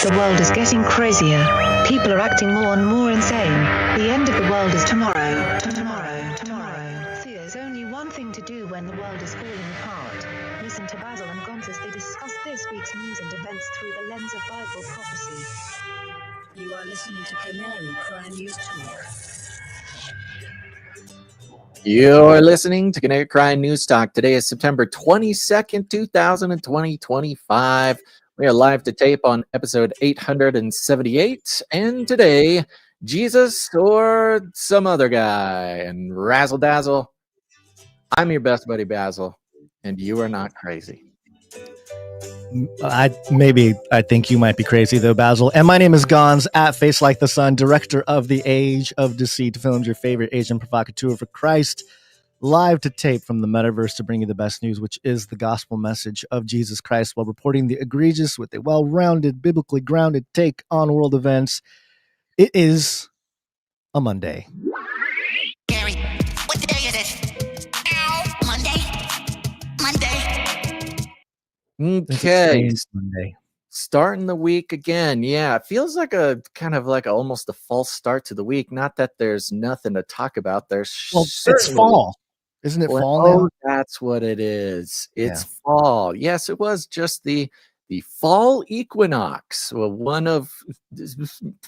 The world is getting crazier. People are acting more and more insane. The end of the world is tomorrow. Tomorrow. There's only one thing to do when the world is falling apart. Listen to Basil and Gonz as they discuss this week's news and events through the lens of Bible prophecy. You are listening to Canary Crime News Talk. You're listening to Canary Crime News Talk. Today is September 22nd, 2025. We are live to tape on episode 878. And today, Jesus or some other guy. And razzle dazzle, I'm your best buddy Basil, and you are not crazy. I think you might be crazy though, Basil. And my name is Gonz at Face Like the Sun, director of the Age of Deceit Films, your favorite Asian provocateur for Christ, live to tape from the metaverse to bring you the best news, which is the gospel message of Jesus Christ, while reporting the egregious with a well-rounded, biblically grounded take on world events. It is a Monday. Gary, what day is it? Ow, Monday. Okay. Monday. Starting the week again. Yeah, it feels like a kind of like almost a false start to the week. Not that there's nothing to talk about. It's fall. Isn't it fall now? Oh, that's what it is. It's fall. Yes, it was just the fall equinox. Well, one of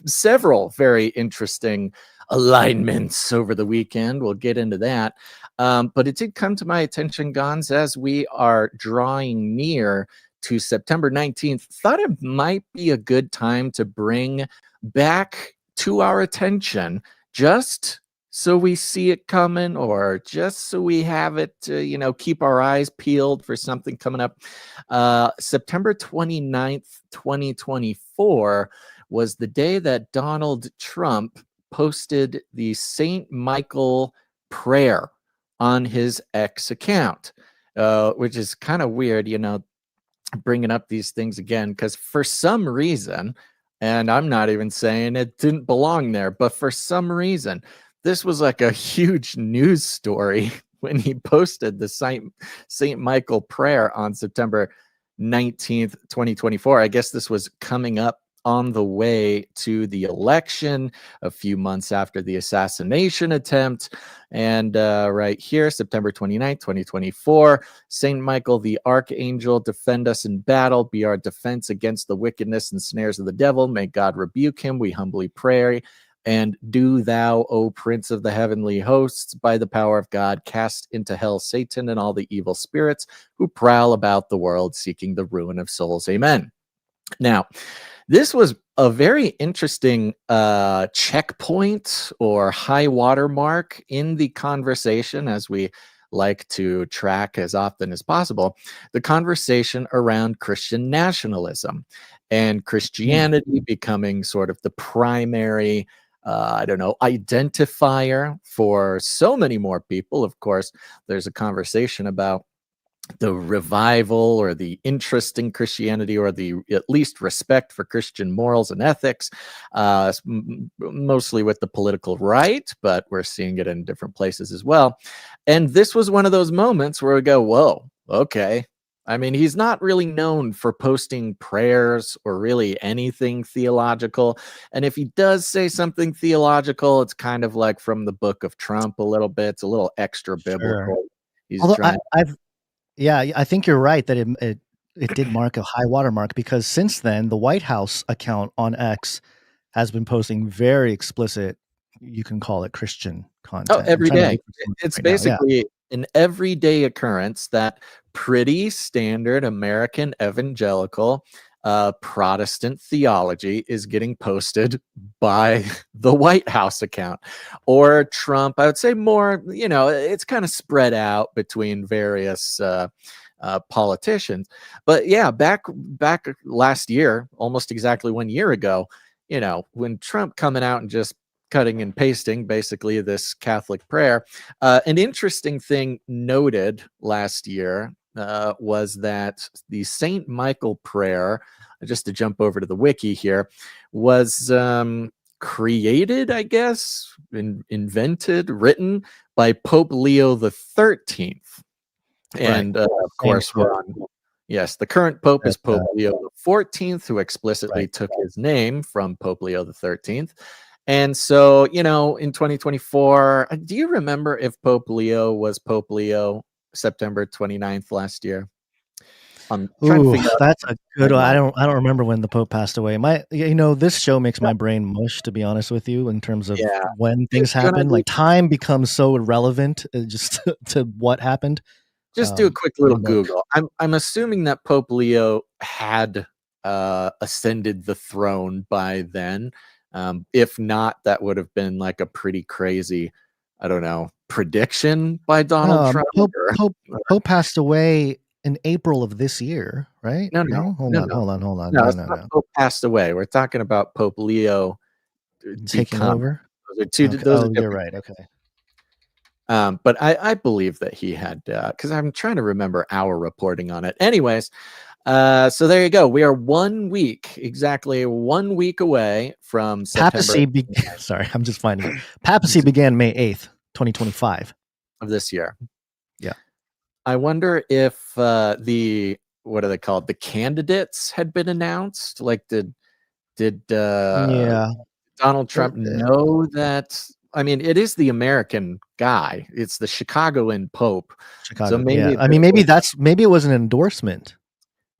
several very interesting alignments over the weekend. We'll get into that. But it did come to my attention, Gonz, as we are drawing near to September 19th, thought it might be a good time to bring back to our attention, just so we see it coming, or just so we have it to, keep our eyes peeled for something coming up. September 29th, 2024 was the day that Donald Trump posted the St. Michael Prayer on his X account, which is kind of weird, bringing up these things again, because for some reason, and I'm not even saying it didn't belong there, but for some reason, this was like a huge news story when he posted the St. Michael Prayer on September 19th, 2024. I guess this was coming up on the way to the election, a few months after the assassination attempt. And right here, September 29th, 2024, St. Michael the Archangel, defend us in battle, be our defense against the wickedness and snares of the devil. May God rebuke him, we humbly pray. And do thou, O Prince of the heavenly hosts, by the power of God, cast into hell Satan and all the evil spirits who prowl about the world seeking the ruin of souls. Amen. Now, this was a very interesting checkpoint or high water mark in the conversation, as we like to track as often as possible, the conversation around Christian nationalism and Christianity becoming sort of the primary identifier for so many more people. Of course, there's a conversation about the revival or the interest in Christianity, or the at least respect for Christian morals and ethics, mostly with the political right, but we're seeing it in different places as well. And this was one of those moments where we go, whoa, okay. I mean, he's not really known for posting prayers or really anything theological. And if he does say something theological, it's kind of like from the book of Trump a little bit. It's a little extra biblical. He's Although I think you're right that it did mark a high watermark, because since then, the White House account on X has been posting very explicit, you can call it Christian content. Oh, every day. It's right basically an everyday occurrence that pretty standard American evangelical Protestant theology is getting posted by the White House account or Trump. I would say more, it's kind of spread out between various politicians. But yeah, back last year, almost exactly 1 year ago, when Trump coming out and just cutting and pasting basically this Catholic prayer. An interesting thing noted last year was that the St. Michael prayer, just to jump over to the wiki here, was created, I guess, invented, written by Pope Leo the 13th. And of course, we're on Yes, the current Pope is Pope That, Leo XIV, who explicitly right. took his name from Pope Leo XIII. And so, in 2024, do you remember if Pope Leo was Pope Leo September 29th last year? I'm trying to Ooh, figure out that's a good one. timeline. I don't remember when the Pope passed away. This show makes my brain mush, to be honest with you, in terms of Yeah. when Do things you wanna happen. do Like time becomes so irrelevant just to what happened. just do a quick little But Google. I'm assuming that Pope Leo had ascended the throne by then. If not, that would have been like a pretty crazy, I don't know, prediction by Donald Trump. Pope Or, Pope Pope passed away in April of this year, right? no, No, hold no, on, no, hold on, hold on. no. No, It's no, not no. Pope passed away. We're talking about Pope Leo Taking becoming. over. Those are two. Okay. Those are Oh, you're different. right. Okay. But I believe that he had, because I'm trying to remember our reporting on it. Anyways, so there you go. We are exactly 1 week away from September Sorry, I'm just finding it. Papacy began May 8th, 2025. of this year. Yeah. I wonder if what are they called? The candidates had been announced. Like, did Yeah. Donald Trump know that? I mean, it is the American guy. It's the Chicagoan Pope. Chicago. So maybe I mean, maybe it was an endorsement.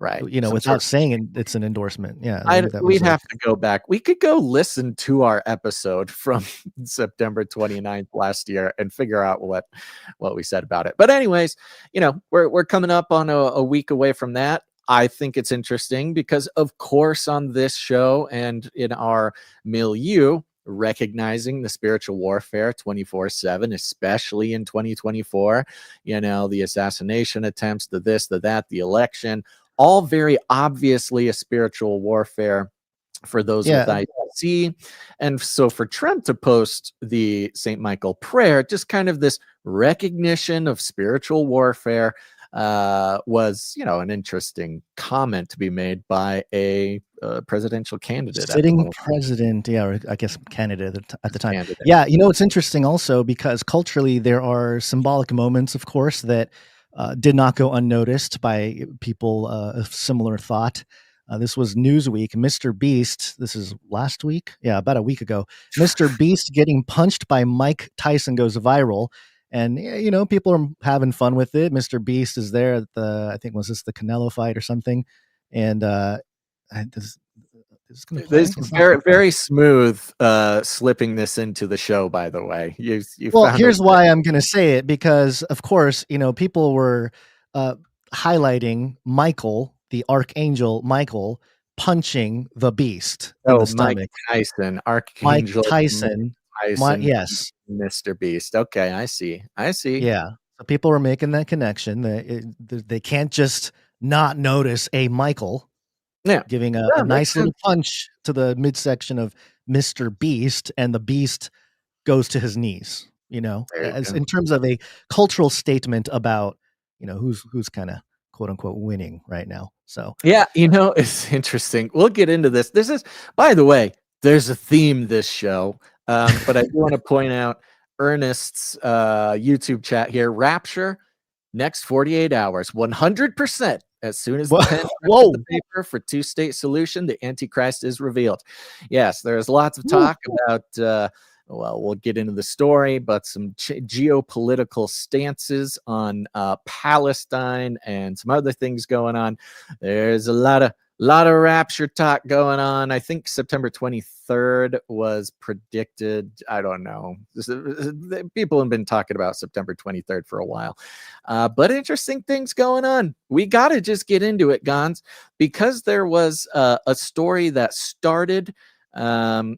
right. Without Some sort of, saying it, it's an endorsement. Yeah. Maybe that was we'd have to go back. We could go listen to our episode from September 29th last year and figure out what we said about it. But anyways, we're coming up on a week away from that. I think it's interesting because, of course, on this show and in our milieu, recognizing the spiritual warfare 24/7, especially in 2024, the assassination attempts, the this, the that, the election, all very obviously a spiritual warfare for those with ITC. And so for Trump to post the St. Michael prayer, just kind of this recognition of spiritual warfare, was, an interesting comment to be made by a presidential candidate. Sitting president, or I guess candidate at the time. Candidate. Yeah, it's interesting also because culturally there are symbolic moments, of course, that did not go unnoticed by people of similar thought. This was Newsweek. Mr. Beast, this is last week? Yeah, about a week ago. Mr. Beast getting punched by Mike Tyson goes viral. And, people are having fun with it. Mr. Beast is there at I think, was this the Canelo fight or something? And this is very, very smooth slipping this into the show, by the way. Here's why I'm going to say it, because, of course, people were highlighting Michael, the Archangel Michael, punching the Beast in the stomach. Mike Tyson, Archangel Mike Tyson. Yes. Mr. Beast. Okay, I see. Yeah. So people were making that connection. They can't just not notice a Michael giving a nice little punch to the midsection of Mr. Beast, and the Beast goes to his knees, in terms of a cultural statement about, who's kind of quote unquote winning right now. So yeah, it's interesting. We'll get into this. This is, by the way, there's a theme this show. But I do want to point out Ernest's YouTube chat here. Rapture, next 48 hours, 100%. As soon as the pen the paper for two-state solution, the Antichrist is revealed. Yes, there's lots of talk about, we'll get into the story, but some geopolitical stances on Palestine and some other things going on. There's a lot of rapture talk going on. I think September 23rd was predicted. I don't know. People have been talking about September 23rd for a while. But interesting things going on. We got to just get into it, Gons, because there was a story that started on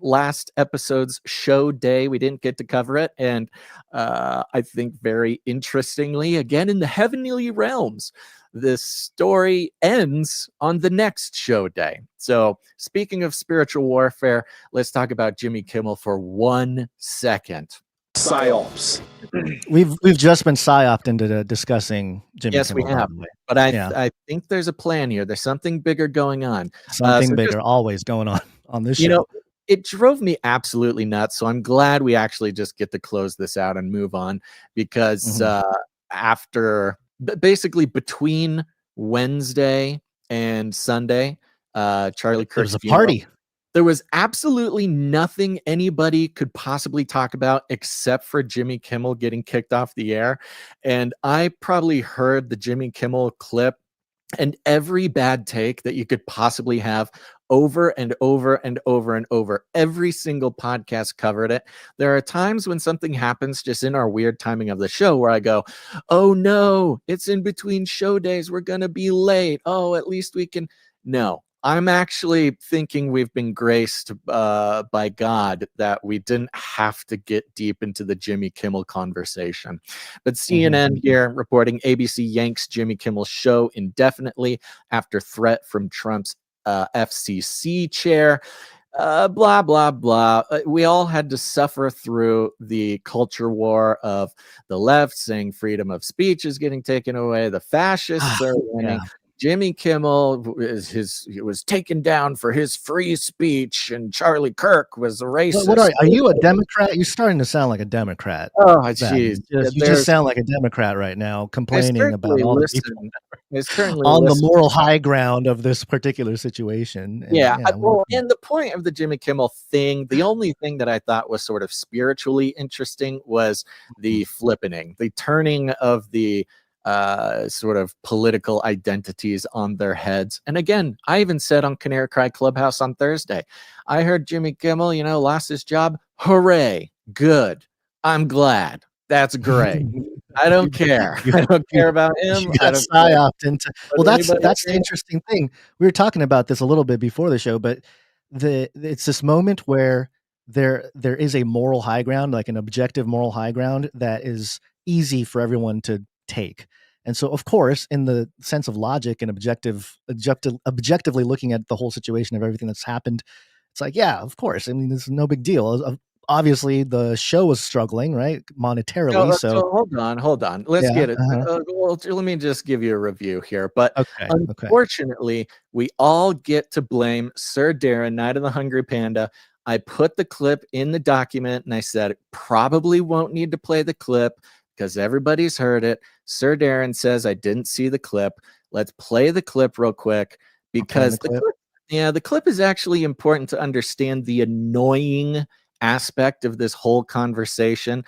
last episode's show day. We didn't get to cover it. And I think very interestingly, again, in the heavenly realms, this story ends on the next show day. So speaking of spiritual warfare, let's talk about Jimmy Kimmel for 1 second. Psyops. We've just been psyoped into discussing Jimmy Yes, Kimmel. We have. But I think there's a plan here. There's something bigger going on. Something bigger always going on this show. It drove me absolutely nuts. So I'm glad we actually just get to close this out and move on, because after basically between Wednesday and Sunday, Charlie It was Kirk's a funeral. party. There was absolutely nothing anybody could possibly talk about except for Jimmy Kimmel getting kicked off the air. And I probably heard the Jimmy Kimmel clip and every bad take that you could possibly have over and over and over and over. Every single podcast covered it. There are times when something happens just in our weird timing of the show where I go, oh no, it's in between show days. We're going to be late. Oh, at least we can. No, I'm actually thinking we've been graced by God that we didn't have to get deep into the Jimmy Kimmel conversation. But CNN here reporting ABC yanks Jimmy Kimmel's show indefinitely after threat from Trump's FCC chair. Blah, blah, blah. We all had to suffer through the culture war of the left saying freedom of speech is getting taken away. The fascists are winning. Yeah. Jimmy Kimmel was taken down for his free speech, and Charlie Kirk was a racist. What are you a Democrat? You're starting to sound like a Democrat. Oh, jeez. You just sound like a Democrat right now, complaining about all the people on the moral high ground of this particular situation. And, and the point of the Jimmy Kimmel thing, the only thing that I thought was sort of spiritually interesting was the flippening, the turning of the sort of political identities on their heads. And again, I even said on Canary Cry Clubhouse on Thursday, I heard Jimmy Kimmel, lost his job. Hooray. Good. I'm glad. That's great. I don't care. I don't care about him. You got psyoped into. Well, that's the interesting thing. We were talking about this a little bit before the show, but it's this moment where there is a moral high ground, like an objective moral high ground that is easy for everyone to take. And so, of course, in the sense of logic and objectively looking at the whole situation of everything that's happened, it's like, yeah, of course. I mean, this is no big deal. Obviously, the show was struggling, right, monetarily. So hold on. Let's get it. Well, let me just give you a review here. But unfortunately, we all get to blame Sir Darren, Night of the Hungry Panda. I put the clip in the document, and I said, probably won't need to play the clip because everybody's heard it. Sir Darren says, I didn't see the clip. Let's play the clip real quick because the clip is actually important to understand the annoying aspect of this whole conversation,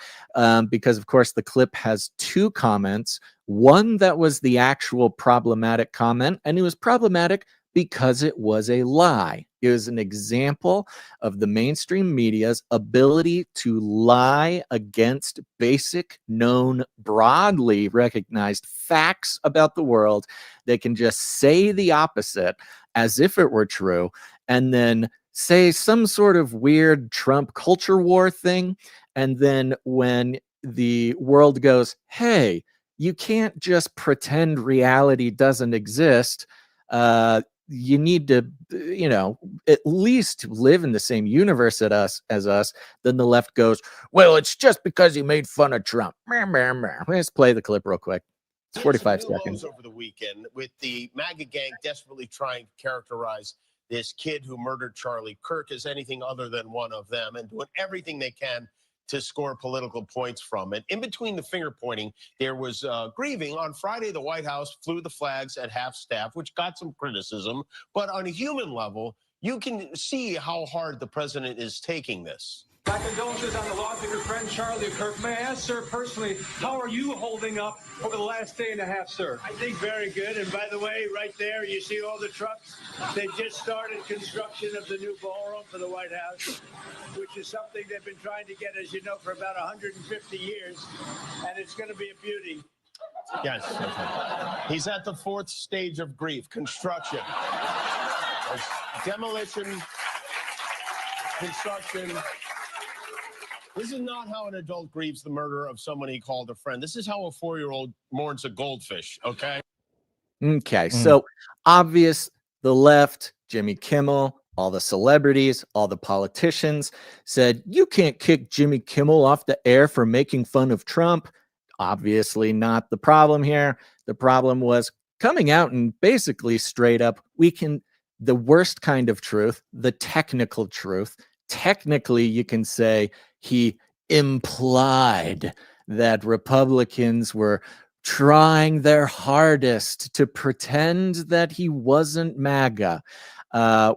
because of course the clip has two comments. One that was the actual problematic comment, and it was problematic because it was a lie. It was an example of the mainstream media's ability to lie against basic, known, broadly recognized facts about the world. They can just say the opposite as if it were true, and then say some sort of weird Trump culture war thing. And then when the world goes, hey, you can't just pretend reality doesn't exist. You need to, at least live in the same universe as us. Then the left goes, well, it's just because you made fun of Trump. Let's play the clip real quick. It's 45 seconds. Over the weekend, with the MAGA gang desperately trying to characterize this kid who murdered Charlie Kirk as anything other than one of them, and doing everything they can to score political points from it. In between the finger pointing, there was grieving. On Friday, the White House flew the flags at half staff, which got some criticism. But on a human level, you can see how hard the president is taking this. My condolences on the loss of your friend Charlie Kirk. May I ask, sir, personally, how are you holding up over the last day and a half, sir? I think very good. And by the way, right there, you see all the trucks? They just started construction of the new ballroom for the White House, which is something they've been trying to get, as you know, for about 150 years. And it's going to be a beauty. Yes. He's at the fourth stage of grief, construction. Demolition, construction. This is not how an adult grieves the murder of someone he called a friend. This is how a 4-year-old mourns a goldfish, okay? Okay, so obvious, the left, Jimmy Kimmel, all the celebrities, all the politicians said, you can't kick Jimmy Kimmel off the air for making fun of Trump. Obviously not the problem here. The problem was coming out and basically straight up, the worst kind of truth, the technical truth. Technically, you can say he implied that Republicans were trying their hardest to pretend that he wasn't MAGA.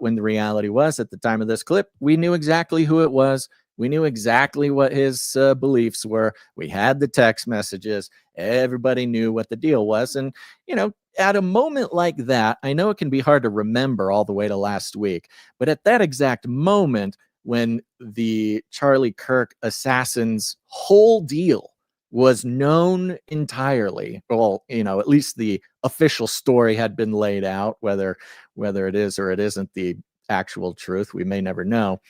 When the reality was, at the time of this clip, we knew exactly who it was. We knew exactly what his beliefs were. We had the text messages. Everybody knew what the deal was. And, at a moment like that, I know it can be hard to remember all the way to last week, but at that exact moment when the Charlie Kirk assassins whole deal was known entirely, well, at least the official story had been laid out, whether it is or it isn't the actual truth, we may never know.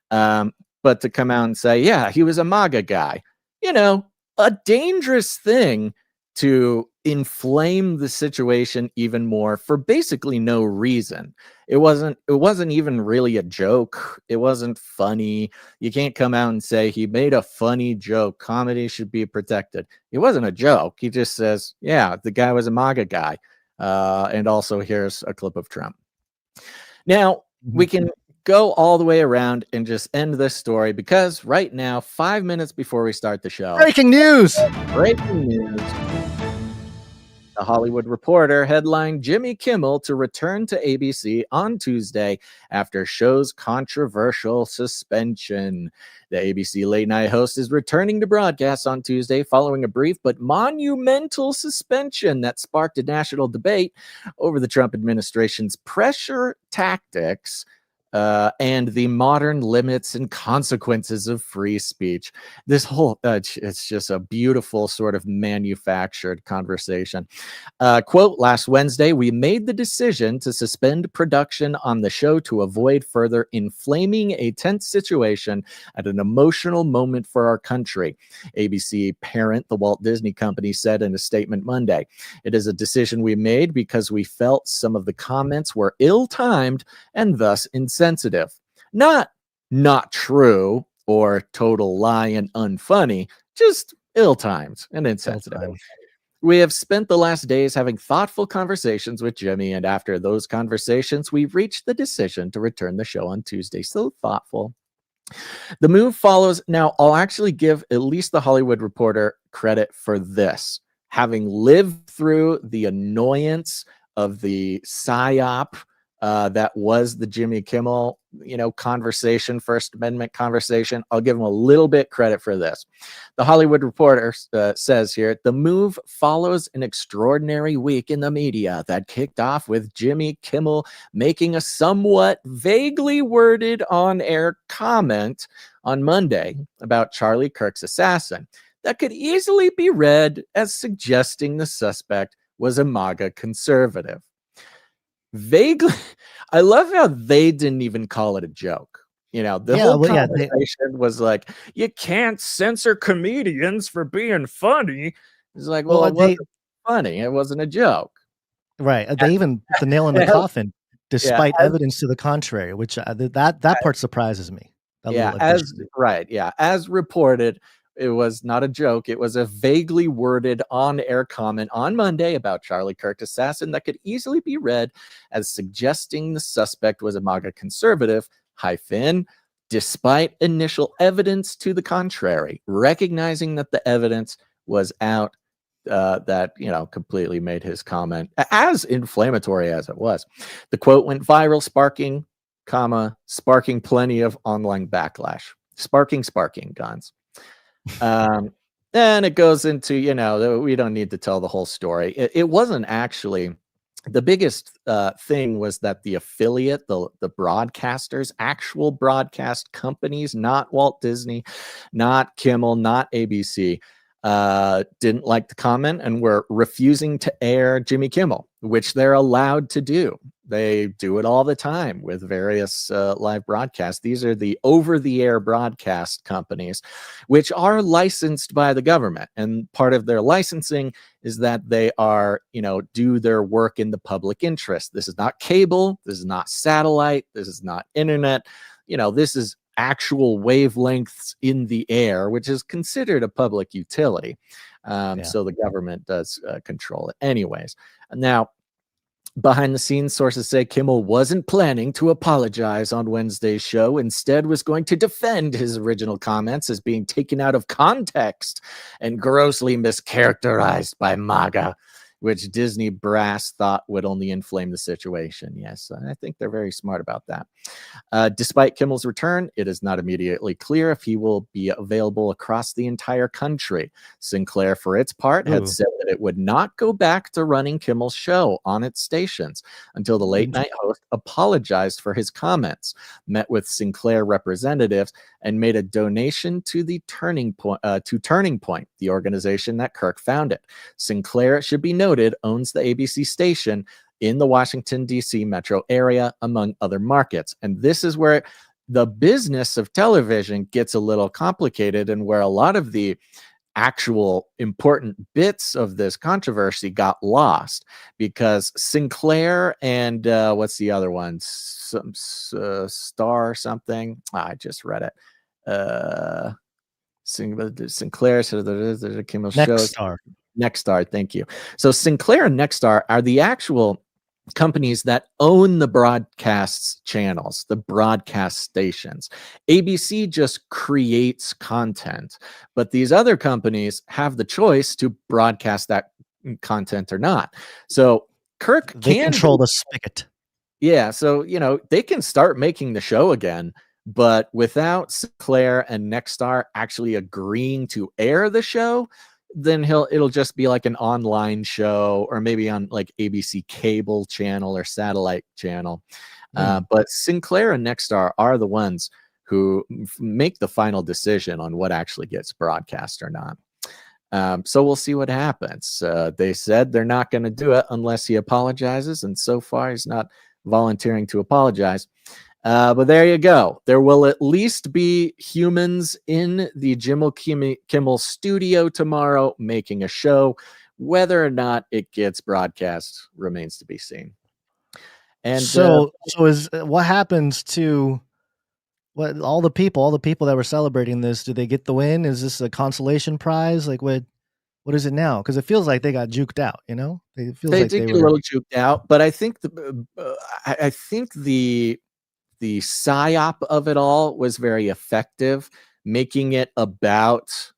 But to come out and say, yeah, he was a MAGA guy, a dangerous thing to inflame the situation even more for basically no reason. It wasn't even really a joke. It wasn't funny. You can't come out and say he made a funny joke. Comedy should be protected. It wasn't a joke. He just says, yeah, the guy was a MAGA guy. And also here's a clip of Trump. Now, we can go all the way around and just end this story because right now, 5 minutes before we start the show. Breaking news! Breaking news. The Hollywood Reporter headlined Jimmy Kimmel to return to ABC on Tuesday after show's controversial suspension. The ABC late night host is returning to broadcast on Tuesday following a brief but monumental suspension that sparked a national debate over the Trump administration's pressure tactics and the modern limits and consequences of free speech. This whole, it's just a beautiful sort of manufactured conversation. Quote, last Wednesday, we made the decision to suspend production on the show to avoid further inflaming a tense situation at an emotional moment for our country, ABC parent, the Walt Disney Company, said in a statement Monday. It is a decision we made because we felt some of the comments were ill-timed and thus insensitive. Not true or total lie and unfunny, just ill-timed and insensitive. We have spent the last days having thoughtful conversations with Jimmy, and after those conversations, we reached the decision to return the show on Tuesday. So thoughtful. The move follows. Now, I'll actually give at least the Hollywood Reporter credit for this. Having lived through the annoyance of the psyop that was the Jimmy Kimmel, conversation, First Amendment conversation, I'll give him a little bit credit for this. The Hollywood Reporter says here, the move follows an extraordinary week in the media that kicked off with Jimmy Kimmel making a somewhat vaguely worded on-air comment on Monday about Charlie Kirk's assassin that could easily be read as suggesting the suspect was a MAGA conservative. Vaguely, I love how they didn't even call it a joke. The whole conversation was like, you can't censor comedians for being funny. It's like, well, it wasn't funny. It wasn't a joke. Right. They even put the nail in the coffin, despite evidence to the contrary, which that part surprises me. As reported, it was not a joke. It was a vaguely worded on-air comment on Monday about Charlie Kirk's assassin that could easily be read as suggesting the suspect was a MAGA conservative, despite initial evidence to the contrary, recognizing that the evidence was out that, completely made his comment as inflammatory as it was. The quote went viral, sparking plenty of online backlash. Sparking guns. Then it goes into, we don't need to tell the whole story. It wasn't actually the biggest thing was that the affiliate, the broadcasters, actual broadcast companies, not Walt Disney, not Kimmel, not ABC, didn't like the comment and were refusing to air Jimmy Kimmel, which they're allowed to do. They do it all the time with various live broadcasts. These are the over-the-air broadcast companies, which are licensed by the government. And part of their licensing is that they are, do their work in the public interest. This is not cable. This is not satellite. This is not internet. This is actual wavelengths in the air, which is considered a public utility. So the government does control it. Anyways, now, Behind the scenes, sources say Kimmel wasn't planning to apologize on Wednesday's show, instead was going to defend his original comments as being taken out of context and grossly mischaracterized by MAGA, which Disney brass thought would only inflame the situation. Yes, I think they're very smart about that. Despite Kimmel's return, it is not immediately clear if he will be available across the entire country. Sinclair, for its part, had said that it would not go back to running Kimmel's show on its stations until the late night host apologized for his comments, met with Sinclair representatives, and made a donation to the Turning Point, the organization that Kirk founded. Sinclair, it should be noted, owns the ABC station in the Washington, D.C. metro area, among other markets. And this is where the business of television gets a little complicated, and where a lot of the actual important bits of this controversy got lost, because Sinclair and what's the other one? Star something. I just read it. Sinclair, so there's a Kimmel show. Nexstar, thank you. So Sinclair and Nexstar are the actual companies that own the broadcast channels, the broadcast stations. ABC just creates content, but these other companies have the choice to broadcast that content or not. So Kirk they control the spigot. Yeah, so they can start making the show again, but without Sinclair and Nexstar actually agreeing to air the show, then it'll just be like an online show, or maybe on like ABC cable channel or satellite channel. But Sinclair and Nexstar are the ones who make the final decision on what actually gets broadcast or not. So we'll see what happens. They said they're not going to do it unless he apologizes, and so far he's not volunteering to apologize. But there you go. There will at least be humans in the Jimmy Kimmel studio tomorrow making a show. Whether or not it gets broadcast remains to be seen. And so is what happens to all the people that were celebrating this? Do they get the win? Is this a consolation prize? Like what is it now? Because it feels like they got juked out. It feels they like did get a little juked out, but I think the psyop of it all was very effective, making it about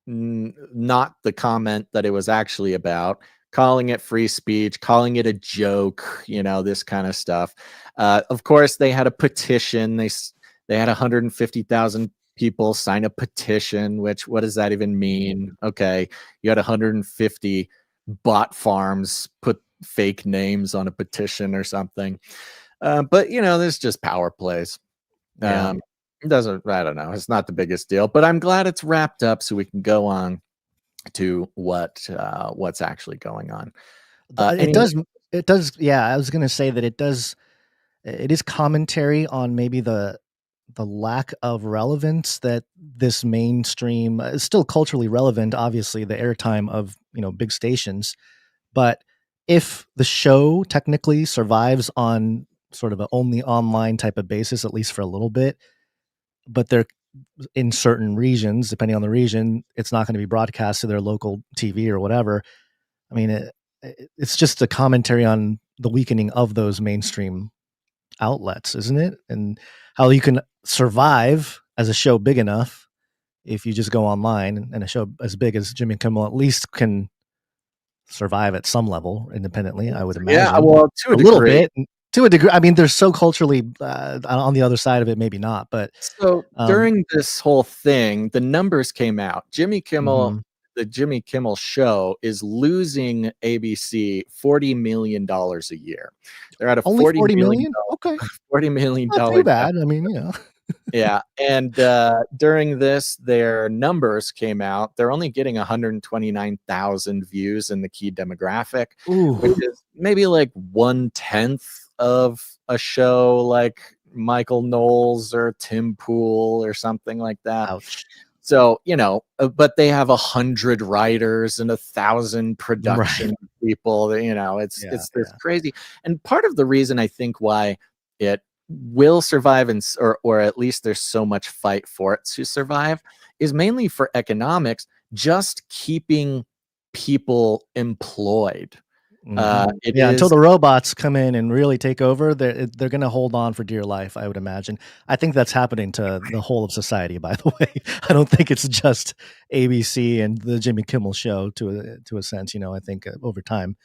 not the comment that it was actually about, calling it free speech, calling it a joke, this kind of stuff. Of course, they had a petition. They had 150,000 people sign a petition, which, what does that even mean? Okay, you had 150 bot farms put fake names on a petition or something. But there's just power plays. It doesn't, I don't know. It's not the biggest deal, but I'm glad it's wrapped up so we can go on to what's actually going on. It does. Yeah, I was going to say that it is commentary on maybe the lack of relevance that this mainstream is still culturally relevant, obviously the airtime of, big stations. But if the show technically survives on sort of an only online type of basis, at least for a little bit, but they're in certain regions, depending on the region, it's not going to be broadcast to their local TV or whatever. I mean, it's just a commentary on the weakening of those mainstream outlets, isn't it? And how you can survive as a show big enough if you just go online, and a show as big as Jimmy Kimmel at least can survive at some level independently, I would imagine. Yeah, well, to a little bit. To a degree. I mean, they're so culturally on the other side of it, maybe not. But so during this whole thing, the numbers came out. Jimmy Kimmel, the Jimmy Kimmel show is losing ABC $40 million a year. They're at a only $40 million? Okay. $40 million. Not too bad. I mean, Yeah. And during this, their numbers came out. They're only getting 129,000 views in the key demographic, which is maybe like 1/10 of a show like Michael Knowles or Tim Pool or something like that. Ouch. So, but they have 100 writers and 1,000 production people. It's crazy. And part of the reason I think why it will survive, or at least there's so much fight for it to survive, is mainly for economics, just keeping people employed. Until the robots come in and really take over, they're going to hold on for dear life, I would imagine. I think that's happening to the whole of society, by the way. I don't think it's just ABC and the Jimmy Kimmel show to a sense. I think over time,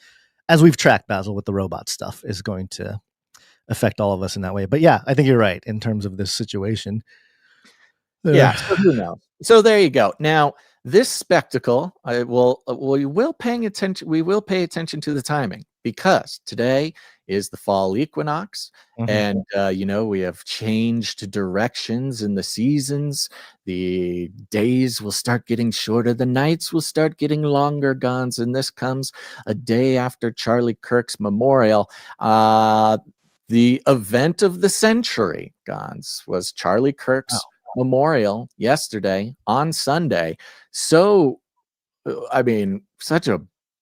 as we've tracked, Basil, with the robot stuff, is going to affect all of us in that way. But yeah, I think you're right in terms of this situation. Yeah, so who knows? So there you go. Now, this spectacle, we will pay attention to the timing, because today is the fall equinox, and we have changed directions in the seasons. The days will start getting shorter, the nights will start getting longer, Gons, and this comes a day after Charlie Kirk's memorial. The event of the century, Gons, was Charlie Kirk's memorial yesterday on Sunday. So, such a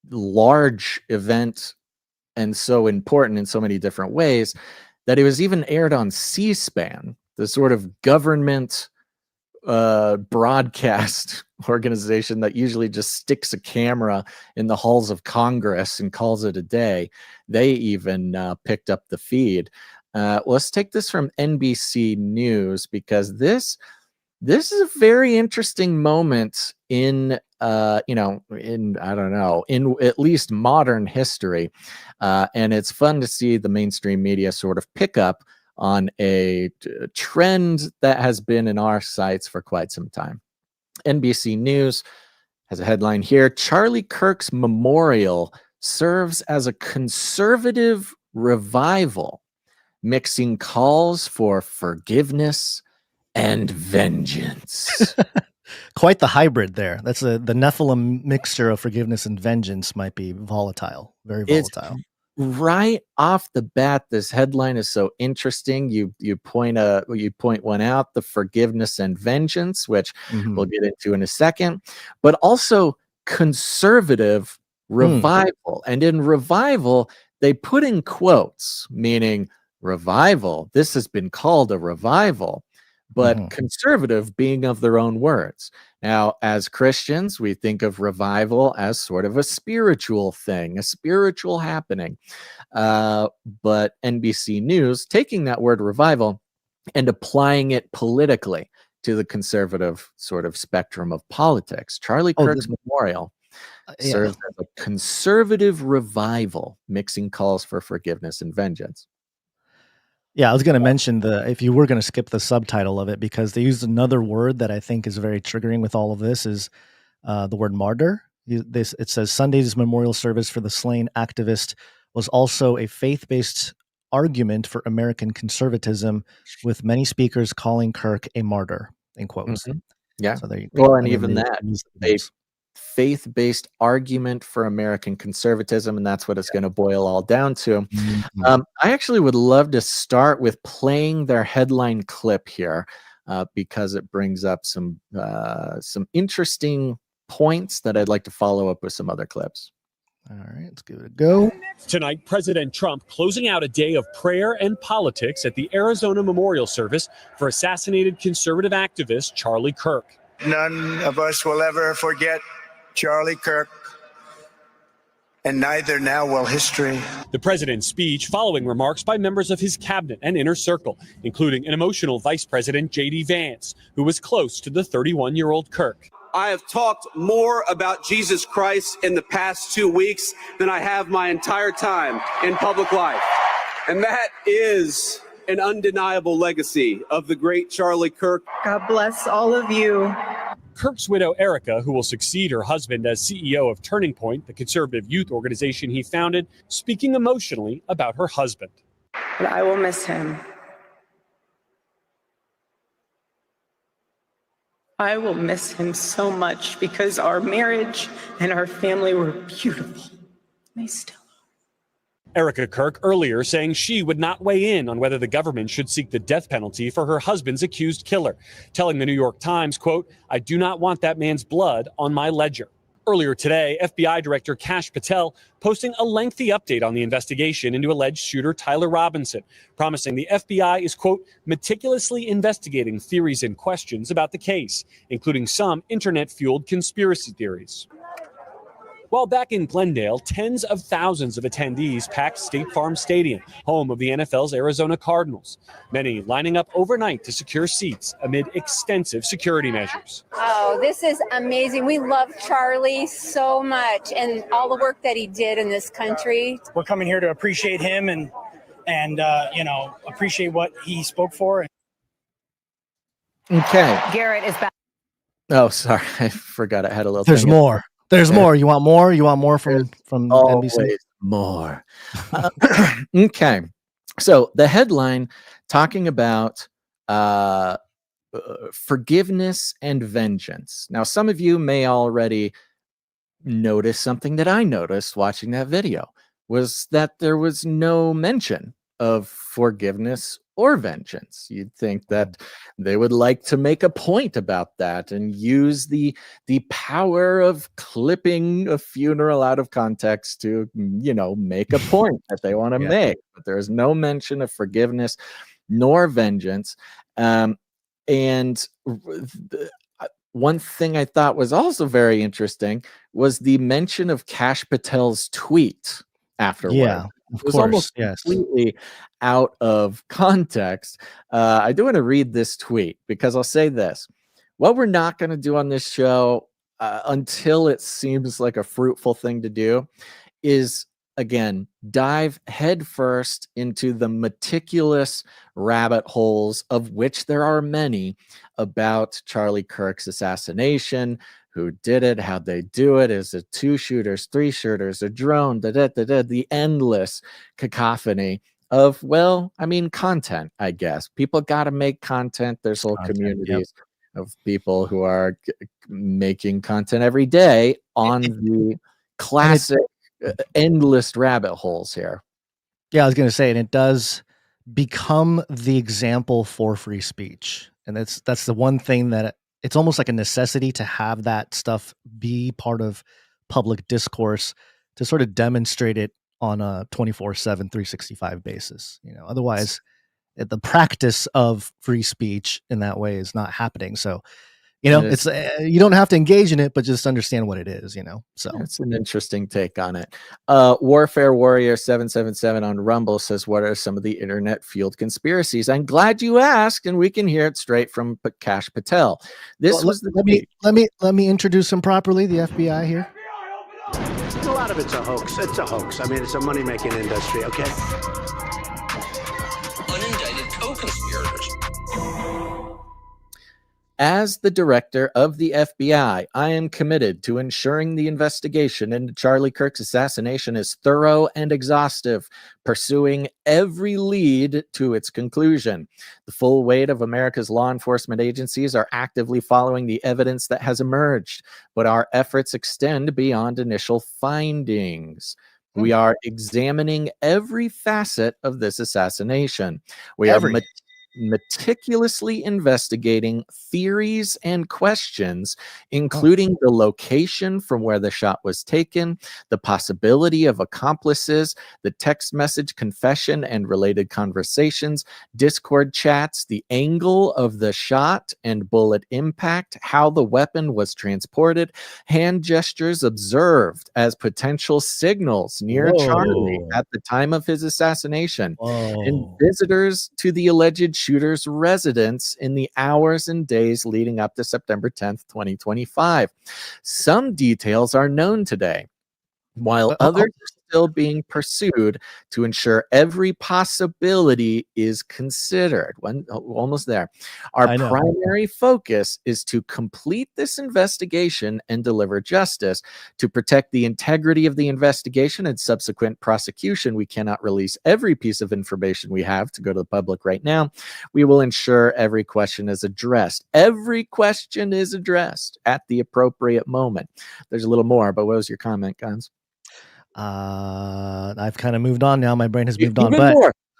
large event and so important in so many different ways that it was even aired on C-SPAN, the sort of government broadcast organization that usually just sticks a camera in the halls of Congress and calls it a day. They even picked up the feed. Let's take this from NBC News, because this is a very interesting moment in at least modern history, and it's fun to see the mainstream media sort of pick up on a trend that has been in our sights for quite some time. NBC News has a headline here: Charlie Kirk's memorial serves as a conservative revival, mixing calls for forgiveness and vengeance. Quite the hybrid there. That's the Nephilim mixture of forgiveness and vengeance. Might be volatile, very volatile. Right off the bat, this headline is so interesting. You point one out, the forgiveness and vengeance, which we'll get into in a second, but also conservative revival. And in revival, they put in quotes, meaning revival. This has been called a revival, but conservative being of their own words. Now, as Christians, we think of revival as sort of a spiritual thing, a spiritual happening. But NBC News taking that word revival and applying it politically to the conservative sort of spectrum of politics. Charlie Kirk's memorial serves as a conservative revival, mixing calls for forgiveness and vengeance. Yeah, I was going to mention if you were going to skip the subtitle of it, because they used another word that I think is very triggering with all of this, is the word martyr. It says Sunday's memorial service for the slain activist was also a faith-based argument for American conservatism, with many speakers calling Kirk a martyr, in quotes. Yeah. So there you go. Well, and even that, a faith-based argument for American conservatism, and that's what it's going to boil all down to. I actually would love to start with playing their headline clip here, because it brings up some interesting points that I'd like to follow up with some other clips. All right, let's give it a go. Tonight, President Trump closing out a day of prayer and politics at the Arizona memorial service for assassinated conservative activist Charlie Kirk. None of us will ever forget Charlie Kirk, and neither now will history. The president's speech following remarks by members of his cabinet and inner circle, including an emotional Vice President J.D. Vance, who was close to the 31-year-old Kirk. I have talked more about Jesus Christ in the past 2 weeks than I have my entire time in public life. And that is an undeniable legacy of the great Charlie Kirk. God bless all of you. Kirk's widow, Erika, who will succeed her husband as CEO of Turning Point, the conservative youth organization he founded, speaking emotionally about her husband. But I will miss him. I will miss him so much, because our marriage and our family were beautiful. They still are. Erika Kirk earlier saying she would not weigh in on whether the government should seek the death penalty for her husband's accused killer, telling the New York Times, quote, "I do not want that man's blood on my ledger." Earlier today, FBI Director Kash Patel posting a lengthy update on the investigation into alleged shooter Tyler Robinson, promising the FBI is, quote, "meticulously investigating theories and questions about the case, including some internet-fueled conspiracy theories." While back in Glendale, tens of thousands of attendees packed State Farm Stadium, home of the NFL's Arizona Cardinals, many lining up overnight to secure seats amid extensive security measures. Oh, this is amazing. We love Charlie so much and all the work that he did in this country. We're coming here to appreciate him and appreciate what he spoke for. Okay. Garrett is back. Oh, sorry. I forgot I had a little. There's more. There's more. You want more? You want more from always NBC? More. Okay. So the headline talking about forgiveness and vengeance. Now, some of you may already notice something that I noticed watching that video, was that there was no mention of forgiveness or vengeance. You'd think that they would like to make a point about that and use the power of clipping a funeral out of context to, make a point that they want to make. But there is no mention of forgiveness nor vengeance. And one thing I thought was also very interesting was the mention of Kash Patel's tweet afterward. Yeah, it was almost completely out of context. I do want to read this tweet because I'll say this. What we're not going to do on this show until it seems like a fruitful thing to do is, again, dive headfirst into the meticulous rabbit holes, of which there are many, about Charlie Kirk's assassination, who did it, how'd they do it, is it 2 shooters, 3 shooters, a drone, the endless cacophony of, content, I guess. People got to make content. There's whole communities of people who are making content every day on the classic endless rabbit holes here. Yeah, I was going to say, and it does become the example for free speech. And that's the one thing that it's almost like a necessity to have that stuff be part of public discourse, to sort of demonstrate it on a 24/7, 365 basis. Otherwise the practice of free speech in that way is not happening. So, it's you don't have to engage in it, but just understand what it is, So it's an interesting take on it. Warfare Warrior 777 on Rumble says, what are some of the internet fueled conspiracies? I'm glad you asked, and we can hear it straight from Kash Patel. Let me introduce him properly. The FBI here. A lot of it's a hoax. It's a hoax. I mean, it's a money-making industry, okay? Unindicted co-conspirators. As the director of the FBI, I am committed to ensuring the investigation into Charlie Kirk's assassination is thorough and exhaustive, pursuing every lead to its conclusion. The full weight of America's law enforcement agencies are actively following the evidence that has emerged, but our efforts extend beyond initial findings. We are examining every facet of this assassination. We are meticulously investigating theories and questions, including the location from where the shot was taken, the possibility of accomplices, the text message confession and related conversations, Discord chats, the angle of the shot and bullet impact, how the weapon was transported, hand gestures observed as potential signals near Charlie at the time of his assassination, and visitors to the alleged shooter's residence in the hours and days leading up to September 10th, 2025. Some details are known today, while others are still being pursued to ensure every possibility is considered. Almost there. Our primary focus is to complete this investigation and deliver justice. To protect the integrity of the investigation and subsequent prosecution, we cannot release every piece of information we have to go to the public right now. We will ensure every question is addressed. Every question is addressed at the appropriate moment. There's a little more, but what was your comment, Guns? I've kind of moved on now. My brain has moved on.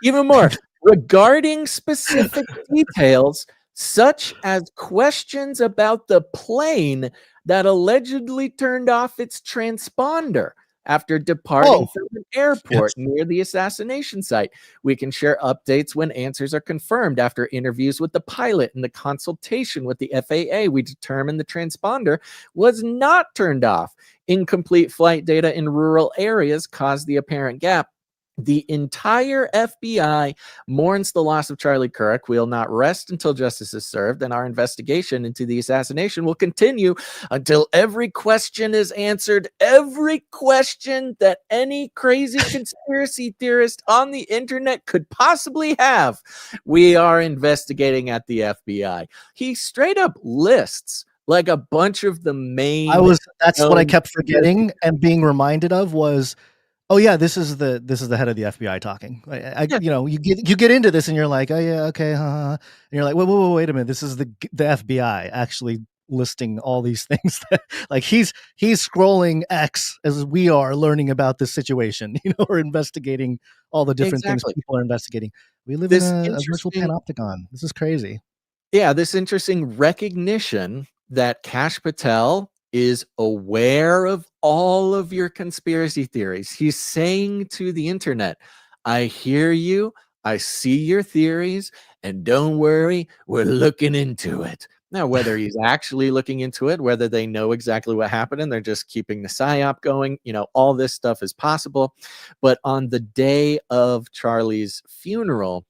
Even more. Regarding specific details, such as questions about the plane that allegedly turned off its transponder. after departing Oh. from an airport near the assassination site. We can share updates when answers are confirmed. After interviews with the pilot and the consultation with the FAA, we determined the transponder was not turned off. Incomplete flight data in rural areas caused the apparent gap. The entire FBI mourns the loss of Charlie Kirk. We'll not rest until justice is served, and our investigation into the assassination will continue until every question is answered. Every question that any crazy conspiracy theorist on the internet could possibly have, we are investigating at the FBI. He straight up lists like a bunch of the main. That's what I kept forgetting and being reminded of was, oh yeah, this is the head of the FBI talking. You know, you get into this and you're like, oh yeah, okay, and you're like, wait a minute, this is the FBI actually listing all these things that, like, he's scrolling X as we are learning about this situation, you know, or investigating all the different things people are investigating. We live in a virtual panopticon. This is crazy. Yeah, this interesting recognition that Kash Patel is aware of all of your conspiracy theories. He's saying to the internet, I hear you, I see your theories, and don't worry, we're looking into it. Now, whether he's actually looking into it, whether they know exactly what happened and they're just keeping the psyop going, you know, all this stuff is possible. But on the day of Charlie's funeral,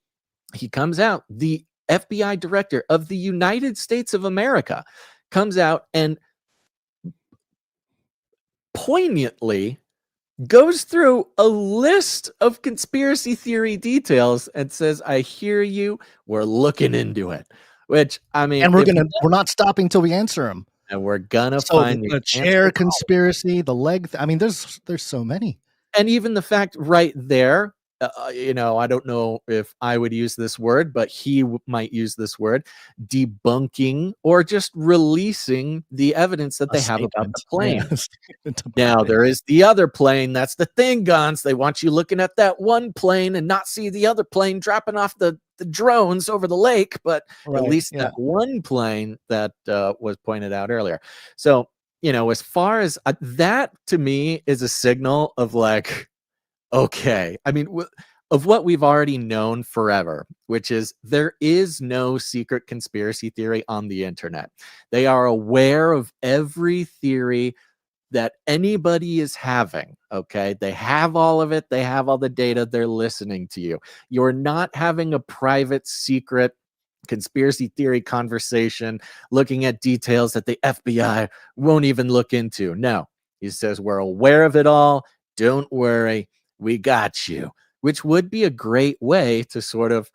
he comes out, the FBI director of the United States of America comes out and poignantly goes through a list of conspiracy theory details and says, I hear you, we're looking into it. Which, I mean, and we're not stopping till we answer them. And we're gonna find the chair conspiracy, the leg. I mean, there's so many. And even the fact right there, you know, I don't know if I would use this word, but he might use this word, debunking or just releasing the evidence that they have about the plane. Now, there is the other plane. That's the thing, Gons. They want you looking at that one plane and not see the other plane dropping off the drones over the lake, but at least that one plane that was pointed out earlier. So, you know, as far as that, to me, is a signal of like, okay, I mean, of what we've already known forever, which is there is no secret conspiracy theory on the internet. They are aware of every theory that anybody is having, okay? They have all of it. They have all the data. They're listening to you. You're not having a private, secret conspiracy theory conversation looking at details that the FBI won't even look into. No, he says, we're aware of it all. Don't worry. We got you, which would be a great way to sort of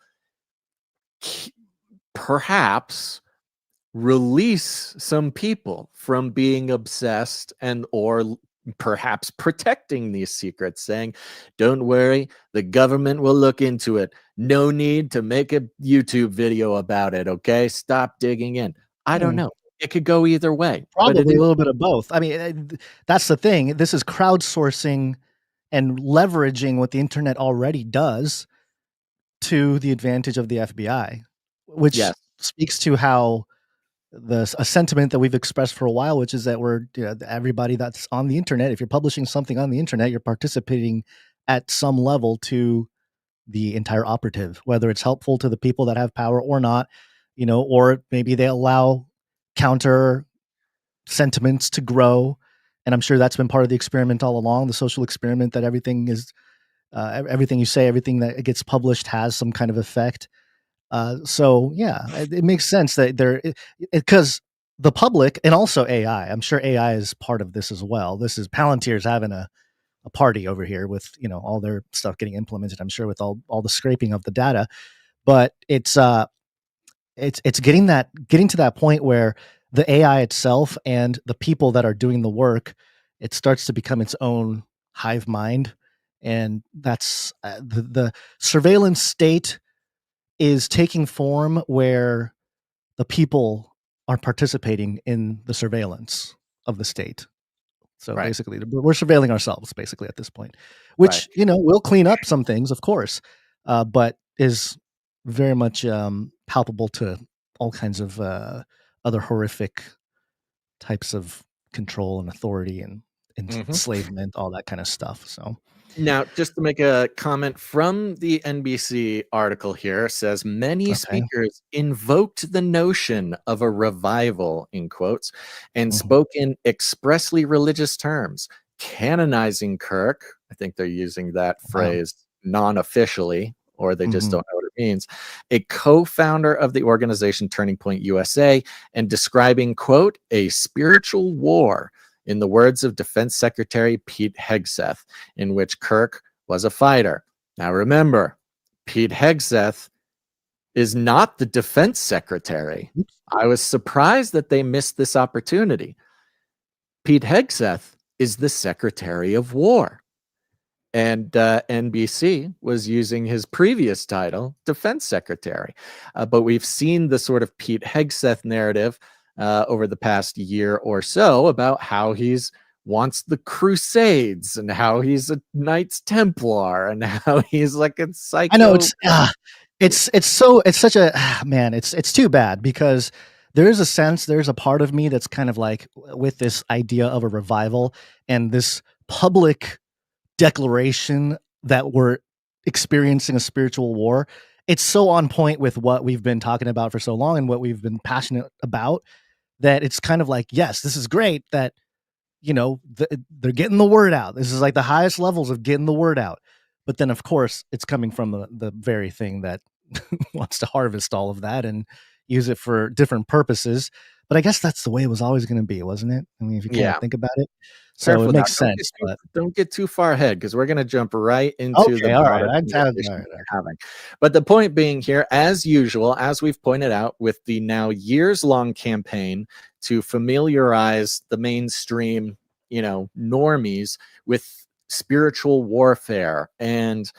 perhaps release some people from being obsessed and or perhaps protecting these secrets, saying, don't worry, the government will look into it. No need to make a YouTube video about it, okay? Stop digging in. I don't know. It could go either way. Probably a little bit of both. I mean, that's the thing. This is crowdsourcing and leveraging what the internet already does to the advantage of the FBI, which speaks to how a sentiment that we've expressed for a while, which is that everybody that's on the internet, if you're publishing something on the internet, you're participating at some level to the entire operative, whether it's helpful to the people that have power or not, you know, or maybe they allow counter sentiments to grow. And I'm sure that's been part of the experiment all along, the social experiment, that everything is, everything you say, everything that gets published has some kind of effect. So yeah, it makes sense that because the public and also AI, I'm sure AI is part of this as well. This is Palantir's having a party over here with, you know, all their stuff getting implemented, I'm sure, with all the scraping of the data, but it's getting to that point where the AI itself and the people that are doing the work, it starts to become its own hive mind. And that's the surveillance state is taking form where the people are participating in the surveillance of the state. So basically, we're surveilling ourselves basically at this point, which, you know, will clean up some things, of course, but is very much palpable to all kinds of other horrific types of control and authority and enslavement, all that kind of stuff. So now, just to make a comment from the NBC article here, says many speakers invoked the notion of a revival, in quotes, and spoke in expressly religious terms, canonizing Kirk. I think they're using that phrase non-officially, or they just don't know what it means, a co-founder of the organization Turning Point USA, and describing, quote, a spiritual war, in the words of Defense Secretary Pete Hegseth, in which Kirk was a fighter. Now remember, Pete Hegseth is not the defense secretary. I was surprised that they missed this opportunity. Pete Hegseth is the Secretary of War. And NBC was using his previous title, Defense Secretary. But we've seen the sort of Pete Hegseth narrative over the past year or so about how he's wants the Crusades and how he's a Knights Templar and how he's like a psycho. I know it's such a man. It's too bad because there's a part of me that's kind of like with this idea of a revival and this public declaration that we're experiencing a spiritual war. It's so on point with what we've been talking about for so long and what we've been passionate about, that it's kind of like, yes, this is great that, you know, they're getting the word out. This is like the highest levels of getting the word out. But then, of course, it's coming from the very thing that wants to harvest all of that and use it for different purposes. But I guess that's the way it was always going to be, wasn't it? I mean, if you can't think about it. So Careful it makes now. sense. Don't get too far ahead because we're going to jump right into the all broader right. conversation we're having. But the point being here, as usual, as we've pointed out, with the now years-long campaign to familiarize the mainstream, you know, normies with spiritual warfare and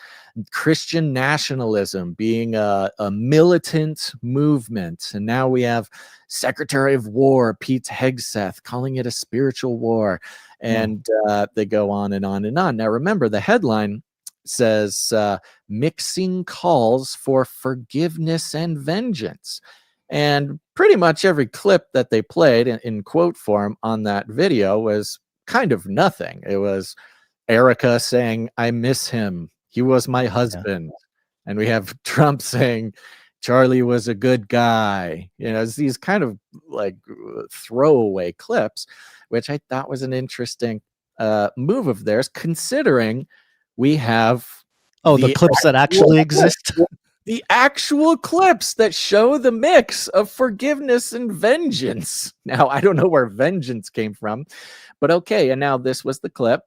Christian nationalism being a militant movement. And now we have Secretary of War Pete Hegseth calling it a spiritual war. And they go on and on and on. Now, remember, the headline says mixing calls for forgiveness and vengeance. And pretty much every clip that they played in quote form on that video was kind of nothing. It was Erika saying, I miss him. He was my husband. And we have Trump saying, Charlie was a good guy. You know, it's these kind of like throwaway clips, which I thought was an interesting move of theirs, considering we have the clips that actually exist. The actual clips that show the mix of forgiveness and vengeance. Now, I don't know where vengeance came from, but okay. And now this was the clip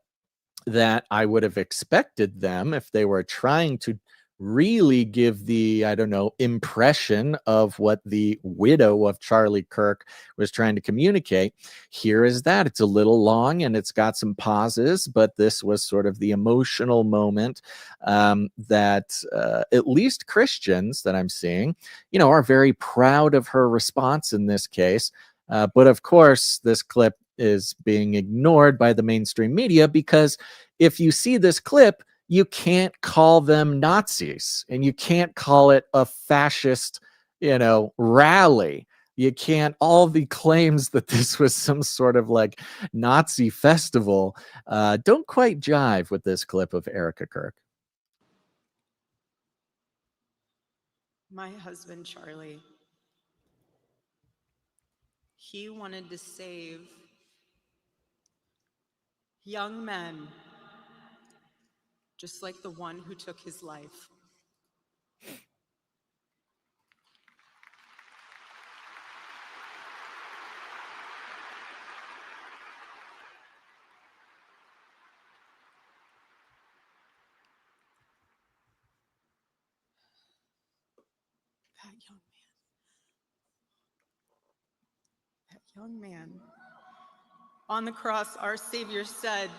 that I would have expected them, if they were trying to really give the, I don't know, impression of what the widow of Charlie Kirk was trying to communicate. Here is that. It's a little long and it's got some pauses, but this was sort of the emotional moment that at least Christians that I'm seeing, you know, are very proud of her response in this case. But of course, this clip is being ignored by the mainstream media because if you see this clip, you can't call them Nazis and you can't call it a fascist, you know, rally. You can't, all the claims that this was some sort of like Nazi festival don't quite jive with this clip of Erika Kirk. My husband, Charlie, he wanted to save young men, just like the one who took his life. That young man. On the cross, our Savior said,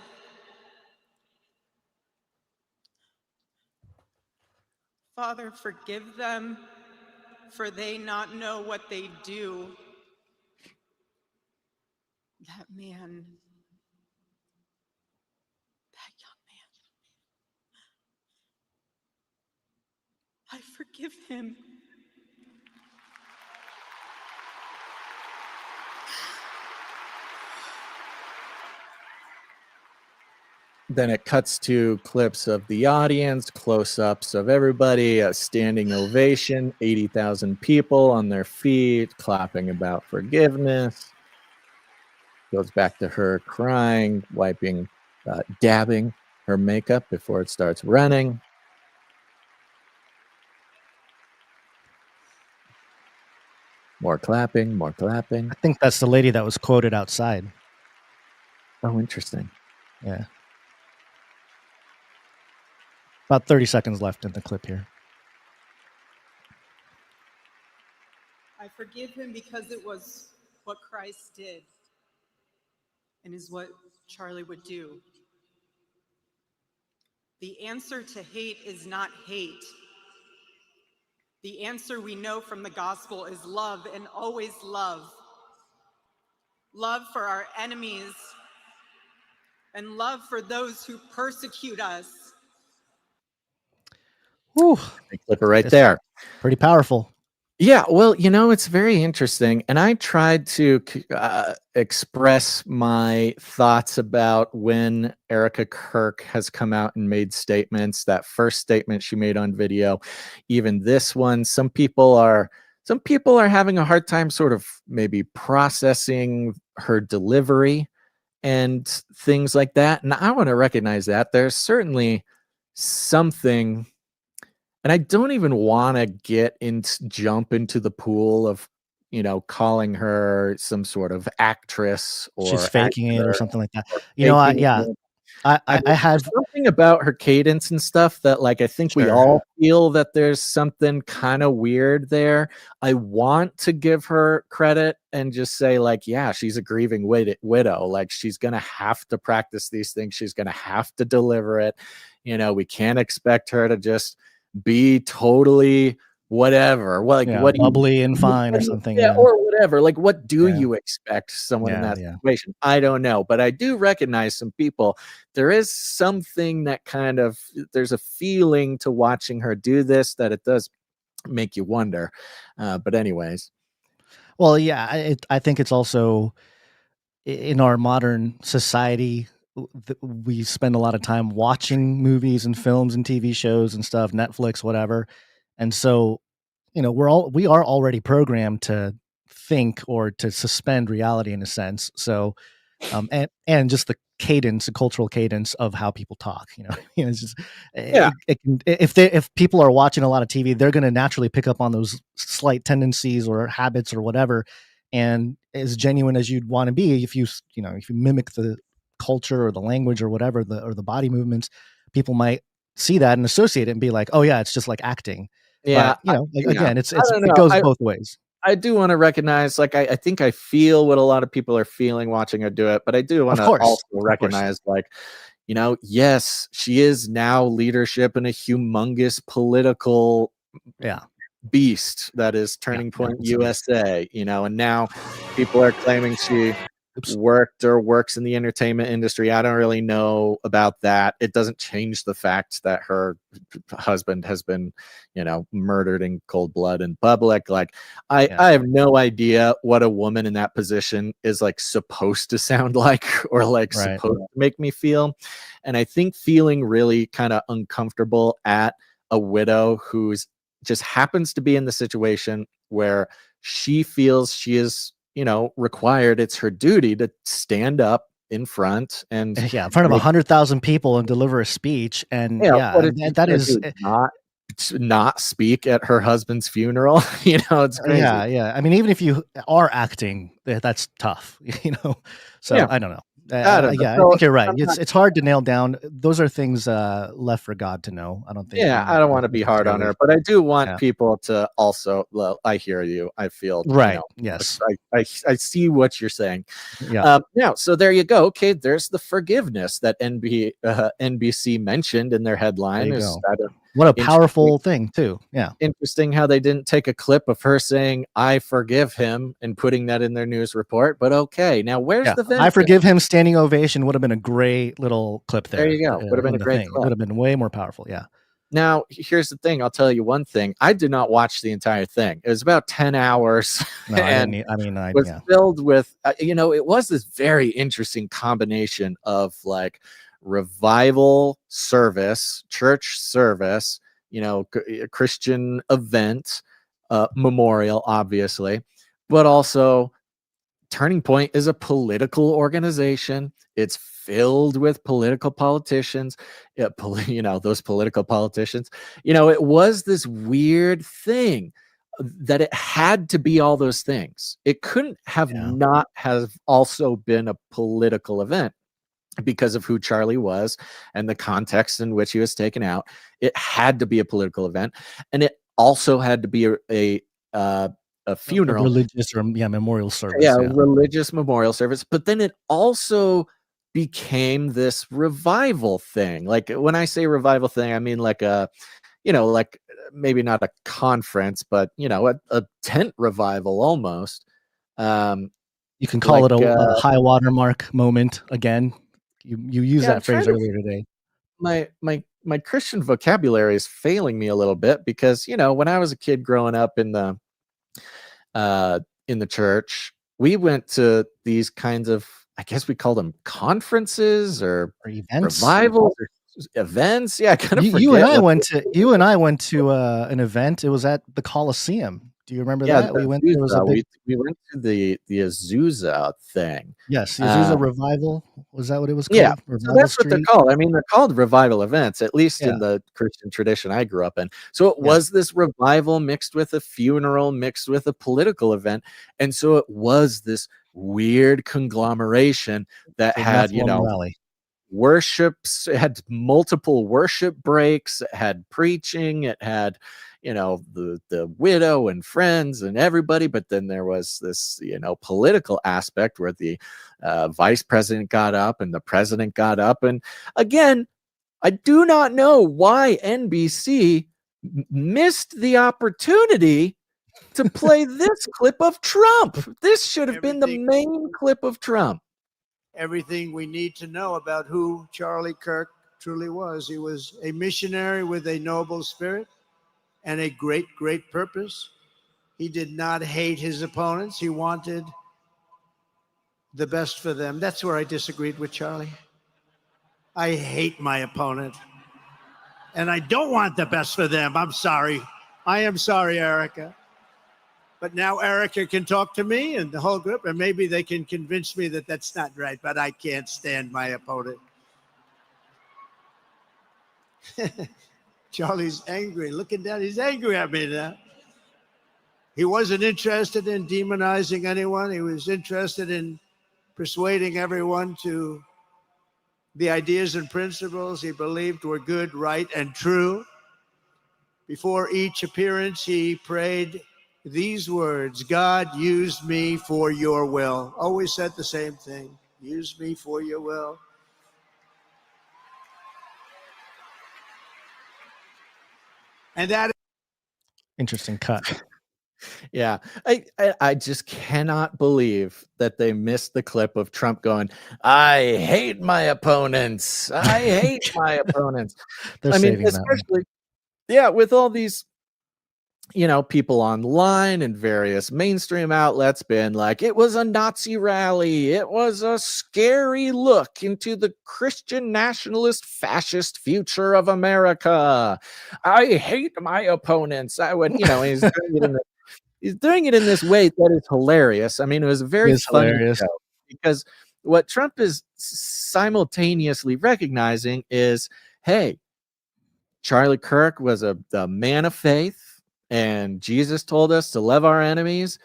Father, forgive them, for they not know what they do. That man, that young man, I forgive him. then it cuts to clips of the audience, close-ups of everybody, a standing ovation, 80,000 people on their feet, clapping about forgiveness. Goes back to her crying, wiping, dabbing her makeup before it starts running. More clapping, more clapping. I think that's the lady that was quoted outside. Oh, interesting. Yeah. About 30 seconds left in the clip here. I forgive him because it was what Christ did and is what Charlie would do. The answer to hate is not hate. The answer we know from the gospel is love, and always love. Love for our enemies and love for those who persecute us. Whew. Clip it right there. Pretty powerful. Yeah, well, it's very interesting. And I tried to express my thoughts about when Erika Kirk has come out and made statements. That first statement she made on video, even this one, some people are having a hard time sort of maybe processing her delivery and things like that. And I want to recognize that there's certainly something. And I don't even want to jump into the pool of, calling her some sort of actress or she's faking it or something like that. I had something about her cadence and stuff that, like, I think we all feel that there's something kind of weird there. I want to give her credit and just say, like, yeah, she's a grieving widow. Like, she's going to have to practice these things. She's going to have to deliver it. We can't expect her to just be totally whatever, what bubbly and fine or something, or whatever. Like, what do you expect someone in that situation? I don't know, but I do recognize some people. There is something that there's a feeling to watching her do this that it does make you wonder. But anyways, well, yeah, I think it's also in our modern society. We spend a lot of time watching movies and films and TV shows and stuff, Netflix, whatever. And so, we are already programmed to think or to suspend reality in a sense. So, and just the cadence, the cultural cadence of how people talk, it's just, if people are watching a lot of TV, they're going to naturally pick up on those slight tendencies or habits or whatever. And as genuine as you'd want to be, if you mimic the culture or the language or whatever, or the body movements, people might see that and associate it and be like, oh yeah, it's just like acting. Yeah, but, again, it goes both ways. I do want to recognize, like, I think I feel what a lot of people are feeling watching her do it, but I do want to also recognize, like, yes, she is now leadership in a humongous political beast that is Turning Point USA, and now people are claiming she worked or works in the entertainment industry. I don't really know about that. It doesn't change the fact that her husband has been, murdered in cold blood in public. Like, I have no idea what a woman in that position is, like, supposed to sound like or like supposed to make me feel. And I think feeling really kind of uncomfortable at a widow who's just happens to be in the situation where she feels she is, required. It's her duty to stand up in front and in front of 100,000 people and deliver a speech. And that is not speak at her husband's funeral. It's crazy. I mean, even if you are acting, that's tough. So I don't know. I think you're right. It's hard to nail down. Those are things left for God to know. I don't think. I don't want to be hard on her, but I do want people to also. Well, I hear you. I feel right. Yes, I see what you're saying. Yeah. So there you go. Okay, there's the forgiveness that NBC mentioned in their headline. What a powerful thing, too. Yeah. Interesting how they didn't take a clip of her saying, I forgive him, and putting that in their news report. But okay, now where's the vengeance? I forgive him, standing ovation would have been a great little clip there. There you go. Would have been a great clip. Would have been way more powerful. Yeah. Now, here's the thing. I'll tell you one thing. I did not watch the entire thing. It was about 10 hours. No, and I was filled with, it was this very interesting combination of, like, revival service, church service, Christian event, memorial, obviously, but also Turning Point is a political organization. It's filled with political politicians. Those political politicians. It was this weird thing that it had to be all those things. It couldn't have not have also been a political event because of who Charlie was and the context in which he was taken out. It had to be a political event, and it also had to be a funeral, a religious or memorial service. Religious memorial service. But then it also became this revival thing. Like when I say revival thing, I mean like like maybe not a conference, but a tent revival almost. You can call it a high watermark moment again. You used that phrase earlier today. My Christian vocabulary is failing me a little bit because when I was a kid growing up in the church, we went to these kinds of, I guess we called them conferences or events, revivals or events. Yeah, I kind of you and I went to an event. It was at the Coliseum. Do you remember that? We went. There was we went to the Azusa thing. Yes, the Azusa revival. Was that what it was called? Yeah, so that's what they're called. I mean, they're called revival events, at least in the Christian tradition I grew up in. So it was this revival mixed with a funeral, mixed with a political event, and so it was this weird conglomeration that had worships. It had multiple worship breaks. It had preaching. It had the widow and friends and everybody, but then there was this political aspect where the vice president got up and the president got up. And again, I do not know why NBC missed the opportunity to play this clip of Trump. This should have been the main clip of Trump. Everything we need to know about who Charlie Kirk truly was. He was a missionary with a noble spirit and a great, great purpose. He did not hate his opponents. He wanted the best for them. That's where I disagreed with Charlie. I hate my opponent, and I don't want the best for them. I'm sorry. I am sorry, Erika. But now Erika can talk to me and the whole group, and maybe they can convince me that that's not right, but I can't stand my opponent. Charlie's angry, looking down. He's angry at me now. He wasn't interested in demonizing anyone. He was interested in persuading everyone to the ideas and principles he believed were good, right, and true. Before each appearance, he prayed these words: God, use me for your will. Always said the same thing. Use me for your will. And that interesting cut. Yeah, I just cannot believe that they missed the clip of Trump going, "I hate my opponents. I hate my opponents." I mean, especially with all these people online and various mainstream outlets been like, it was a Nazi rally. It was a scary look into the Christian nationalist fascist future of America. I hate my opponents. I would, he's doing it in this way that is hilarious. I mean, it was very funny show, because what Trump is simultaneously recognizing is, hey, Charlie Kirk was a man of faith. And Jesus told us to love our enemies,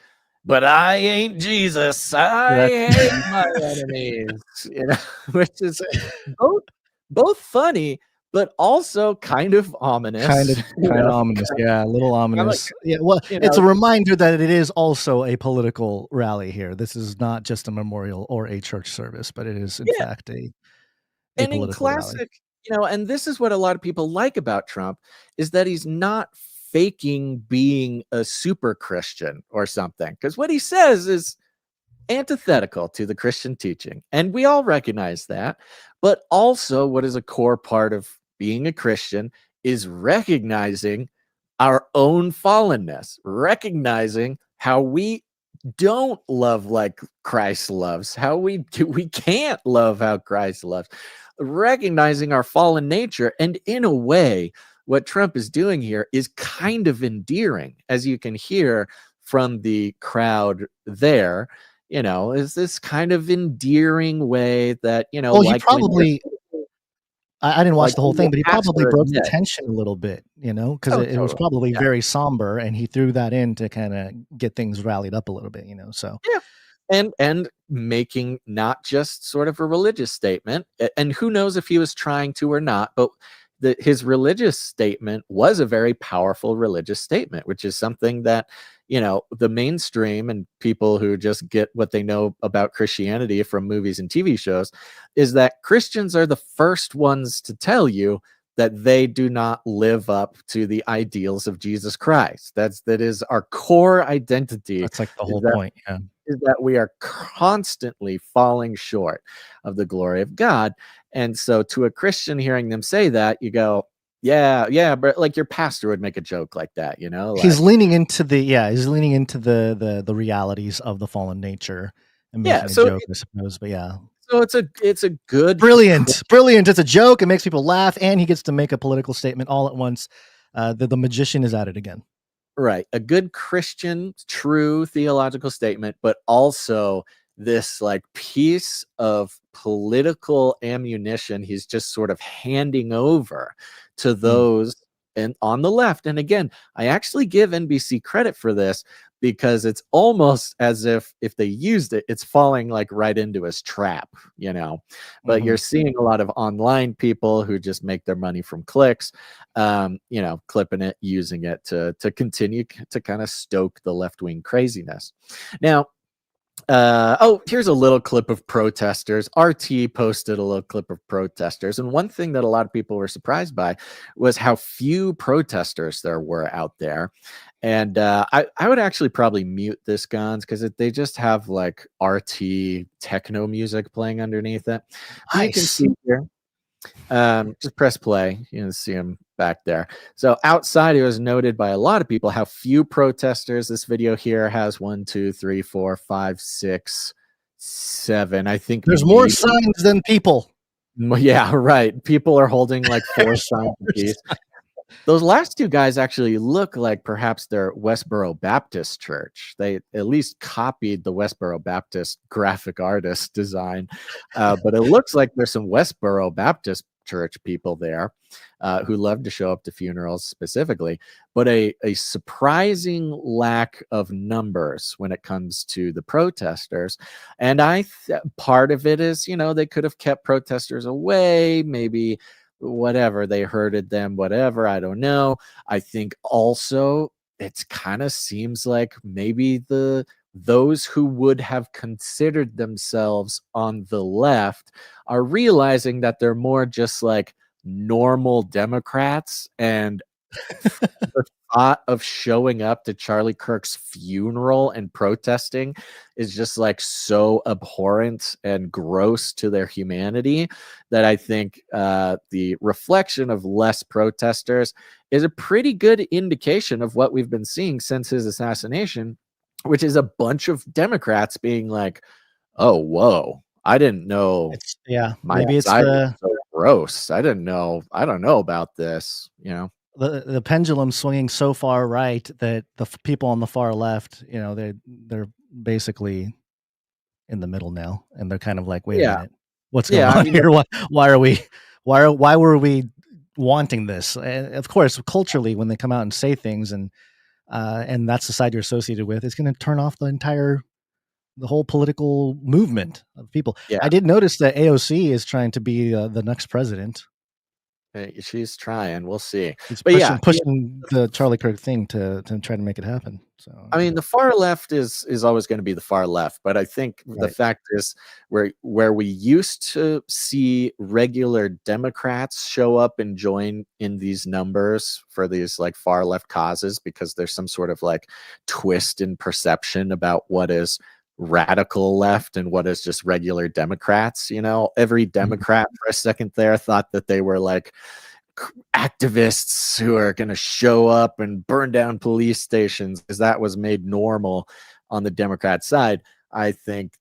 but I ain't Jesus. I hate my enemies. Which is both funny, but also kind of ominous. Kind of ominous, a little ominous. Well, it's a reminder that it is also a political rally here. This is not just a memorial or a church service, but it is in fact a political in classic, rally. And this is what a lot of people like about Trump, is that he's not faking being a super Christian or something, because what he says is antithetical to the Christian teaching, and we all recognize that. But also, what is a core part of being a Christian is recognizing our own fallenness, recognizing how we don't love like Christ loves, how we can't love how Christ loves, recognizing our fallen nature. And in a way, what Trump is doing here is kind of endearing, as you can hear from the crowd there. Is this kind of endearing way that, Well, he like probably, I didn't watch like the whole thing, but he probably pastor broke the admit. tension a little bit, because Oh, it was totally. probably Yeah. very somber, and he threw that in to kind of get things rallied up a little bit, so. Yeah. And making not just sort of a religious statement, and who knows if he was trying to or not, but his religious statement was a very powerful religious statement, which is something that the mainstream and people who just get what they know about Christianity from movies and TV shows, is that Christians are the first ones to tell you that they do not live up to the ideals of Jesus Christ. That is our core identity. That's like the whole that point. Yeah. Is that we are constantly falling short of the glory of God. And so to a Christian hearing them say that, you go, yeah, but like your pastor would make a joke like that, He's leaning into the realities of the fallen nature and making a joke, I suppose. But yeah. So it's a good brilliant. It's a joke. It makes people laugh, and he gets to make a political statement all at once. The magician is at it again. Right. A good Christian, true theological statement, but also this like piece of political ammunition he's just sort of handing over to those and on the left. And again, I actually give NBC credit for this, because it's almost as if they used it, it's falling like right into his trap, but you're seeing a lot of online people who just make their money from clicks, clipping it, using it to continue to kind of stoke the left-wing craziness. Now, here's a little clip of protesters. RT posted a little clip of protesters. And one thing that a lot of people were surprised by was how few protesters there were out there. And I would actually probably mute this, Gons, because they just have like RT techno music playing underneath it. Nice. You can see here. Just press play. You can see him back there. So outside, it was noted by a lot of people how few protesters. This video here has 1, 2, 3, 4, 5, 6, 7. I think there's more signs than people. Yeah, right. People are holding like 4 signs apiece. Those last 2 guys actually look like perhaps they're Westboro Baptist Church. They at least copied the Westboro Baptist graphic artist design. But it looks like there's some Westboro Baptist Church people there who love to show up to funerals specifically. But a surprising lack of numbers when it comes to the protesters. And part of it is, they could have kept protesters away, maybe whatever, they herded them, whatever, I don't know. I think also it's kind of seems like maybe those who would have considered themselves on the left are realizing that they're more just like normal Democrats, and the thought of showing up to Charlie Kirk's funeral and protesting is just like so abhorrent and gross to their humanity that I think the reflection of less protesters is a pretty good indication of what we've been seeing since his assassination, which is a bunch of Democrats being like, oh, whoa, I didn't know. Maybe it's so gross. I don't know about this, The pendulum swinging so far right that the people on the far left, they're basically in the middle now, and they're kind of like, wait a minute, what's going on here? Why were we wanting this? And of course, culturally, when they come out and say things, and that's the side you're associated with, it's going to turn off the whole political movement of people. Yeah. I did notice that AOC is trying to be the next president. She's trying. We'll see. It's But pushing the Charlie Kirk thing to try to make it happen. So I mean, the far left is always going to be the far left, but I think the fact is where we used to see regular Democrats show up and join in these numbers for these like far left causes because there's some sort of like twist in perception about what is radical left and what is just regular Democrats. Every Democrat for a second there thought that they were like activists who are going to show up and burn down police stations because that was made normal on the Democrat side, I think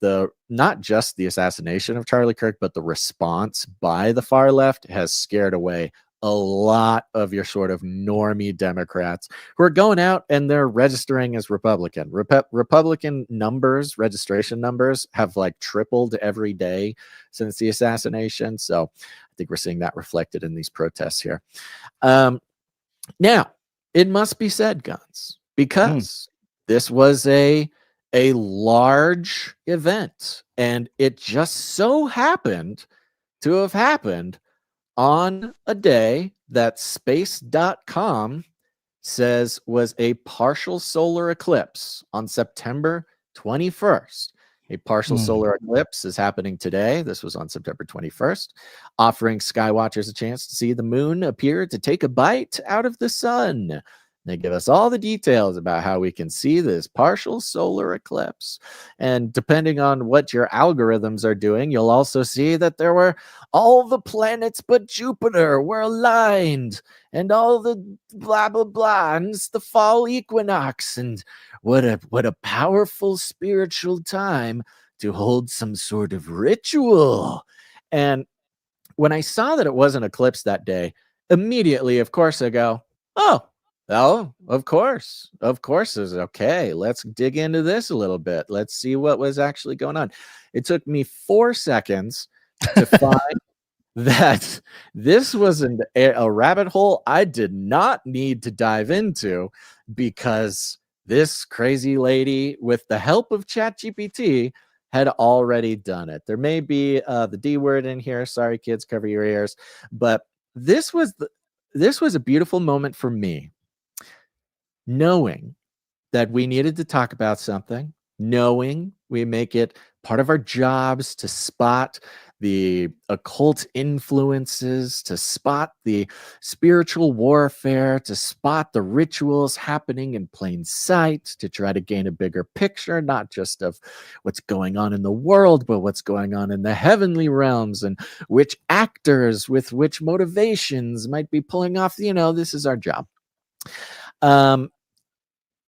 not just the assassination of Charlie Kirk, but the response by the far left has scared away a lot of your sort of normie Democrats who are going out and they're registering as Republican. Republican numbers, registration numbers, have like tripled every day since the assassination. So I think we're seeing that reflected in these protests here. Now, it must be said, Guns, because this was a large event, and it just so happened to have happened on a day that space.com says was a partial solar eclipse on September 21st. A partial solar eclipse is happening today. This was on September 21st, offering skywatchers a chance to see the moon appear to take a bite out of the sun. They give us all the details about how we can see this partial solar eclipse. And depending on what your algorithms are doing, you'll also see that there were all the planets but Jupiter were aligned, and all the blah, blah, blah. And it's the fall equinox. And what a powerful spiritual time to hold some sort of ritual. And when I saw that it was an eclipse that day, immediately, of course, I go, oh, of course is okay. Let's dig into this a little bit. Let's see what was actually going on. It took me 4 seconds to find that this was a rabbit hole I did not need to dive into, because this crazy lady, with the help of ChatGPT, had already done it. There may be the D word in here. Sorry, kids, cover your ears. But this was a beautiful moment for me, knowing that we needed to talk about something, knowing we make it part of our jobs to spot the occult influences, to spot the spiritual warfare, to spot the rituals happening in plain sight, to try to gain a bigger picture, not just of what's going on in the world, but what's going on in the heavenly realms, and which actors with which motivations might be pulling off, this is our job.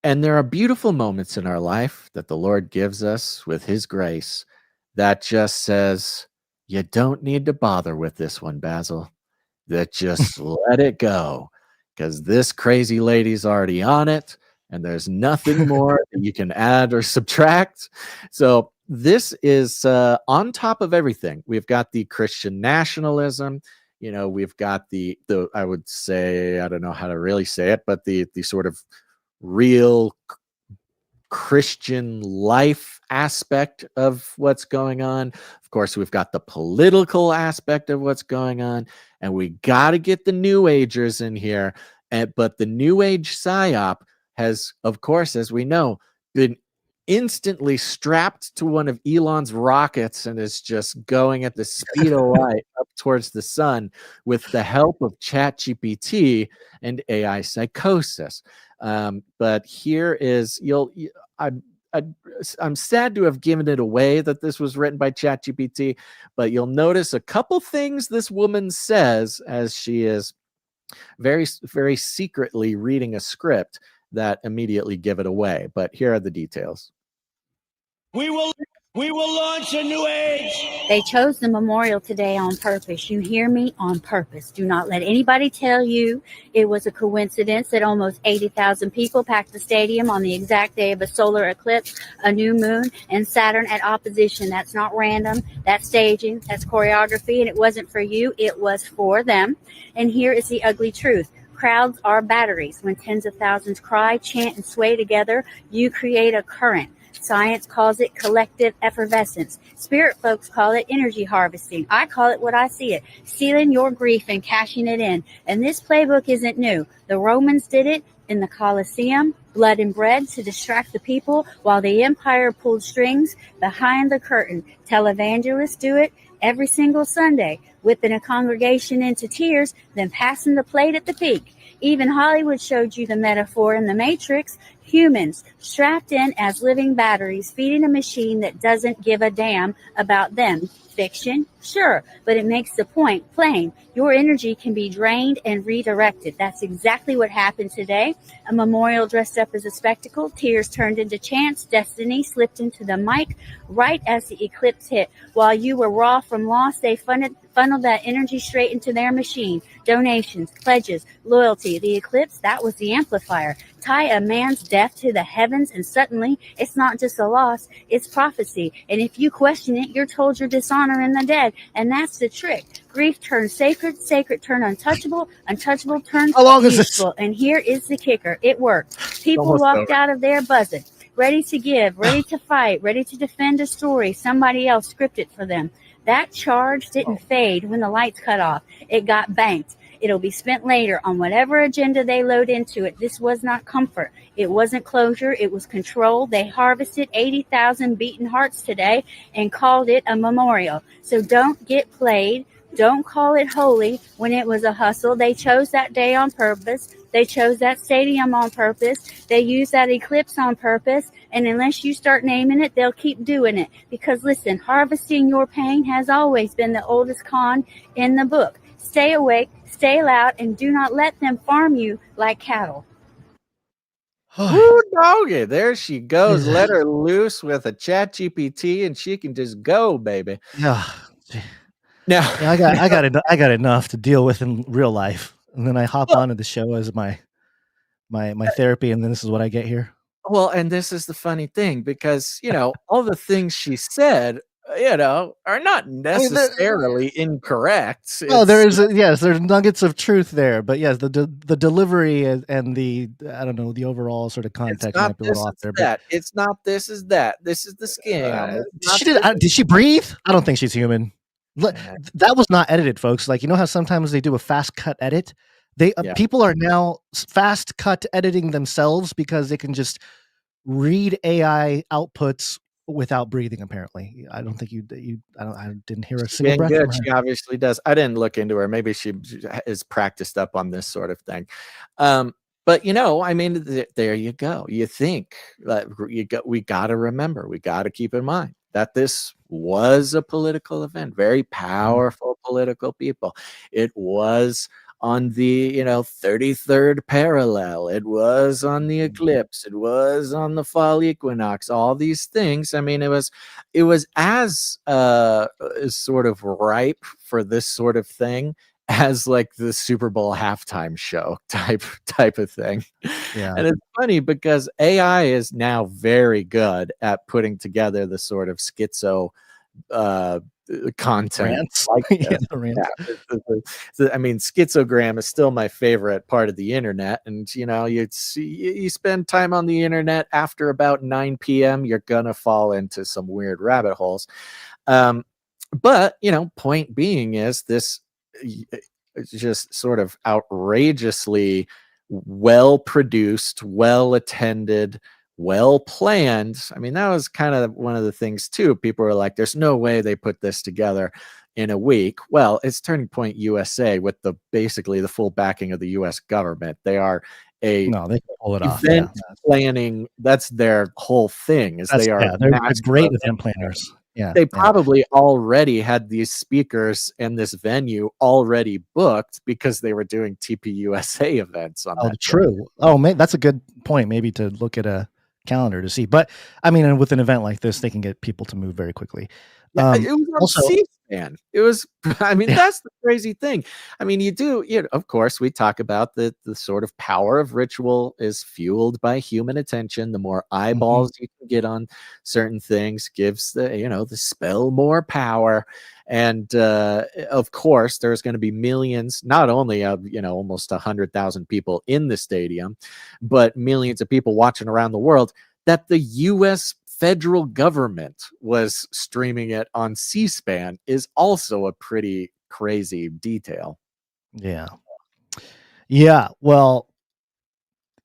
And there are beautiful moments in our life that the Lord gives us with his grace that just says, you don't need to bother with this one, Basil. That just let it go, because this crazy lady's already on it, and there's nothing more that you can add or subtract. So this is on top of everything. We've got the Christian nationalism. We've got the I would say, I don't know how to really say it, but the sort of real Christian life aspect of what's going on. Of course, we've got the political aspect of what's going on, and we got to get the New Agers in here. But the New Age Psyop has, of course, as we know, been instantly strapped to one of Elon's rockets and is just going at the speed of light up towards the sun with the help of ChatGPT and AI psychosis. But here is, I'm sad to have given it away that this was written by ChatGPT, but you'll notice a couple things this woman says as she is very, very secretly reading a script that immediately give it away. But here are the details. We will launch a new age. They chose the memorial today on purpose. You hear me? On purpose. Do not let anybody tell you it was a coincidence that almost 80,000 people packed the stadium on the exact day of a solar eclipse, a new moon, and Saturn at opposition. That's not random. That's staging. That's choreography. And it wasn't for you. It was for them. And here is the ugly truth. Crowds are batteries. When tens of thousands cry, chant, and sway together, you create a current. Science calls it collective effervescence. Spirit folks call it energy harvesting. I call it what I see it, stealing your grief and cashing it in. And this playbook isn't new. The Romans did it in the Colosseum, blood and bread to distract the people while the empire pulled strings behind the curtain. Televangelists do it every single Sunday. whipping a congregation into tears, then passing the plate at the peak. Even Hollywood showed you the metaphor in The Matrix. Humans strapped in as living batteries, feeding a machine that doesn't give a damn about them. Fiction? Sure, but it makes the point plain. Your energy can be drained and redirected. That's exactly what happened today. A memorial dressed up as a spectacle, tears turned into chants, destiny slipped into the mic right as the eclipse hit. While you were raw from loss, they funneled that energy straight into their machine. Donations, pledges, loyalty. The eclipse, that was the amplifier. Tie a man's death to the heavens, and suddenly it's not just a loss, it's prophecy. And if you question it, you're told you're dishonoring the dead. And that's the trick. Grief turns sacred, sacred turn untouchable, untouchable turns useful. And here is the kicker. It worked. People walked out of there buzzing, ready to give, ready to fight, ready to defend a story somebody else scripted for them. That charge didn't fade when the lights cut off. It got banked. It'll be spent later on whatever agenda they load into it. This was not comfort. It wasn't closure. It was control. They harvested 80,000 beaten hearts today and called it a memorial. So don't get played. Don't call it holy when it was a hustle. They chose that day on purpose. They chose that stadium on purpose. They used that eclipse on purpose. And unless you start naming it, they'll keep doing it. Because listen, harvesting your pain has always been the oldest con in the book. Stay awake, stay loud, and do not let them farm you like cattle. Woo doggy, there she goes. Let her loose with a chat GPT and she can just go, baby. Yeah. Now I got enough to deal with in real life. And then I hop onto the show as my therapy, and then this is what I get here. Well, and this is the funny thing, because all the things she said, are not necessarily incorrect. Well, there's nuggets of truth there, but yes, the delivery and the the overall sort of context might be a little off there. But it's not this is that. This is the scam. Did she breathe? I don't think she's human. That was not edited, folks. Like, how sometimes they do a fast cut edit. People are now fast cut editing themselves because they can just read AI outputs without breathing. Apparently, I don't think I didn't hear a single breath. Good. She obviously does. I didn't look into her. Maybe she is practiced up on this sort of thing. But I mean, there you go. You think that we got to remember, we got to keep in mind that this was a political event, very powerful political people. It was on the 33rd parallel. It was on the eclipse. It was on the fall equinox. All these things. I mean, it was as sort of ripe for this sort of thing as like the Super Bowl halftime show type of thing. Yeah. And it's funny because AI is now very good at putting together the sort of schizo content. Like I mean, schizogram is still my favorite part of the internet. And you spend time on the internet after about 9 p.m., you're gonna fall into some weird rabbit holes. But point being is this just sort of outrageously well produced, well attended, well planned. I mean, that was kind of one of the things too. People were like, there's no way they put this together in a week. Well, it's Turning Point USA with basically the full backing of the US government. They are they can pull it off. Event planning, that's their whole thing. They're great event planners. Yeah, they probably already had these speakers and this venue already booked because they were doing TPUSA events on that. True. Day. Oh, man, that's a good point. Maybe to look at a calendar to see. But I mean, with an event like this, they can get people to move very quickly. It was also C-SPAN. It was. I mean, that's the crazy thing. I mean, of course, we talk about the sort of power of ritual is fueled by human attention. The more eyeballs you can get on certain things gives the spell more power. And of course, there's going to be millions, not only of almost 100,000 people in the stadium, but millions of people watching around the world. That the U.S. federal government was streaming it on C-SPAN is also a pretty crazy detail. Yeah. Well,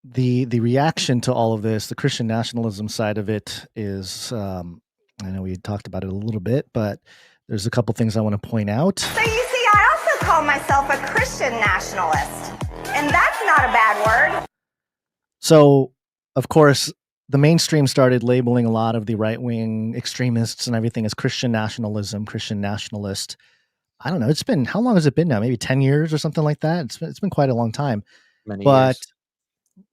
the reaction to all of this, the Christian nationalism side of it is, I know we talked about it a little bit, but there's a couple things I want to point out. So you see, I also call myself a Christian nationalist, and that's not a bad word. So, of course, the mainstream started labeling a lot of the right-wing extremists and everything as Christian nationalism, Christian nationalist. I don't know. It's been, how long has it been now? Maybe 10 years or something like that. It's been quite a long time. Many But years.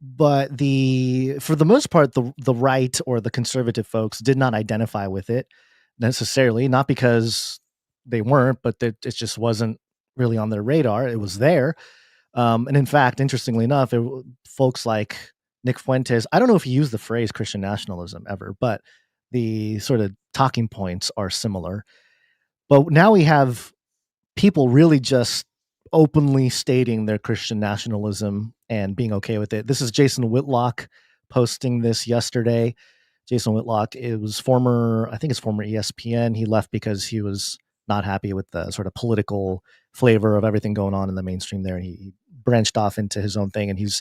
but for the most part, the right or the conservative folks did not identify with it necessarily, not because they weren't, but that it just wasn't really on their radar. It was there. And in fact, interestingly enough, folks like Nick Fuentes, I don't know if he used the phrase Christian nationalism ever, but the sort of talking points are similar. But now we have people really just openly stating their Christian nationalism and being okay with it. This is Jason Whitlock posting this yesterday. Jason Whitlock is former ESPN. He left because he was not happy with the sort of political flavor of everything going on in the mainstream there. And he branched off into his own thing. And he's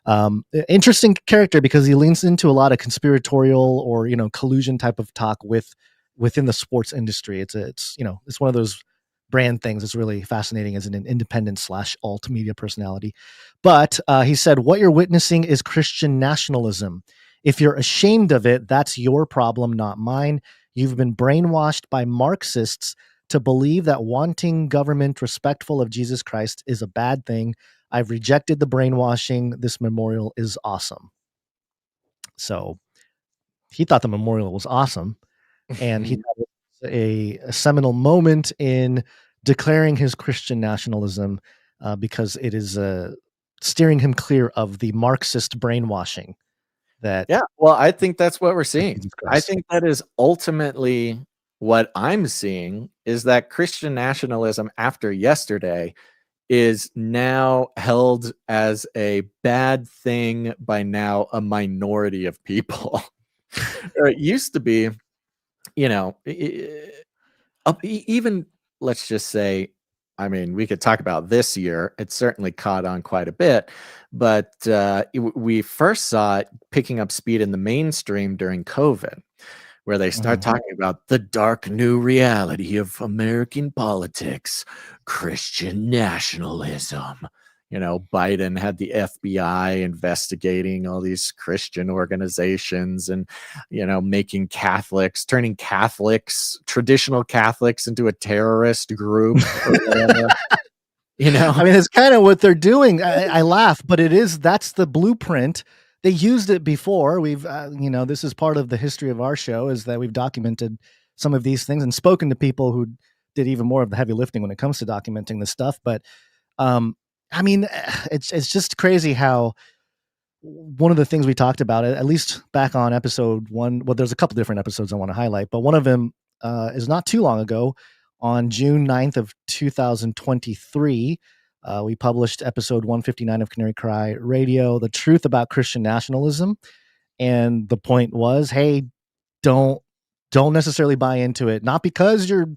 an interesting character because he leans into a lot of conspiratorial or, collusion type of talk within the sports industry. It's one of those brand things. It's really fascinating as an independent / alt media personality. But he said, what you're witnessing is Christian nationalism. If you're ashamed of it, that's your problem, not mine. You've been brainwashed by Marxists to believe that wanting government respectful of Jesus Christ is a bad thing. I've rejected the brainwashing. This memorial is awesome. So he thought the memorial was awesome. And he thought it was a seminal moment in declaring his Christian nationalism because it is steering him clear of the Marxist brainwashing. Yeah, well, I think that's what we're seeing. I think that is ultimately what I'm seeing, is that Christian nationalism after yesterday is now held as a bad thing by now a minority of people. Or it used to be, even, let's just say, I mean, we could talk about this year. It certainly caught on quite a bit, but we first saw it picking up speed in the mainstream during COVID, where they start talking about the dark new reality of American politics, Christian nationalism. Biden had the FBI investigating all these Christian organizations and, turning Catholics, traditional Catholics, into a terrorist group or whatever. I mean, it's kind of what they're doing. I laugh, but that's the blueprint. They used it before. We've, this is part of the history of our show, is that we've documented some of these things and spoken to people who did even more of the heavy lifting when it comes to documenting this stuff. But, I mean, it's just crazy how one of the things we talked about, at least back on episode 1, well, there's a couple different episodes I want to highlight, but one of them is not too long ago, on June 9th of 2023. We published episode 159 of Canary Cry Radio, The Truth About Christian Nationalism. And the point was, hey, don't necessarily buy into it. Not because you're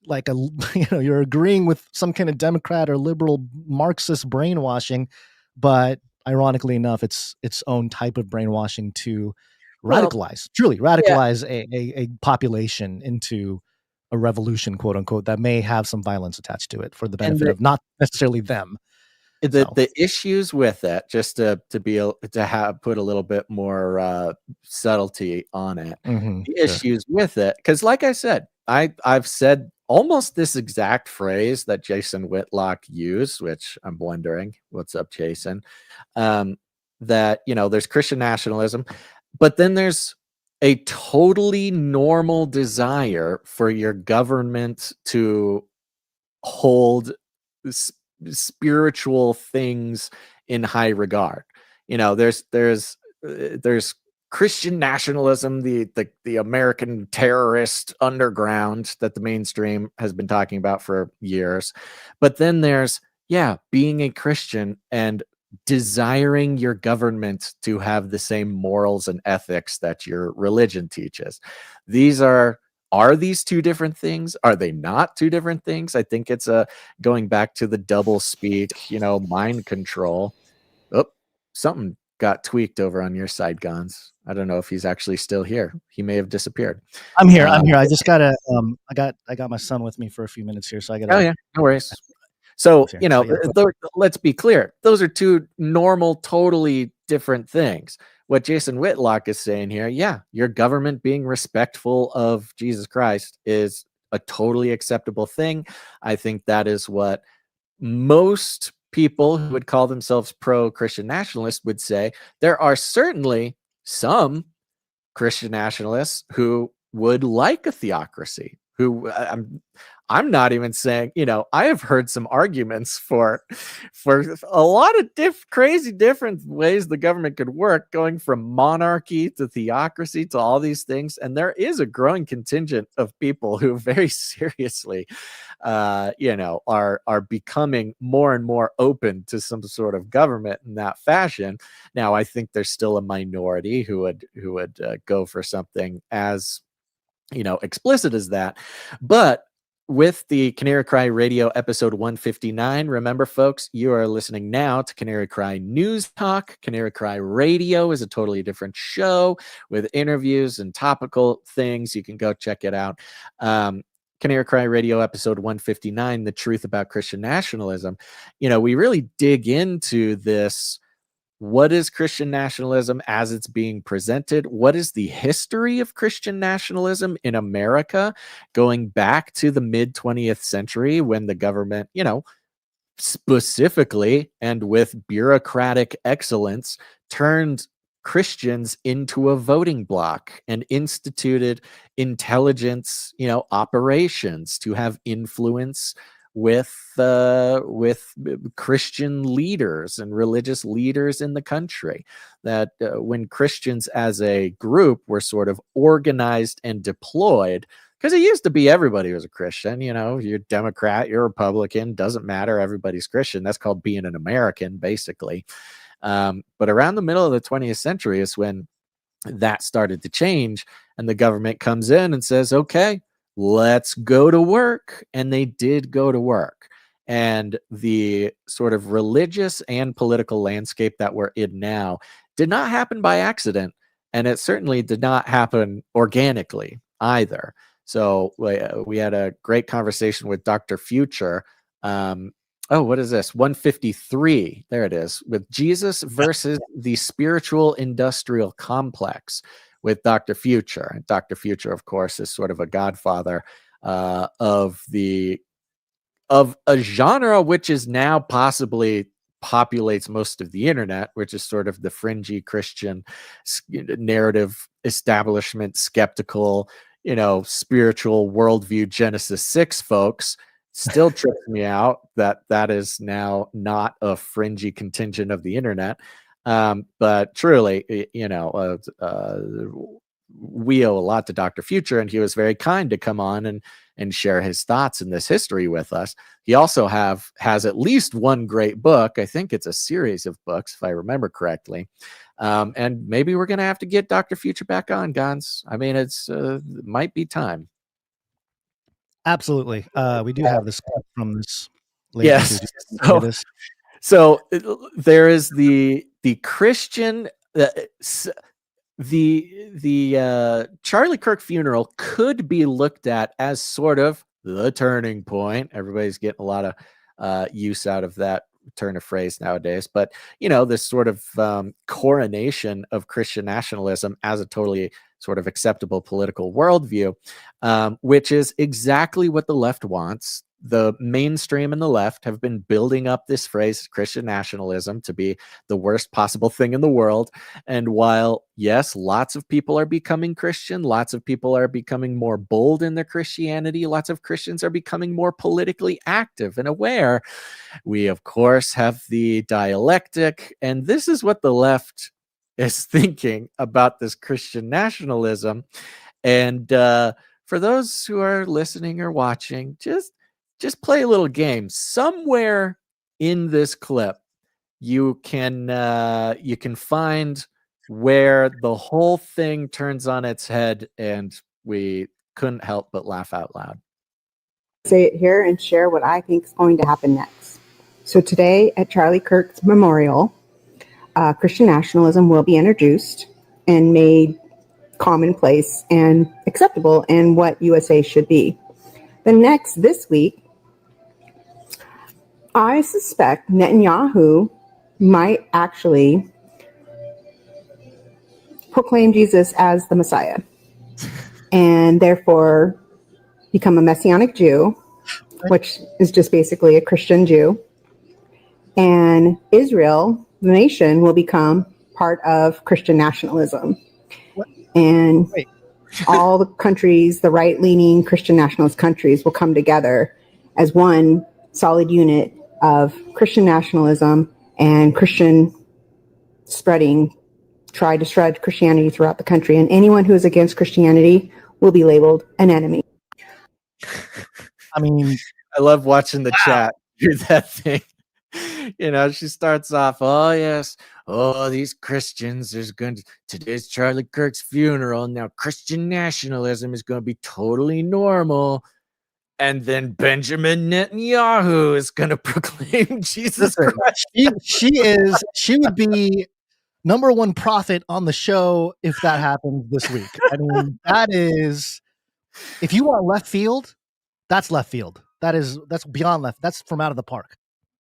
like you're agreeing with some kind of Democrat or liberal Marxist brainwashing, but ironically enough, it's its own type of brainwashing to truly radicalize a population into a revolution, quote unquote, that may have some violence attached to it for the benefit of not necessarily them. The issues with it, just to put a little bit more subtlety on it, the issues with it, because like I said, I've said almost this exact phrase that Jason Whitlock used, which I'm wondering, what's up, Jason? That, there's Christian nationalism, but then there's a totally normal desire for your government to hold spiritual things in high regard. There's Christian nationalism, the American terrorist underground that the mainstream has been talking about for years. But then there's, being a Christian and desiring your government to have the same morals and ethics that your religion teaches. Are these two different things? Are they not two different things? I think it's going back to the double speak, mind control. Oh, something got tweaked over on your side, Gons. I don't know if he's actually still here. He may have disappeared. I'm here. I just gotta. I got my son with me for a few minutes here, so I gotta. Oh yeah, no worries. So let's be clear. Those are two normal, totally different things. What Jason Whitlock is saying here, yeah, your government being respectful of Jesus Christ is a totally acceptable thing. I think that is what most people who would call themselves pro-Christian nationalists would say. There are certainly some Christian nationalists who would like a theocracy, who I'm not even saying, I have heard some arguments for a lot of crazy different ways the government could work, going from monarchy to theocracy to all these things. And there is a growing contingent of people who very seriously, are becoming more and more open to some sort of government in that fashion. Now, I think there's still a minority who would go for something as, explicit as that. But with the Canary Cry Radio episode 159, remember, folks, you are listening now to Canary Cry News Talk. Canary Cry Radio is a totally different show with interviews and topical things. You can go check it out. Canary Cry Radio episode 159, The Truth About Christian Nationalism. We really dig into this. What is Christian nationalism as it's being presented? What is the history of Christian nationalism in America going back to the mid-20th century when the government, specifically and with bureaucratic excellence, turned Christians into a voting bloc and instituted intelligence, operations to have influence with Christian leaders and religious leaders in the country. That when Christians as a group were sort of organized and deployed, because it used to be everybody was a Christian, you're Democrat, you're Republican, doesn't matter, everybody's Christian. That's called being an American, basically. But around the middle of the 20th century is when that started to change, and the government comes in and says, okay, let's go to work. And they did go to work. And the sort of religious and political landscape that we're in now did not happen by accident. And it certainly did not happen organically either. So we had a great conversation with Dr. Future. What is this? 153. There it is. With Jesus versus the spiritual industrial complex, with Dr. Future. And Dr. Future, of course, is sort of a godfather of a genre which is now possibly populates most of the internet, which is sort of the fringy Christian narrative establishment, skeptical, spiritual worldview Genesis 6 folks. Still trips me out that is now not a fringy contingent of the internet. But truly, we owe a lot to Dr. Future, and he was very kind to come on and share his thoughts in this history with us. He also has at least one great book. I think it's a series of books, if I remember correctly. And maybe we're going to have to get Dr. Future back on, Gons. I mean, it might be time. Absolutely. We do have this from this. Yes. So there is the Christian, the Charlie Kirk funeral could be looked at as sort of the turning point. Everybody's getting a lot of use out of that turn of phrase nowadays, but this sort of coronation of Christian nationalism as a totally sort of acceptable political worldview, which is exactly what the left wants. The mainstream and the left have been building up this phrase, Christian nationalism, to be the worst possible thing in the world. And while, yes, lots of people are becoming Christian, lots of people are becoming more bold in their Christianity, lots of Christians are becoming more politically active and aware, we, of course, have the dialectic. And this is what the left is thinking about this Christian nationalism. And for those who are listening or watching, just play a little game. Somewhere in this clip, you can find where the whole thing turns on its head, and we couldn't help but laugh out loud. Say it here and share what I think is going to happen next. So today at Charlie Kirk's memorial, Christian nationalism will be introduced and made commonplace and acceptable and what USA should be. This week, I suspect Netanyahu might actually proclaim Jesus as the Messiah and therefore become a Messianic Jew, which is just basically a Christian Jew. And Israel, the nation, will become part of Christian nationalism. And all the countries, the right-leaning Christian nationalist countries, will come together as one solid unit of Christian nationalism and Christian spreading, try to spread Christianity throughout the country. And anyone who is against Christianity will be labeled an enemy. I mean, I love watching the chat do that thing. You know, she starts off, oh, yes, oh, these Christians, today's Charlie Kirk's funeral. Now, Christian nationalism is going to be totally normal. And then Benjamin Netanyahu is going to proclaim Jesus Christ. She would be number one prophet on the show if that happens this week. I mean, that is, if you want left field, that's left field. That's beyond left. That's from out of the park.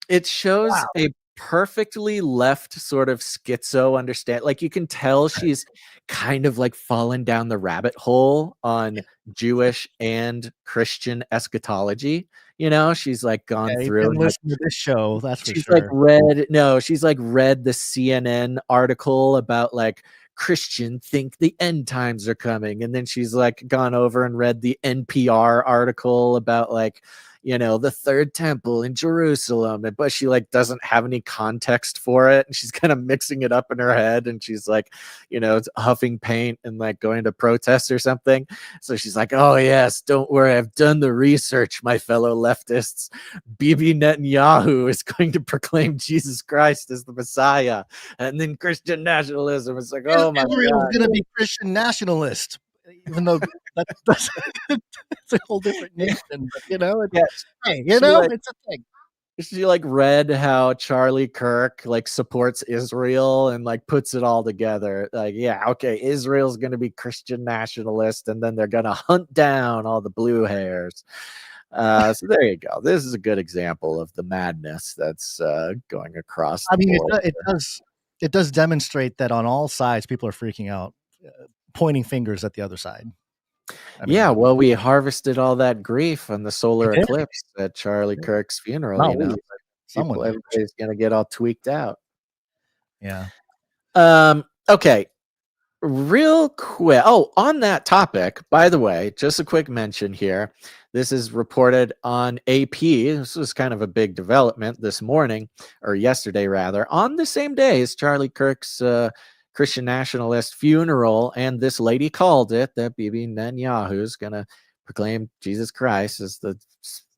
It shows a perfectly left sort of schizo understand. Like, you can tell she's kind of like fallen down the rabbit hole on Jewish and Christian eschatology. You know, she's like gone through and listen to this show. That's for she's sure. she's like read the CNN article about like Christian think the end times are coming. And then she's like gone over and read the NPR article about like, you know, the third temple in Jerusalem, but she like doesn't have any context for it. And she's kind of mixing it up in her head. And she's like, you know, huffing paint and like going to protest or something. So she's like, oh yes, don't worry. I've done the research, my fellow leftists. Bibi Netanyahu is going to proclaim Jesus Christ as the Messiah. And then Christian nationalism is like, oh my God. Israel's going to be Christian nationalist. Even though that's a whole different nation, but you know, it's a thing. She like read how Charlie Kirk like supports Israel and like puts it all together. Like, yeah, okay, Israel's going to be Christian nationalist, and then they're going to hunt down all the blue hairs. So there you go. This is a good example of the madness that's going across. I mean, it does demonstrate that on all sides, people are freaking out. Pointing fingers at the other side. Yeah, well, we harvested all that grief on the solar eclipse at Charlie Kirk's funeral. No, you know, everybody's gonna get all tweaked out. Yeah. Okay. Real quick. Oh, on that topic, by the way, just a quick mention here. This is reported on AP. This was kind of a big development this morning, or yesterday rather, on the same day as Charlie Kirk's Christian nationalist funeral, and this lady called it that Bibi Netanyahu is going to proclaim Jesus Christ as the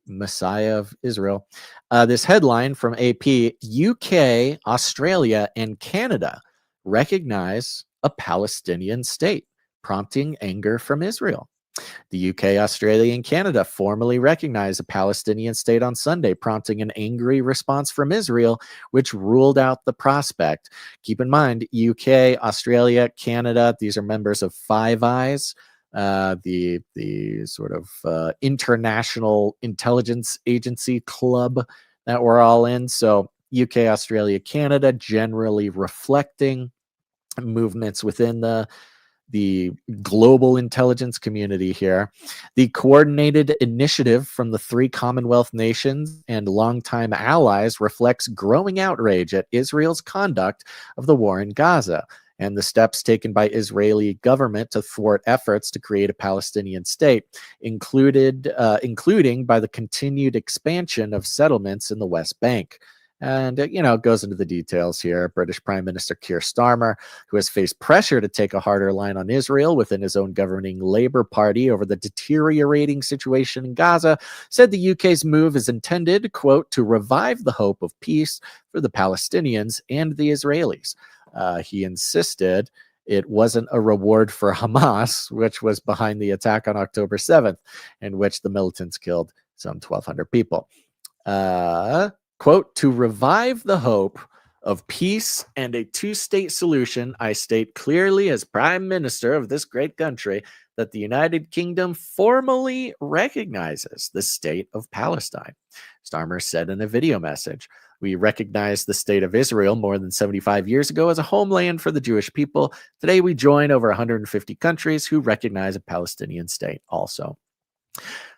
Messiah of Israel. This headline from AP: UK, Australia, and Canada recognize a Palestinian state, prompting anger from Israel. The UK, Australia, and Canada formally recognized a Palestinian state on Sunday, prompting an angry response from Israel, which ruled out the prospect. Keep in mind, UK, Australia, Canada, these are members of Five Eyes, the sort of international intelligence agency club that we're all in. So UK, Australia, Canada, generally reflecting movements within the global intelligence community here. The coordinated initiative from the three Commonwealth nations and longtime allies reflects growing outrage at Israel's conduct of the war in Gaza and the steps taken by Israeli government to thwart efforts to create a Palestinian state, including by the continued expansion of settlements in the West Bank. And, you know, it goes into the details here. British Prime Minister Keir Starmer, who has faced pressure to take a harder line on Israel within his own governing Labour Party over the deteriorating situation in Gaza, said the UK's move is intended, quote, to revive the hope of peace for the Palestinians and the Israelis. He insisted it wasn't a reward for Hamas, which was behind the attack on October 7th, in which the militants killed some 1,200 people. Quote, to revive the hope of peace and a two-state solution, I state clearly as Prime Minister of this great country that the United Kingdom formally recognizes the state of Palestine. Starmer said in a video message, "We recognized the state of Israel more than 75 years ago as a homeland for the Jewish people. Today we join over 150 countries who recognize a Palestinian state also."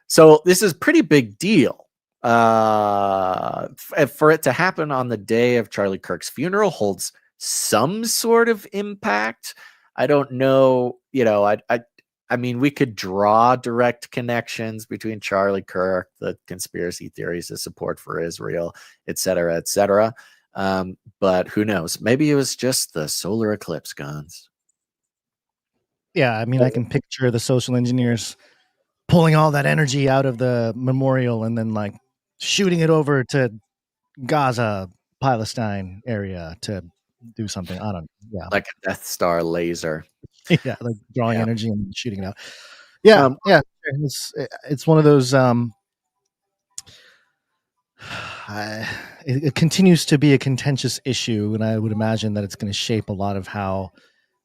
So this is a pretty big deal. For it to happen on the day of Charlie Kirk's funeral holds some sort of impact. I don't know, I mean, we could draw direct connections between Charlie Kirk, the conspiracy theories, the support for Israel, et cetera, et cetera. But who knows? Maybe it was just the solar eclipse, guns. Yeah, I mean, I can picture the social engineers pulling all that energy out of the memorial and then like shooting it over to Gaza, Palestine area to do something. I don't know. Yeah. Like a Death Star laser. Yeah, like drawing energy and shooting it out. Yeah, it's one of those. It continues to be a contentious issue, and I would imagine that it's going to shape a lot of how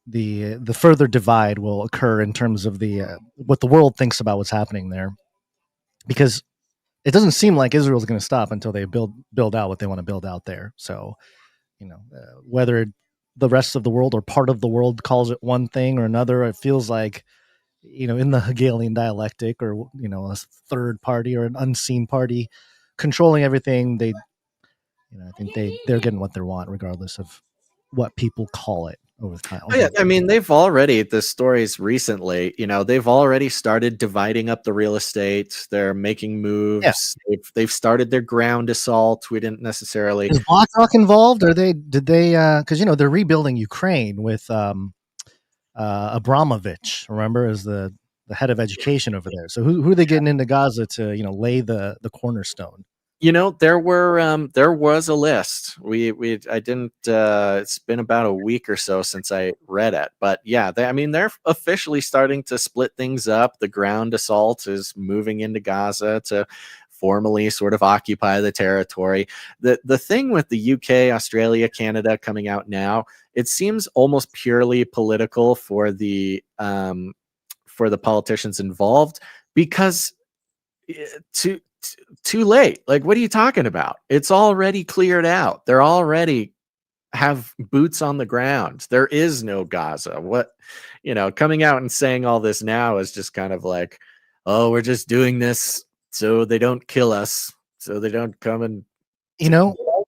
the further divide will occur in terms of the what the world thinks about what's happening there, because it doesn't seem like Israel's going to stop until they build out what they want to build out there. So, whether the rest of the world or part of the world calls it one thing or another, it feels like, in the Hegelian dialectic, or, a third party or an unseen party controlling everything. I think they're getting what they want, regardless of what people call it over time. Yeah, I mean, they've already, the stories recently, they've already started dividing up the real estate. They're making moves. Yeah. They've started their ground assault. We didn't necessarily. Is BlackRock involved? Did they, because, they're rebuilding Ukraine with Abramovich, remember, as the head of education over there. So who are they getting into Gaza to, lay the cornerstone? There was a list. I didn't. It's been about a week or so since I read it, but yeah, they're officially starting to split things up. The ground assault is moving into Gaza to formally sort of occupy the territory. The thing with the UK, Australia, Canada coming out now, it seems almost purely political for the politicians involved, because too late. Like, what are you talking about? It's already cleared out. They're already have boots on the ground. There is no Gaza. What, coming out and saying all this now is just kind of like, oh, we're just doing this so they don't kill us, so they don't come and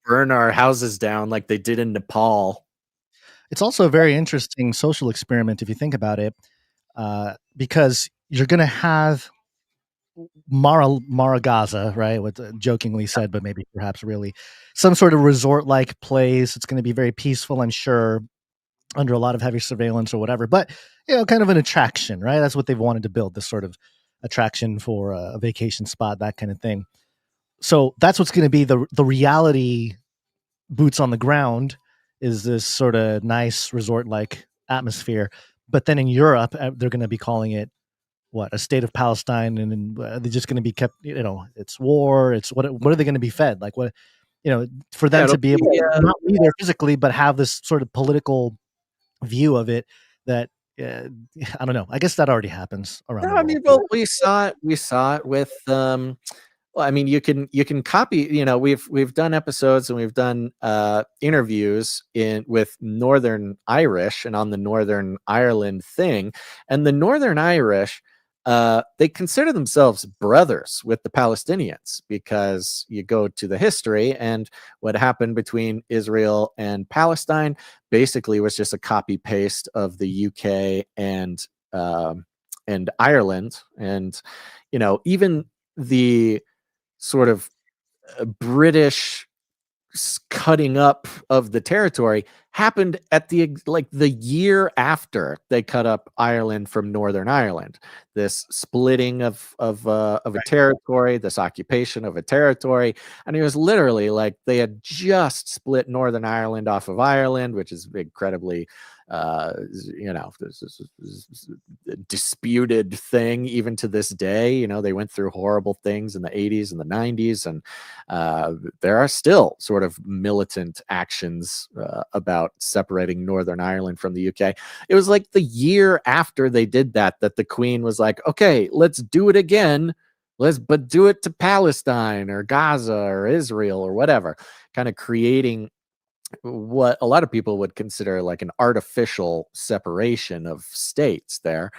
burn our houses down like they did in Nepal. It's also a very interesting social experiment if you think about it, because you're going to have Mara Gaza, right? What jokingly said, but maybe perhaps really some sort of resort-like place. It's going to be very peaceful, I'm sure, under a lot of heavy surveillance or whatever. But kind of an attraction, right? That's what they've wanted to build, this sort of attraction for a vacation spot, that kind of thing. So that's what's going to be the reality. Boots on the ground is this sort of nice resort-like atmosphere. But then in Europe, they're going to be calling it a state of Palestine, and they're just going to be kept, it's war. It's what are they going to be fed? Like, what, for them to be able to not be there physically, but have this sort of political view of it that, I don't know. I guess that already happens around the world. Well, we saw it with, you can copy, we've done episodes and we've done interviews with Northern Irish and on the Northern Ireland thing, and the Northern Irish, they consider themselves brothers with the Palestinians, because you go to the history, and what happened between Israel and Palestine basically was just a copy paste of the UK and Ireland, and even the sort of British cutting up of the territory happened at the year after they cut up Ireland from Northern Ireland. This splitting of a territory, this occupation of a territory, and it was literally like they had just split Northern Ireland off of Ireland, which is incredibly this disputed thing even to this day. They went through horrible things in the 80s and the 90s, and there are still sort of militant actions about separating Northern Ireland from the UK. It was like the year after they did that the Queen was like, okay, let's do it again. But do it to Palestine or Gaza or Israel or whatever, kind of creating what a lot of people would consider like an artificial separation of states there,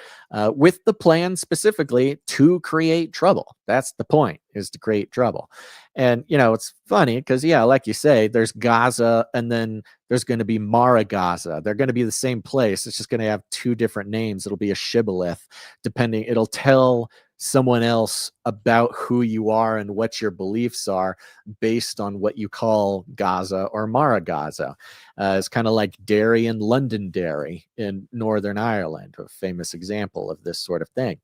with the plan specifically to create trouble. That's the point, is to create trouble. And, it's funny because, like you say, there's Gaza and then there's going to be Mara Gaza. They're going to be the same place. It's just going to have two different names. It'll be a shibboleth, depending. It'll tell someone else about who you are and what your beliefs are based on what you call Gaza or Mara Gaza. It's kind of like Derry and Londonderry in Northern Ireland, a famous example of this sort of thing.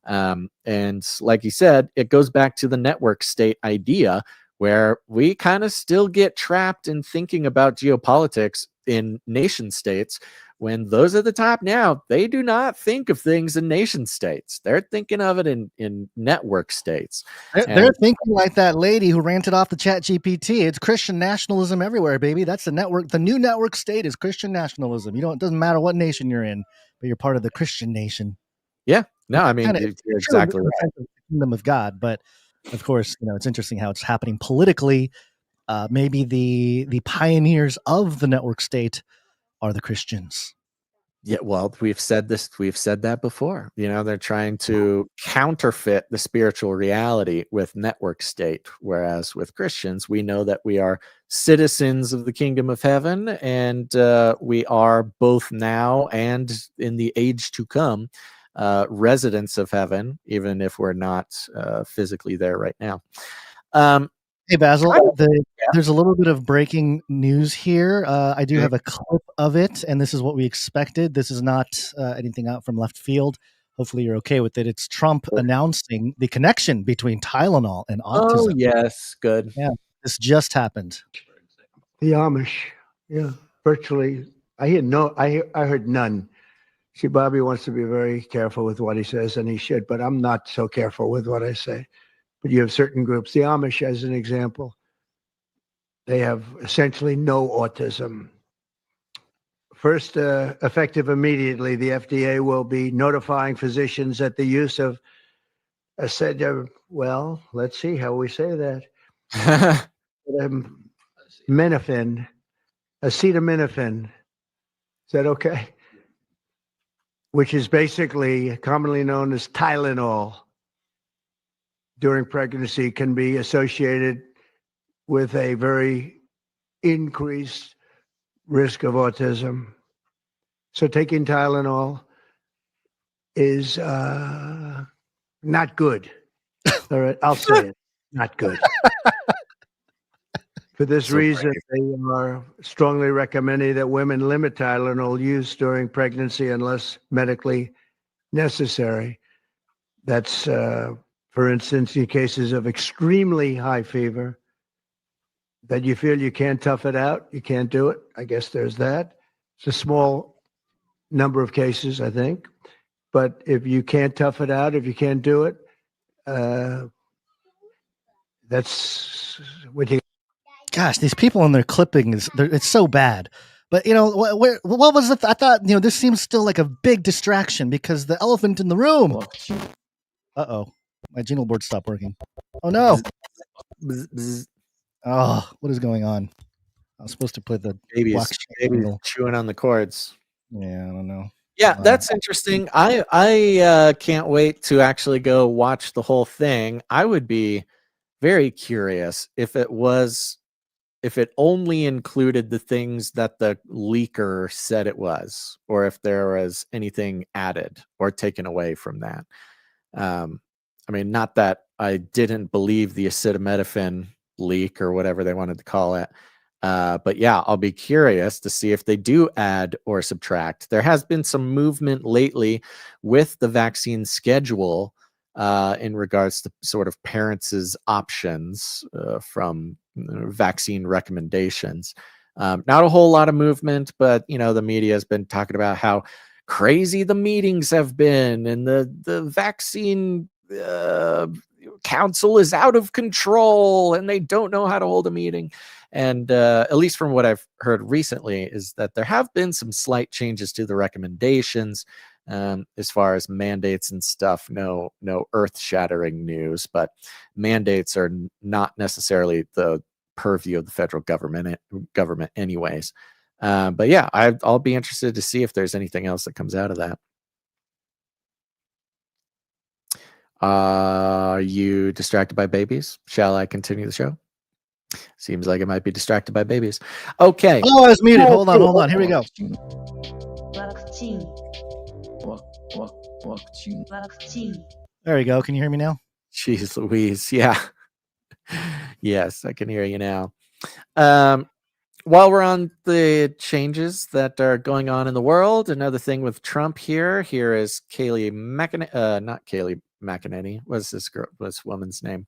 And like you said, it goes back to the network state idea, where we kind of still get trapped in thinking about geopolitics in nation states, when those at the top now, they do not think of things in nation states. They're thinking of it in network states. They're thinking like that lady who ranted off the chat GPT. It's Christian nationalism everywhere, baby. That's the network. The new network state is Christian nationalism. It doesn't matter what nation you're in, but you're part of the Christian nation. Yeah. No, I mean, you're exactly right. The kingdom of God. But of course, it's interesting how it's happening politically. Maybe the pioneers of the network state are the Christians. Yeah, well, we've said that before. They're trying to counterfeit the spiritual reality with network state, whereas with Christians, we know that we are citizens of the kingdom of heaven, and we are both now and in the age to come residents of heaven, even if we're not physically there right now. Hey, Basil, there's a little bit of breaking news here. I do have a clip of it, and this is what we expected. This is not anything out from left field. Hopefully you're okay with it. It's Trump announcing the connection between Tylenol and autism. Oh, yes. Good. Yeah, this just happened. The Amish, virtually. I heard none. See, Bobby wants to be very careful with what he says, and he should, but I'm not so careful with what I say. But you have certain groups, the Amish as an example, they have essentially no autism. First, effective immediately, the FDA will be notifying physicians that the use of let's see how we say that. Acetaminophen. Is that okay? Which is basically commonly known as Tylenol, during pregnancy, can be associated with a very increased risk of autism. So taking Tylenol is not good. All right, I'll say it, not good. For this reason, they are strongly recommending that women limit Tylenol use during pregnancy unless medically necessary. That's, for instance, in cases of extremely high fever, that you feel you can't tough it out, you can't do it. I guess there's that. It's a small number of cases, I think. But if you can't tough it out, if you can't do it, that's what you. Gosh, these people in their clipping it's so bad. But what was it? I thought this seems still like a big distraction because the elephant in the room. My jingle board stopped working. Oh no! Oh, what is going on? I was supposed to play the babies chewing on the cords. Yeah, I don't know. Yeah, that's interesting. I can't wait to actually go watch the whole thing. I would be very curious if it only included the things that the leaker said it was, or if there was anything added or taken away from that. I mean, not that I didn't believe the acetaminophen leak or whatever they wanted to call it. But yeah, I'll be curious to see if they do add or subtract. There has been some movement lately with the vaccine schedule in regards to sort of parents' options from vaccine recommendations. Not a whole lot of movement, but the media has been talking about how crazy the meetings have been, and the vaccine council is out of control, and they don't know how to hold a meeting. And at least from what I've heard recently, is that there have been some slight changes to the recommendations as far as mandates and stuff. No earth-shattering news, but mandates are not necessarily the purview of the federal government anyways. But yeah, I'll be interested to see if there's anything else that comes out of that. Are you distracted by babies? Shall I continue the show? Seems like it might be distracted by babies. Okay. Oh, I was muted. Hold on. Here we go. There we go. Can you hear me now? Jeez Louise. Yeah. Yes, I can hear you now. While we're on the changes that are going on in the world, another thing with Trump here is Kayleigh McEnany, not Kayleigh McEnany. What's this woman's name?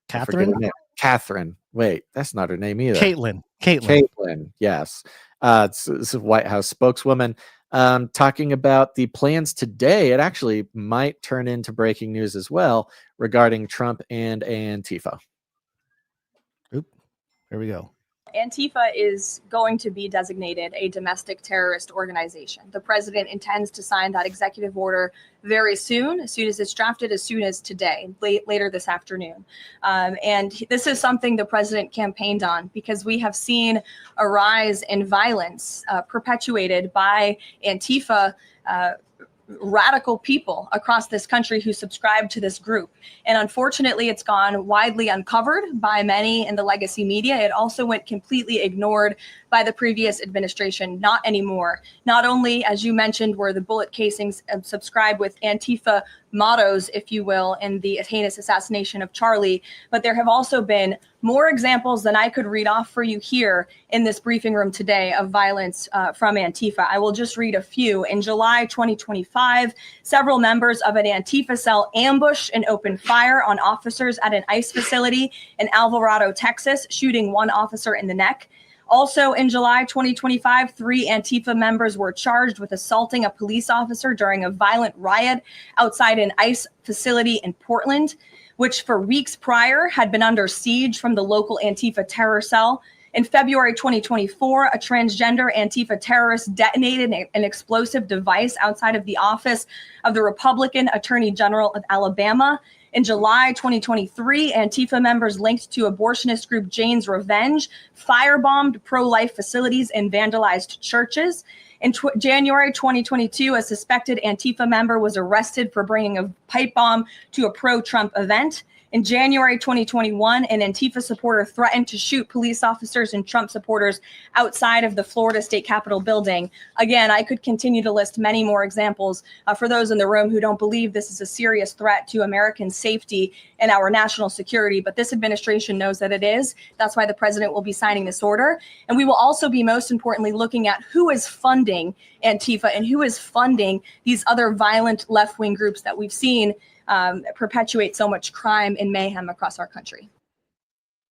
Catherine? Catherine. Wait, that's not her name either. Caitlin. Yes. It's a White House spokeswoman talking about the plans today. It actually might turn into breaking news as well regarding Trump and Antifa. Oop. Here we go. Antifa is going to be designated a domestic terrorist organization. The president intends to sign that executive order very soon as it's drafted, as soon as today, later this afternoon. And this is something the president campaigned on, because we have seen a rise in violence perpetuated by Antifa radical people across this country who subscribe to this group. And unfortunately, it's gone widely uncovered by many in the legacy media. It also went completely ignored by the previous administration. Not anymore. Not only, as you mentioned, were the bullet casings subscribed with Antifa mottos, if you will, in the heinous assassination of Charlie, but there have also been more examples than I could read off for you here in this briefing room today of violence from Antifa. I will just read a few. In July 2025, several members of an Antifa cell ambushed and opened fire on officers at an ICE facility in Alvarado, Texas, shooting one officer in the neck. Also in July 2025, 3 Antifa members were charged with assaulting a police officer during a violent riot outside an ICE facility in Portland, which for weeks prior had been under siege from the local Antifa terror cell. In February 2024, a transgender Antifa terrorist detonated an explosive device outside of the office of the Republican Attorney General of Alabama. In July 2023, Antifa members linked to abortionist group Jane's Revenge firebombed pro-life facilities and vandalized churches. In January 2022, a suspected Antifa member was arrested for bringing a pipe bomb to a pro-Trump event. In January 2021, an Antifa supporter threatened to shoot police officers and Trump supporters outside of the Florida State Capitol building. Again, I could continue to list many more examples for those in the room who don't believe this is a serious threat to American safety and our national security, but this administration knows that it is. That's why the president will be signing this order. And we will also be, most importantly, looking at who is funding Antifa and who is funding these other violent left-wing groups that we've seen perpetuate so much crime and mayhem across our country.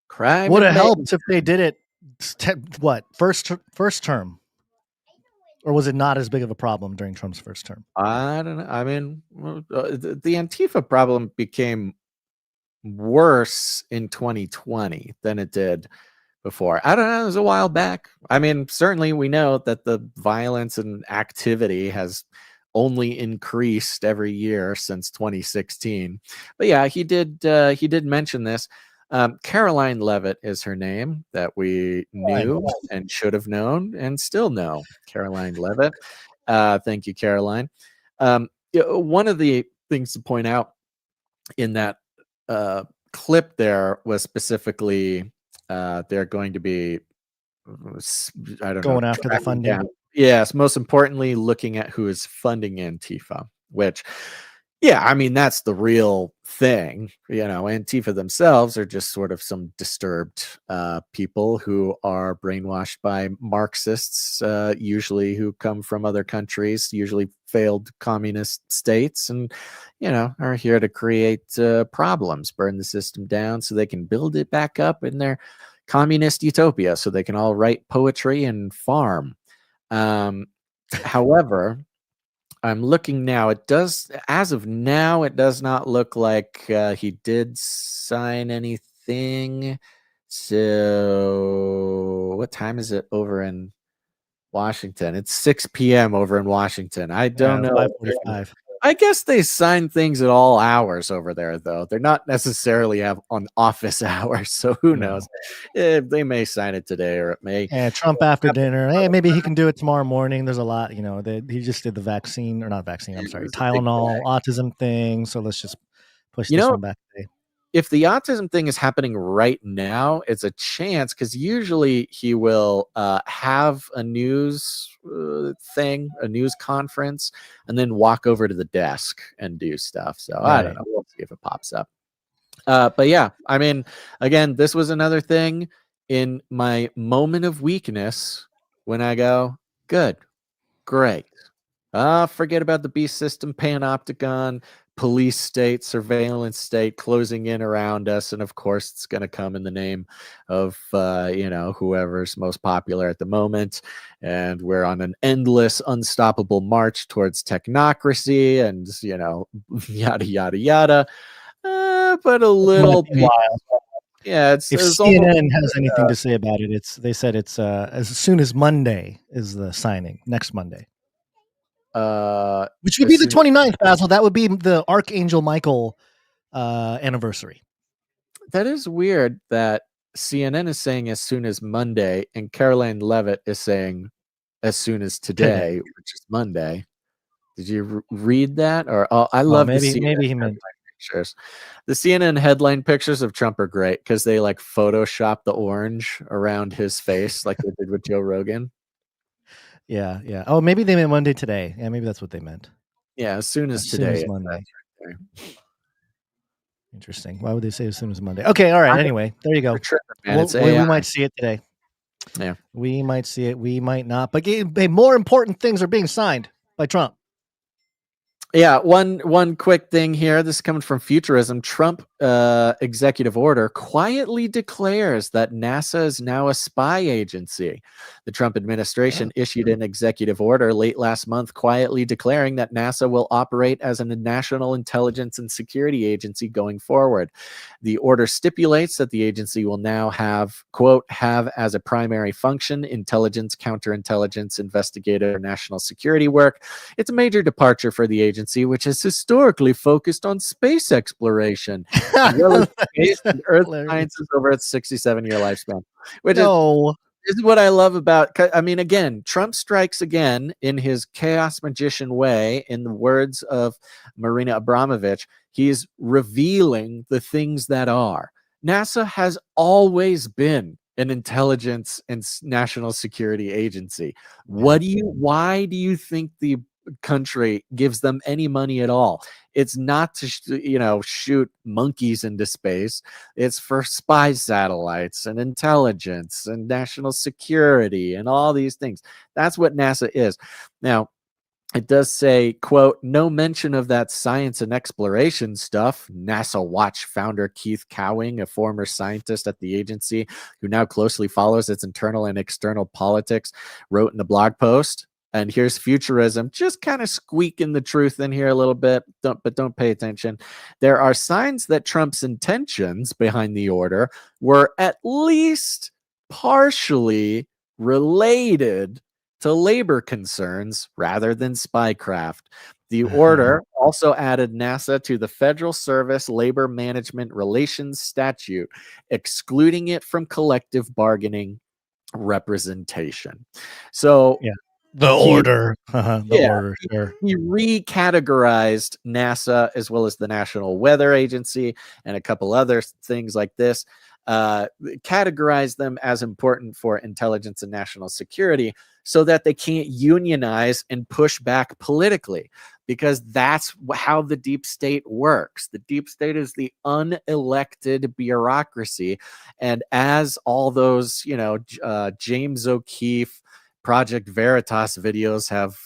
Crime would have helped if they did it first term, or was it not as big of a problem during Trump's first term? I don't know. I mean, the Antifa problem became worse in 2020 than it did before. I don't know. It was a while back. I mean, certainly we know that the violence and activity has only increased every year since 2016. But yeah, he did mention this. Caroline Leavitt is her name, that we knew and should have known and still know. Caroline Leavitt. Thank you, Caroline. One of the things to point out in that clip there was specifically they're going to be, going after the funding. Down. Yes, most importantly, looking at who is funding Antifa, which, yeah, I mean, that's the real thing. Antifa themselves are just sort of some disturbed people who are brainwashed by Marxists, usually who come from other countries, usually failed communist states, and, are here to create problems, burn the system down so they can build it back up in their communist utopia, so they can all write poetry and farm. However, I'm looking now. It does, as of now, it does not look like he did sign anything. So, what time is it over in Washington? It's 6 p.m. over in Washington. I don't know. 5:45. I guess they sign things at all hours over there, though. They're not necessarily on office hours, so who knows? They may sign it today, or it may. Yeah, Trump after dinner. Hey, maybe he can do it tomorrow morning. There's a lot, he just did the vaccine, or not vaccine, I'm sorry, Tylenol, autism thing. So let's just push this one back today. If the autism thing is happening right now, it's a chance, because usually he will have a news thing, a news conference, and then walk over to the desk and do stuff. So I don't know. We'll see if it pops up. But yeah, I mean, again, this was another thing in my moment of weakness when I go, good, great. Forget about the beast system, panopticon, police state, surveillance state closing in around us. And of course, it's going to come in the name of, whoever's most popular at the moment. And we're on an endless, unstoppable march towards technocracy and, yada, yada, yada. But a little bit. Yeah, if CNN has anything to say about it, they said it's as soon as Monday is the signing, next Monday. Which would be the 29th, Basil. That would be the Archangel Michael anniversary. That is weird that CNN is saying as soon as Monday and Caroline Levitt is saying as soon as today, which is Monday. Did you read that? Or I love maybe he meant pictures. The CNN headline pictures of Trump are great because they like Photoshop the orange around his face like they did with Joe Rogan. Yeah. Oh, maybe they meant Monday today. Yeah, maybe that's what they meant. Yeah, as soon as today. Soon as Monday. Right. Interesting. Why would they say as soon as Monday? Okay, all right. Anyway, there you go. We might see it today. Yeah. We might see it. We might not. But more important things are being signed by Trump. Yeah, one quick thing here. This is coming from Futurism. Trump executive order quietly declares that NASA is now a spy agency. The Trump administration issued an executive order late last month quietly declaring that NASA will operate as a national intelligence and security agency going forward. The order stipulates that the agency will now have, quote, have as a primary function intelligence, counterintelligence, investigative, national security work. It's a major departure for the agency, which has historically focused on space exploration, as well as space and Earth sciences over its 67-year lifespan. Which is what I love about. I mean, again, Trump strikes again in his chaos magician way. In the words of Marina Abramovich, he's revealing the things that are. NASA has always been an intelligence and national security agency. Why do you think the country gives them any money at all? It's not to shoot monkeys into space. It's for spy satellites and intelligence and national security and all these things. That's what NASA is. Now, it does say, quote, no mention of that science and exploration stuff. NASA Watch founder Keith Cowing, a former scientist at the agency who now closely follows its internal and external politics, wrote in a blog post. And here's Futurism, just kind of squeaking the truth in here a little bit, but don't pay attention. There are signs that Trump's intentions behind the order were at least partially related to labor concerns rather than spycraft. The order also added NASA to the Federal Service Labor Management Relations Statute, excluding it from collective bargaining representation. So, The order. Order, sure. He recategorized NASA as well as the National Weather Agency and a couple other things like this, categorized them as important for intelligence and national security so that they can't unionize and push back politically, because that's how the deep state works. The deep state is the unelected bureaucracy. And as all those, James O'Keefe, Project Veritas videos have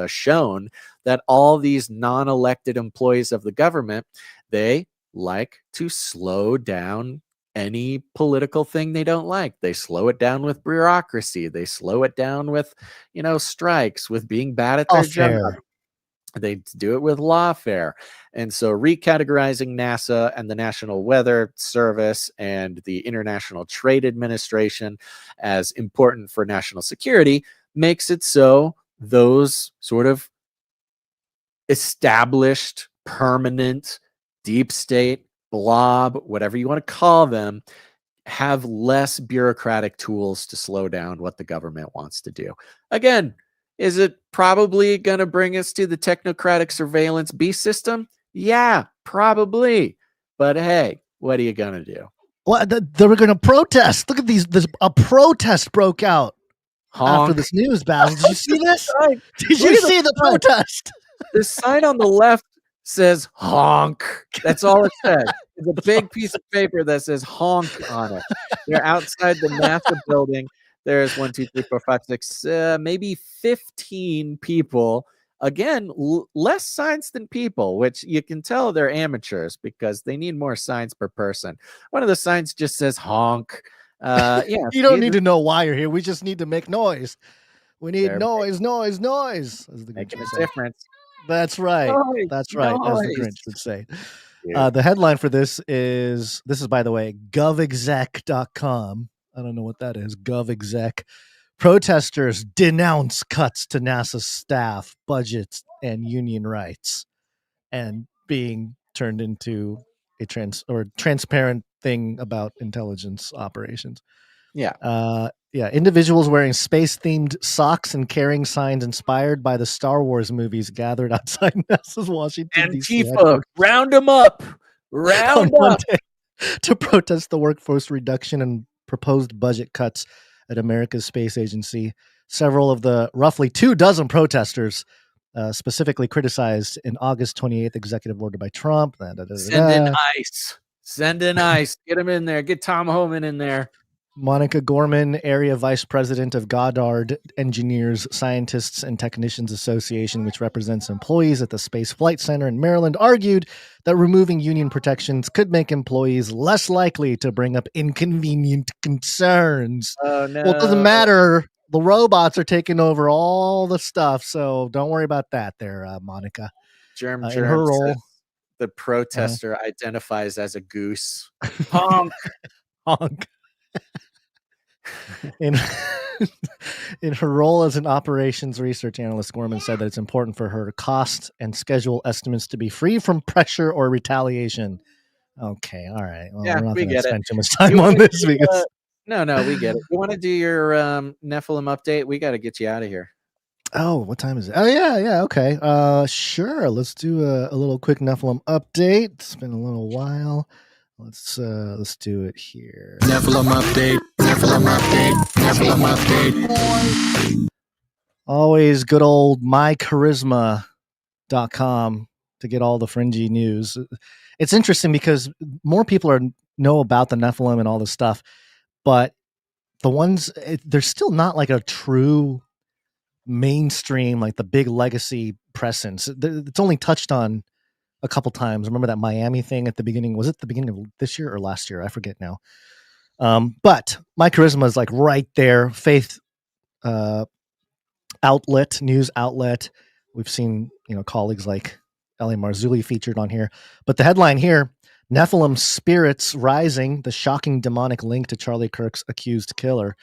shown, that all these non-elected employees of the government, they like to slow down any political thing they don't like. They slow it down with bureaucracy. They slow it down with, strikes, with being bad at their job. They do it with lawfare. And so recategorizing NASA and the National Weather Service and the International Trade Administration as important for national security makes it so those sort of established, permanent, deep state, blob, whatever you want to call them, have less bureaucratic tools to slow down what the government wants to do. Again, is it probably going to bring us to the technocratic surveillance beast system? Yeah, probably. But hey, what are you going to do? Well, they were going to protest. Look at these. A protest broke out after this news, Basil. Did you see this? Did you see the protest? The sign on the left says honk. That's all it says. It's a big piece of paper that says honk on it. They're outside the NASA building. There's 1, 2, 3, 4, 5, 6, maybe 15 people. Again, less signs than people, which you can tell they're amateurs because they need more signs per person. One of the signs just says honk. Yeah, you don't need to know why you're here. We just need to make noise. We need noise. Making a difference. That's right. Noise, That's right. noise. As the Grinch would say. The headline for this is, by the way, govexec.com. I don't know what that is. GovExec. Protesters denounce cuts to NASA staff, budgets, and union rights, and being turned into a transparent thing about intelligence operations. Yeah. Individuals wearing space-themed socks and carrying signs inspired by the Star Wars movies gathered outside NASA's Washington, D.C. Antifa, round them up. Round up. To protest the workforce reduction and proposed budget cuts at America's space agency. Several of the roughly 24 protesters specifically criticized an August 28th executive order by Trump. Send in ICE. Send in ICE. Get him in there. Get Tom Homan in there. Monica Gorman, Area Vice President of Goddard Engineers, Scientists, and Technicians Association, which represents employees at the Space Flight Center in Maryland, argued that removing union protections could make employees less likely to bring up inconvenient concerns. Oh, no. Well, it doesn't matter. The robots are taking over all the stuff, so don't worry about that there, Monica. In her role, the protester identifies as a goose. Honk. Honk. In her role as an operations research analyst, Gorman said that it's important for her cost and schedule estimates to be free from pressure or retaliation. Okay, all right. Well, we're not going to spend too much time on this because no, we get it. You want to do your Nephilim update? We got to get you out of here. Oh, what time is it? Oh, yeah, okay. Sure. Let's do a little quick Nephilim update. It's been a little while. Let's do it here. Nephilim update. Always good old mycharisma.com to get all the fringy news. It's interesting because more people know about the Nephilim and all this stuff, but the ones there's still not like a true mainstream, like the big legacy presence. It's only touched on a couple times. Remember that Miami thing at the beginning? Was it the beginning of this year or last year? I forget now. But My Charisma is like right there. Faith outlet, news outlet. We've seen, colleagues like L.A. Marzulli featured on here. But the headline here, Nephilim spirits rising, the shocking demonic link to Charlie Kirk's accused killer.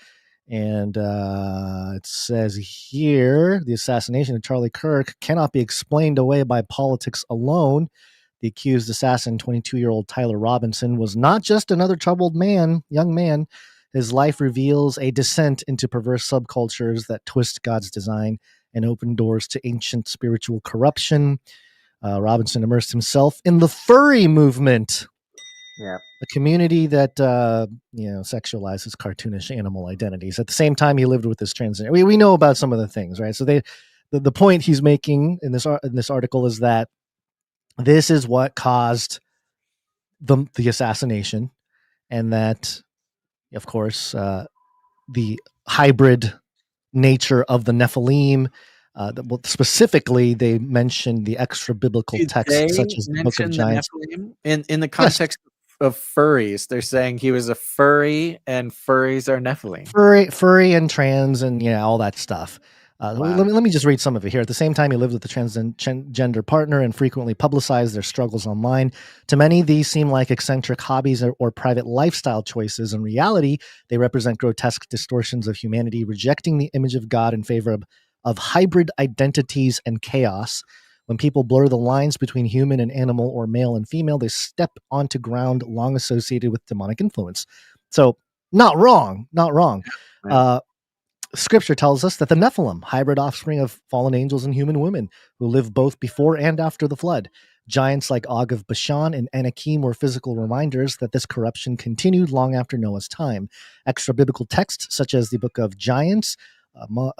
And it says here, the assassination of Charlie Kirk cannot be explained away by politics alone. The accused assassin, 22-year-old Tyler Robinson, was not just another troubled young man. His life reveals a descent into perverse subcultures that twist God's design and open doors to ancient spiritual corruption. Robinson immersed himself in the furry movement. Yeah. A community that sexualizes cartoonish animal identities. At the same time, he lived with this transgender. We know about some of the things, right? So the point he's making in this article is that this is what caused the assassination, and that, of course, the hybrid nature of the Nephilim. Specifically, they mentioned the extra biblical texts such as the Book of Giants in the context furries. They're saying he was a furry, and furries are Nephilim. Furry and trans and all that stuff. Wow. Let me just read some of it here. At the same time, he lived with a transgender partner and frequently publicized their struggles online. To many, these seem like eccentric hobbies or private lifestyle choices. In reality, they represent grotesque distortions of humanity, rejecting the image of God in favor of hybrid identities and chaos. When people blur the lines between human and animal or male and female, they step onto ground long associated with demonic influence. So, not wrong. Scripture tells us that the Nephilim, hybrid offspring of fallen angels and human women who lived both before and after the flood. Giants like Og of Bashan and Anakim were physical reminders that this corruption continued long after Noah's time. Extra biblical texts, such as the Book of Giants,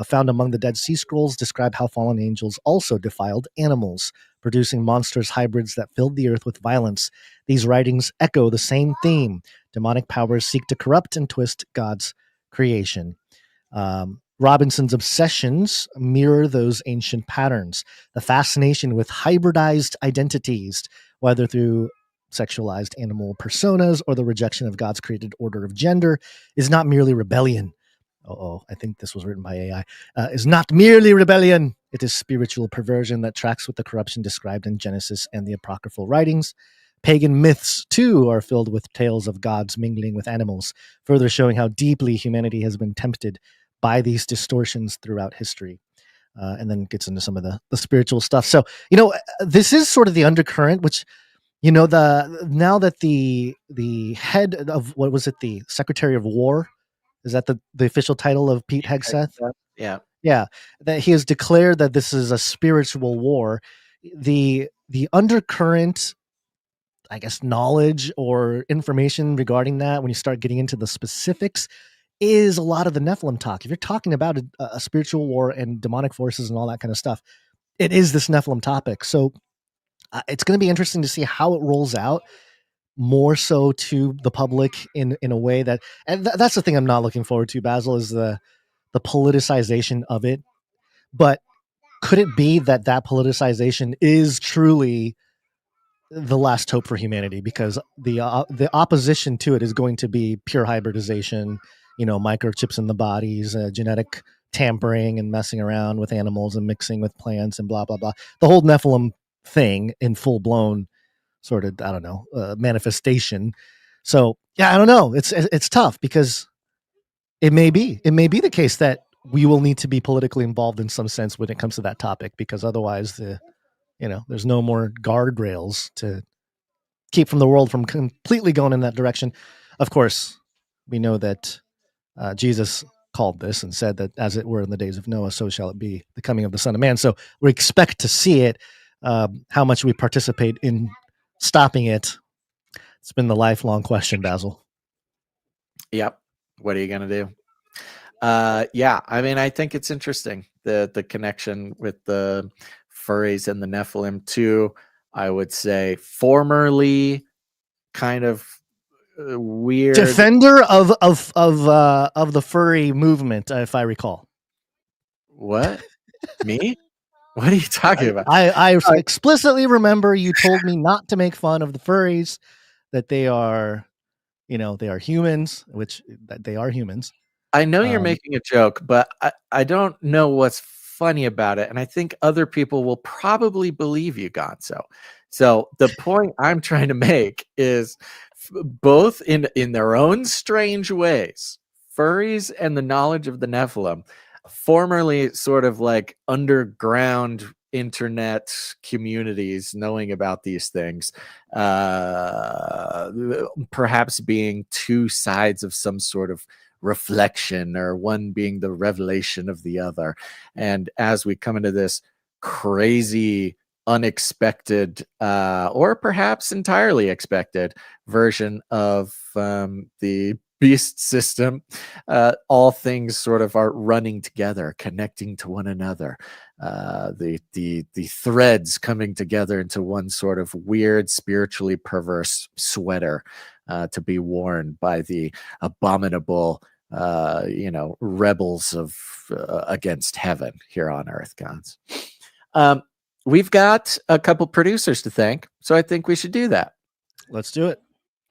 found among the Dead Sea Scrolls, describe how fallen angels also defiled animals, producing monstrous hybrids that filled the earth with violence. These writings echo the same theme. Demonic powers seek to corrupt and twist God's creation. Robinson's obsessions mirror those ancient patterns. The fascination with hybridized identities, whether through sexualized animal personas or the rejection of God's created order of gender, is not merely rebellion. I think this was written by AI. Is not merely rebellion. It is spiritual perversion that tracks with the corruption described in Genesis and the apocryphal writings. Pagan myths, too, are filled with tales of gods mingling with animals, further showing how deeply humanity has been tempted by these distortions throughout history. And then gets into some of the spiritual stuff. So, this is sort of the undercurrent, which, now that the head of, what was it, the Secretary of War, is that the official title of Pete Hegseth? Yeah. Yeah, that he has declared that this is a spiritual war. The undercurrent, I guess, knowledge or information regarding that, when you start getting into the specifics, is a lot of the Nephilim talk. If you're talking about a spiritual war and demonic forces and all that kind of stuff, it is this Nephilim topic. So it's going to be interesting to see how it rolls out, more so to the public in a way that, and that's the thing I'm not looking forward to, Basil, is the politicization of it. But could it be that politicization is truly the last hope for humanity? Because the opposition to it is going to be pure hybridization, microchips in the bodies, genetic tampering and messing around with animals and mixing with plants and blah, blah, blah. The whole Nephilim thing in full blown sort of, I don't know, manifestation. So yeah, I don't know. It's tough because it may be the case that we will need to be politically involved in some sense when it comes to that topic, because otherwise there's no more guardrails to keep from the world from completely going in that direction. Of course, we know that Jesus called this and said that as it were in the days of Noah, so shall it be the coming of the Son of Man. So we expect to see it. How much we participate in stopping it, it's been the lifelong question, Basil. Yep. What are you going to do? Yeah, I mean, I think it's interesting, the connection with the furries and the Nephilim too. I would say formerly kind of weird defender of the furry movement, if I recall. What? Me? What are you talking about? I explicitly remember you told me not to make fun of the furries, that they are, they are humans, which that they are humans. I know you're making a joke, but I don't know what's funny about it. And I think other people will probably believe you, Gonzo. So the point I'm trying to make is both in their own strange ways, furries and the knowledge of the Nephilim, formerly sort of like underground internet communities knowing about these things, perhaps being two sides of some sort of reflection, or one being the revelation of the other. And as we come into this crazy, unexpected, or perhaps entirely expected version of the beast system, all things sort of are running together, connecting to one another, the threads coming together into one sort of weird, spiritually perverse sweater to be worn by the abominable rebels of against heaven here on earth, gods. We've got a couple producers to thank, so I think we should do that. Let's do it.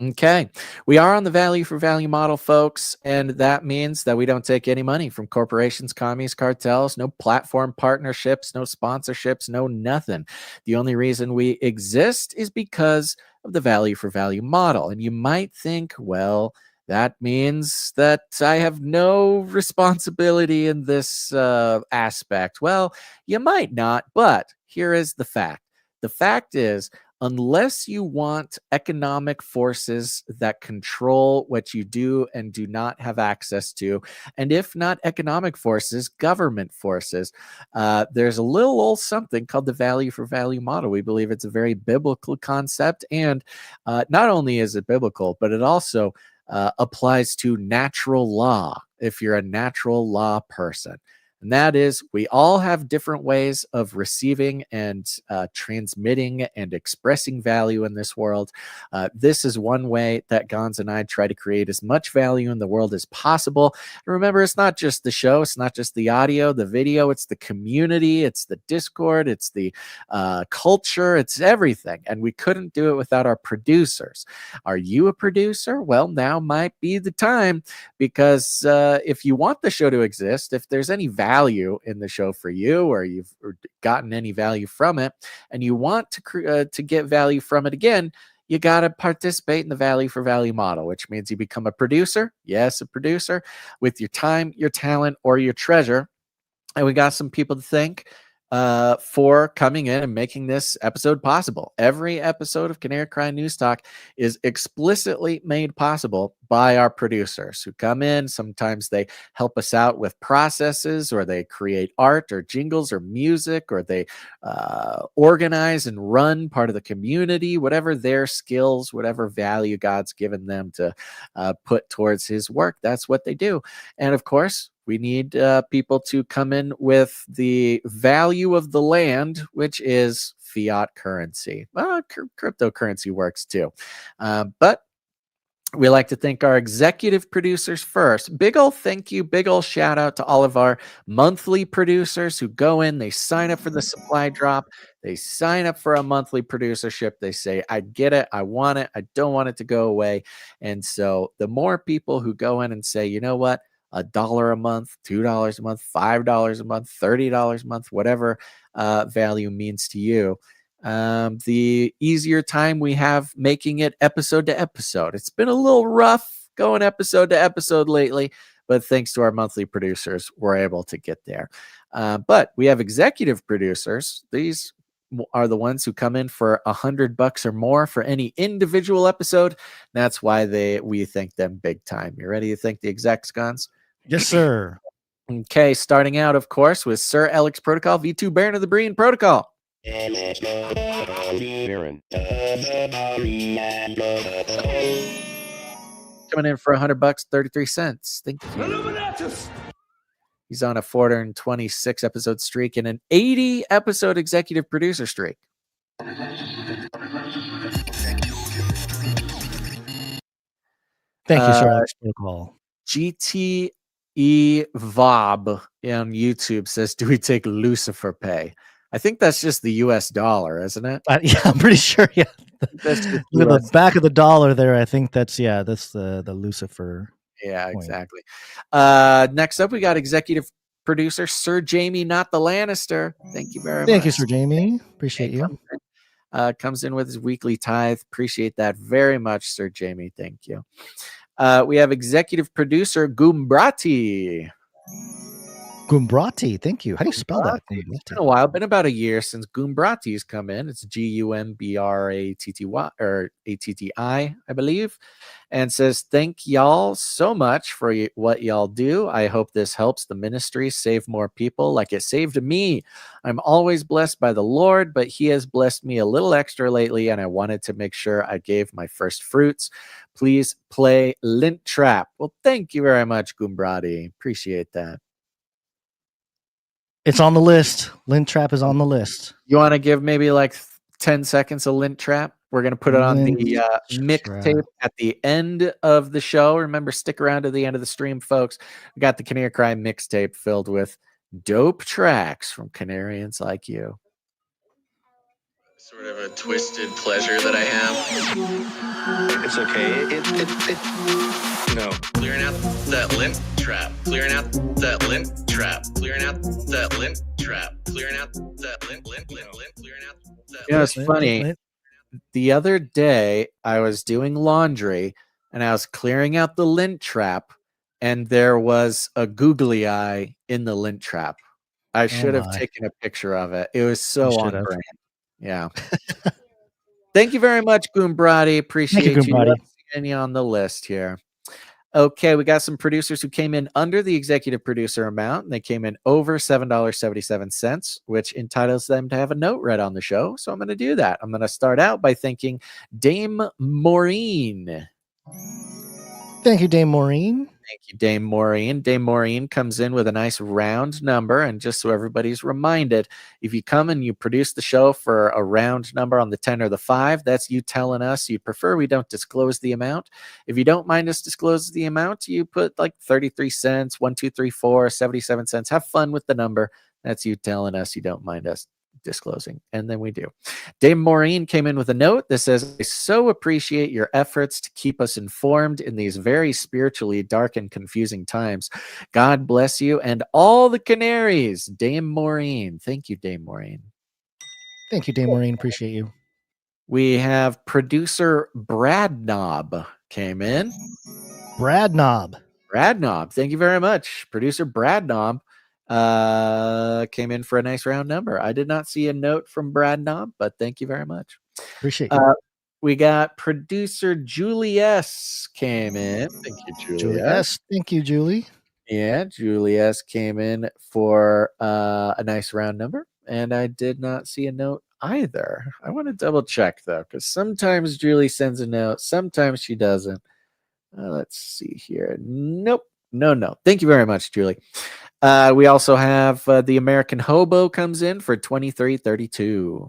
Okay. We are on the value for value model, folks. And that means that we don't take any money from corporations, commies, cartels, no platform partnerships, no sponsorships, no nothing. The only reason we exist is because of the value for value model. And you might think, well, that means that I have no responsibility in this aspect. Well, you might not, but here is the fact. The fact is, unless you want economic forces that control what you do and do not have access to, and if not economic forces, government forces, there's a little old something called the value for value model. We believe it's a very biblical concept, and not only is it biblical, but it also applies to natural law if you're a natural law person. And that is, we all have different ways of receiving and transmitting and expressing value in this world. This is one way that Gons and I try to create as much value in the world as possible. And remember, it's not just the show, it's not just the audio, the video, it's the community, it's the Discord, it's the culture, it's everything. And we couldn't do it without our producers. Are you a producer? Well, now might be the time, because if you want the show to exist, if there's any value in the show for you, or you've gotten any value from it, and you want to get value from it again, you got to participate in the value for value model, which means you become a producer. Yes, a producer with your time, your talent, or your treasure. And we got some people to thank for coming in and making this episode possible. Every episode of Canary Cry News Talk is explicitly made possible by our producers who come in. Sometimes they help us out with processes, or they create art or jingles or music, or they organize and run part of the community, whatever their skills, whatever value God's given them to put towards his work. That's what they do. And of course, we need people to come in with the value of the land, which is fiat currency. Well, cryptocurrency works too. But we like to thank our executive producers first. Big ol' thank you, big ol' shout out to all of our monthly producers who go in, they sign up for the supply drop, they sign up for a monthly producership. They say, I get it, I want it, I don't want it to go away. And so the more people who go in and say, you know what, $1 a month, $2 a month, $5 a month, $30 a month, whatever value means to you, the easier time we have making it episode to episode. It's been a little rough going episode to episode lately, but thanks to our monthly producers, we're able to get there. But we have executive producers. These are the ones who come in for $100 or more for any individual episode. That's why we thank them big time. You ready to thank the execs, Guns? Yes, sir. Okay, starting out, of course, with Sir Alex Protocol, V2 Baron of the Breen Protocol. Coming in for $100, 33 cents. Thank you. He's on a 426 episode streak and an 80 episode executive producer streak. Thank you, Sir Alex Protocol. GTE Vob on YouTube says, do we take Lucifer pay? I think that's just the US dollar, isn't it? Yeah, I'm pretty sure. Yeah. That's Look at the back of the dollar there. I think that's the Lucifer. Yeah, exactly. Next up, we got executive producer Sir Jamie, not the Lannister. Thank you very much. Thank you, Sir Jamie. Appreciate you. Comes in with his weekly tithe. Appreciate that very much, Sir Jamie. Thank you. We have executive producer Gumbrati. Gumbrati, thank you. How do you spell that? It's been a while. Been about a year since Gumbrati's come in. It's Gumbrati or Atti, I believe, and says, thank y'all so much for what y'all do. I hope this helps the ministry save more people like it saved me. I'm always blessed by the Lord, but he has blessed me a little extra lately, and I wanted to make sure I gave my first fruits. Please play Lint Trap. Well, thank you very much, Gumbrati. Appreciate that. It's on the list. Lint Trap is on the list. You want to give maybe like 10 seconds of Lint Trap? We're going to put it on the mixtape at the end of the show. Remember, stick around to the end of the stream, folks. We got the Canary Cry mixtape filled with dope tracks from Canarians like you. Sort of a twisted pleasure that I have. It's okay. No. Clearing out that lint trap. Clearing out that lint trap. Clearing out that lint trap. Clearing out that lint. Clearing out that. You know, it's funny. The other day, I was doing laundry and I was clearing out the lint trap, and there was a googly eye in the lint trap. I should have taken a picture of it. It was so on brand. Yeah. Thank you very much, Goombrati. Appreciate you seeing you on the list here. Okay, we got some producers who came in under the executive producer amount, and they came in over $7.77, which entitles them to have a note read on the show. So I'm going to do that. I'm going to start out by thanking Dame Maureen. Thank you, Dame Maureen. Thank you, Dame Maureen. Dame Maureen comes in with a nice round number. And just so everybody's reminded, if you come and you produce the show for a round number on the 10 or the 5, that's you telling us you prefer we don't disclose the amount. If you don't mind us disclose the amount, you put like 33 cents, 1, 2, 3, 4, 77 cents. Have fun with the number. That's you telling us you don't mind us disclosing, and then we do. Dame Maureen came in with a note that says, I so appreciate your efforts to keep us informed in these very spiritually dark and confusing times. God bless you and all the canaries. Dame Maureen. Thank you, Dame Maureen. Thank you, Dame Maureen. Appreciate you. We have producer Brad Knob came in. Brad Knob. Thank you very much. Producer Brad Knob came in for a nice round number. I did not see a note from Brad Knob, but thank you very much. Appreciate you. We got producer Julie S came in. Thank you, Julie S. Thank you, Julie. Yeah, Julie S came in for a nice round number, and I did not see a note either. I want to double check though, because sometimes Julie sends a note, sometimes she doesn't. Let's see here. Nope. No. Thank you very much, Julie. We also have the American Hobo comes in for 23.32.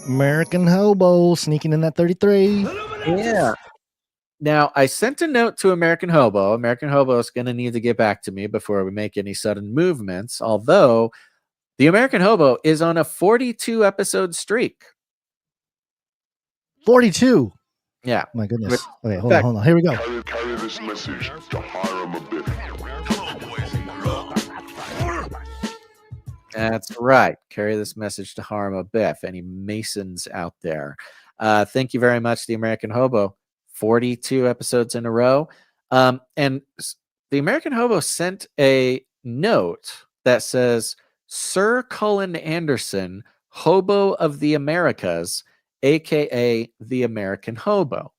American Hobo sneaking in that 33. Yeah. Now, I sent a note to American Hobo. American Hobo is going to need to get back to me before we make any sudden movements, although the American Hobo is on a 42 episode streak. 42. Yeah. My goodness. Okay, hold on. Here we go. Carry this message to Hiram a bit. That's right. Carry this message to Harma Biff. Any Masons out there? Thank you very much, the American Hobo. 42 episodes in a row. And the American Hobo sent a note that says, Sir Cullen Anderson, Hobo of the Americas, aka the American Hobo.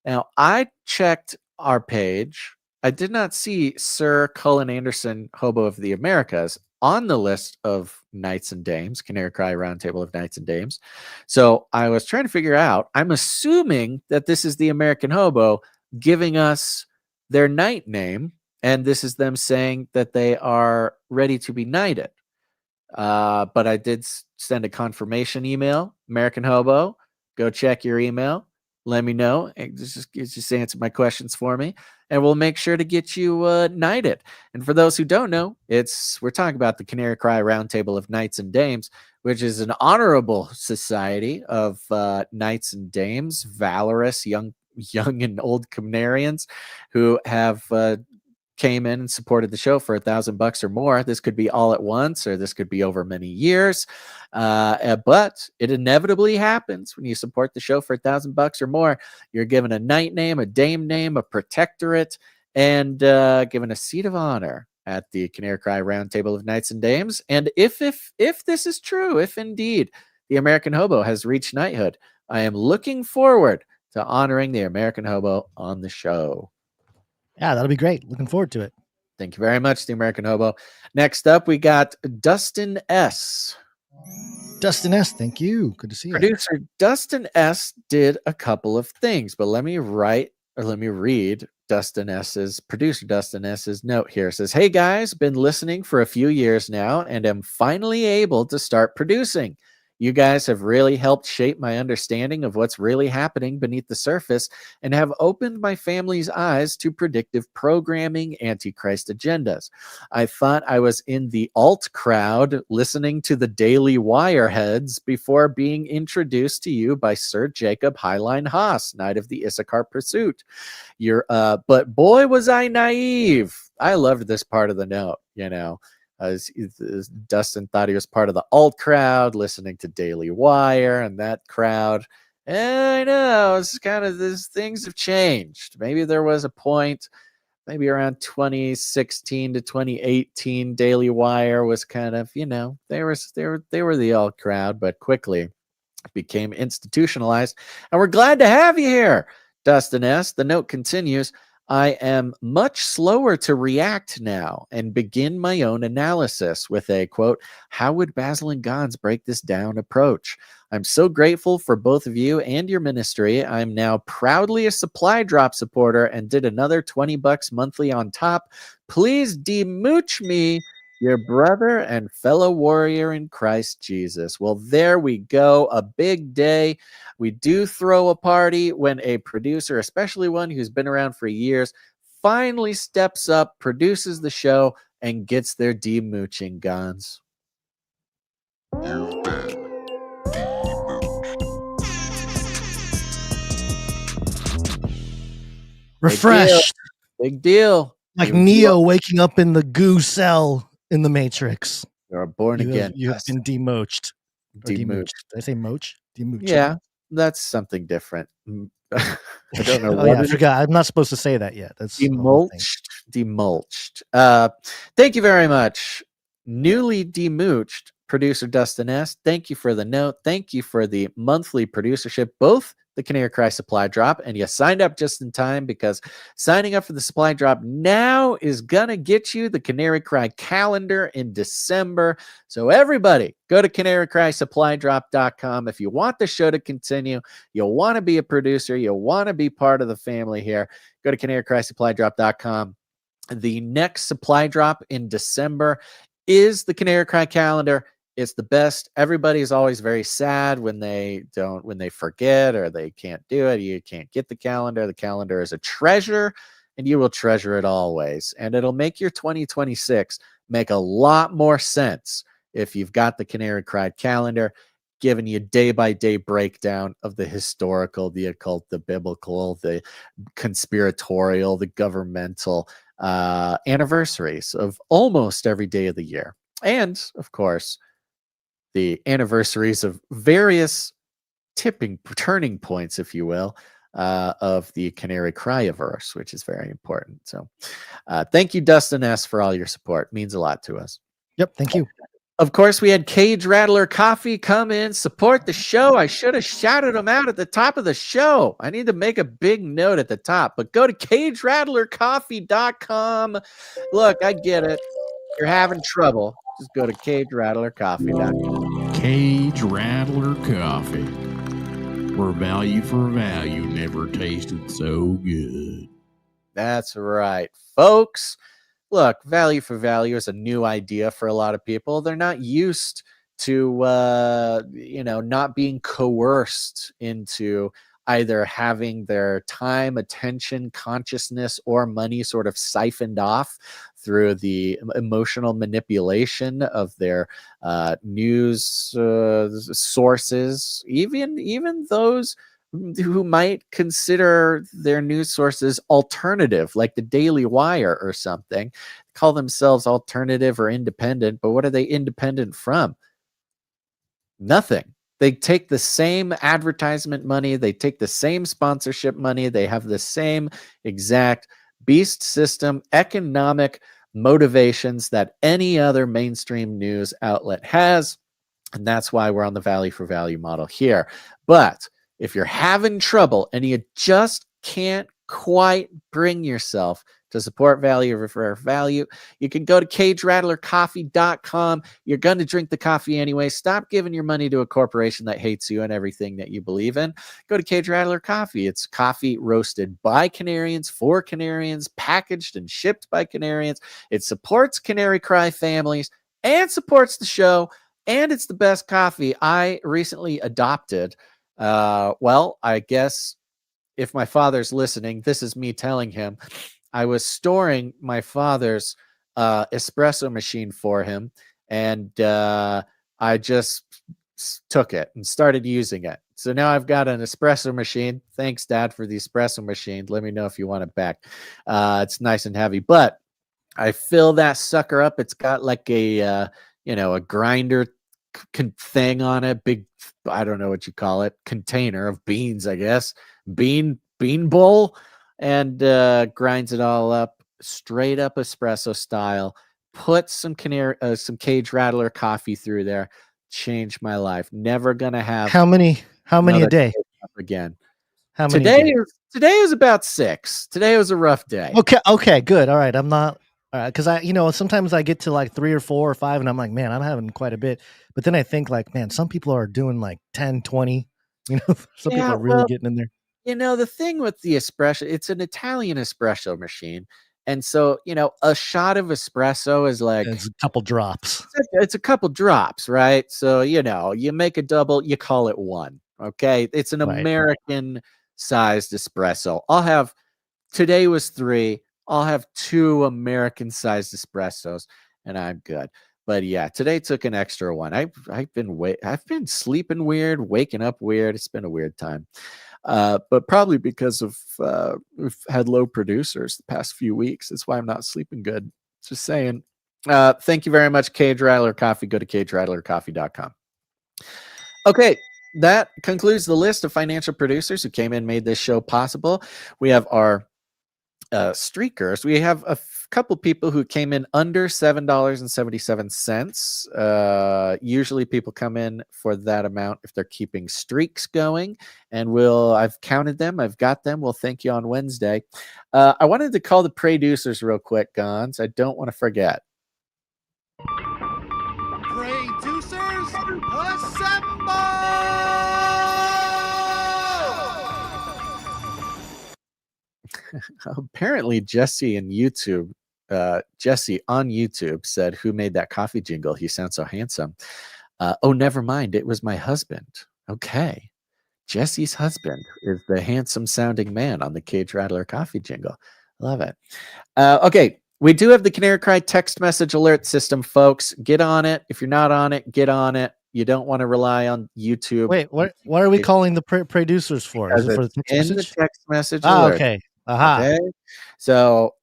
Now, I checked our page. I did not see Sir Cullen Anderson, Hobo of the Americas, on the list of Knights and Dames, Canary Cry Roundtable of Knights and Dames. So I was trying to figure out, I'm assuming that this is the American Hobo giving us their knight name, and this is them saying that they are ready to be knighted. But I did send a confirmation email. American Hobo, go check your email. Let me know. Just answer my questions for me, and we'll make sure to get you knighted. And for those who don't know, we're talking about the Canary Cry Roundtable of Knights and Dames, which is an honorable society of knights and dames, valorous young and old Canarians who have came in and supported the show for $1,000 or more. This could be all at once, or this could be over many years. But it inevitably happens when you support the show for $1,000 or more. You're given a knight name, a dame name, a protectorate, and given a seat of honor at the Canary Cry Roundtable of Knights and Dames. And if this is true, if indeed the American Hobo has reached knighthood, I am looking forward to honoring the American Hobo on the show. Yeah, that'll be great. Looking forward to it. Thank you very much, the American Hobo. Next up, we got Dustin S. Dustin S., thank you. Good to see you. Producer Dustin S. did a couple of things, but let me read producer Dustin S.'s note here. It says, hey guys, been listening for a few years now and am finally able to start producing. You guys have really helped shape my understanding of what's really happening beneath the surface and have opened my family's eyes to predictive programming, antichrist agendas. I thought I was in the alt crowd listening to the Daily Wire heads before being introduced to you by Sir Jacob Highline Haas, Knight of the Issachar Pursuit. But boy, was I naive. I loved this part of the note, you know. Dustin thought he was part of the alt crowd listening to Daily Wire, and that crowd, I know, it's kind of this, things have changed. Maybe there was a point, maybe around 2016 to 2018, Daily Wire was kind of, you know, they were the alt crowd, but quickly became institutionalized. And we're glad to have you here, Dustin S. The note continues. I am much slower to react now and begin my own analysis with a, quote, how would Basil and Gons break this down approach? I'm so grateful for both of you and your ministry. I'm now proudly a supply drop supporter and did another $20 monthly on top. Please demooch me, your brother and fellow warrior in Christ Jesus. Well, there we go. A big day. We do throw a party when a producer, especially one who's been around for years, finally steps up, produces the show, and gets their demooching guns. You've been Refreshed. Big deal. Like Neo waking up in the goo cell in the Matrix. You're born again. You have been demooched. Demooched. Did I say moach? Demooched. Yeah, that's something different. I don't know. Oh, yeah, I forgot. I'm not supposed to say that yet. That's demulched. Thank you very much. Newly demooched producer Dustin S. Thank you for the note. Thank you for the monthly producership, both the Canary Cry Supply Drop, and you signed up just in time because signing up for the Supply Drop now is gonna get you the Canary Cry calendar in December. So everybody, go to canarycrysupplydrop.com if you want the show to continue. You'll want to be a producer. You'll want to be part of the family here. Go to canarycrysupplydrop.com. The next supply drop in December is the Canary Cry calendar. It's the best. Everybody is always very sad when they forget or they can't do it. You can't get the calendar. The calendar is a treasure, and you will treasure it always. And it'll make your 2026 make a lot more sense if you've got the Canary Cry calendar, giving you day-by-day breakdown of the historical, the occult, the biblical, the conspiratorial, the governmental anniversaries of almost every day of the year. And, of course, the anniversaries of various turning points, if you will, of the Canary Cryiverse, which is very important. So thank you, Dustin S., for all your support. It means a lot to us. Yep, thank you. Of course, we had Cage Rattler Coffee come in, support the show. I should have shouted them out at the top of the show. I need to make a big note at the top, but go to CageRattlerCoffee.com. Look, I get it. You're having trouble. Just go to CageRattlerCoffee.com. Cage Rattler Coffee, where value for value never tasted so good. That's right, folks. Look, value for value is a new idea for a lot of people. They're not used to, not being coerced into either having their time, attention, consciousness, or money sort of siphoned off through the emotional manipulation of their news sources, even those who might consider their news sources alternative, like the Daily Wire or something, call themselves alternative or independent, but what are they independent from? Nothing. They take the same advertisement money, they take the same sponsorship money, they have the same exact beast system, economic motivations that any other mainstream news outlet has, and that's why we're on the value for value model here. But if you're having trouble and you just can't quite bring yourself to support value for value, you can go to CageRattlerCoffee.com. You're going to drink the coffee anyway. Stop giving your money to a corporation that hates you and everything that you believe in. Go to Cage Rattler Coffee. It's coffee roasted by Canarians for Canarians, packaged and shipped by Canarians. It supports Canary Cry families and supports the show and it's the best coffee. I recently adopted, well, I guess if my father's listening, this is me telling him, I was storing my father's espresso machine for him, and I just took it and started using it. So now I've got an espresso machine. Thanks, Dad, for the espresso machine. Let me know if you want it back. It's nice and heavy, but I fill that sucker up. It's got like a a grinder thing on it, big, I don't know what you call it, container of beans, I guess, bean bowl, and grinds it all up, straight up espresso style. Put some Cage Rattler coffee through there. Changed my life. Never gonna have How many a day again. How many Today was about 6. Today was a rough day. Okay, good. All right, I'm not, because I sometimes I get to like 3 or 4 or 5 and I'm like, man, I'm having quite a bit, but then I think like, man, some people are doing like 10, 20, some people are really getting in there. The thing with the espresso, it's an Italian espresso machine. And so, a shot of espresso is like, it's a couple drops. It's a couple drops, right? So, you make a double, you call it one. Okay. It's an American sized espresso. Today was 3. I'll have 2 American sized espressos and I'm good. But yeah, today took an extra one. I've been sleeping weird, waking up weird. It's been a weird time. But probably because of we've had low producers the past few weeks. That's why I'm not sleeping good. Just saying. Thank you very much, Cage Rattler Coffee. Go to cagerattlercoffee.com. Okay, that concludes the list of financial producers who came in and made this show possible. We have our streakers. We have a couple people who came in under $7.77. Usually people come in for that amount if they're keeping streaks going, and I've counted them, I've got them. We'll thank you on Wednesday. I wanted to call the producers real quick, Gons. I don't want to forget. Producers, assemble! Apparently Jesse on YouTube said, who made that coffee jingle? He sounds so handsome. Oh, never mind. It was my husband. Okay. Jesse's husband is the handsome sounding man on the Cage Rattler coffee jingle. Love it. Okay. We do have the Canary Cry text message alert system, folks. Get on it. If you're not on it, get on it. You don't want to rely on YouTube. Wait, what are we calling the producers for? Is it for the text message? The text message alert. Okay. Aha. Okay. So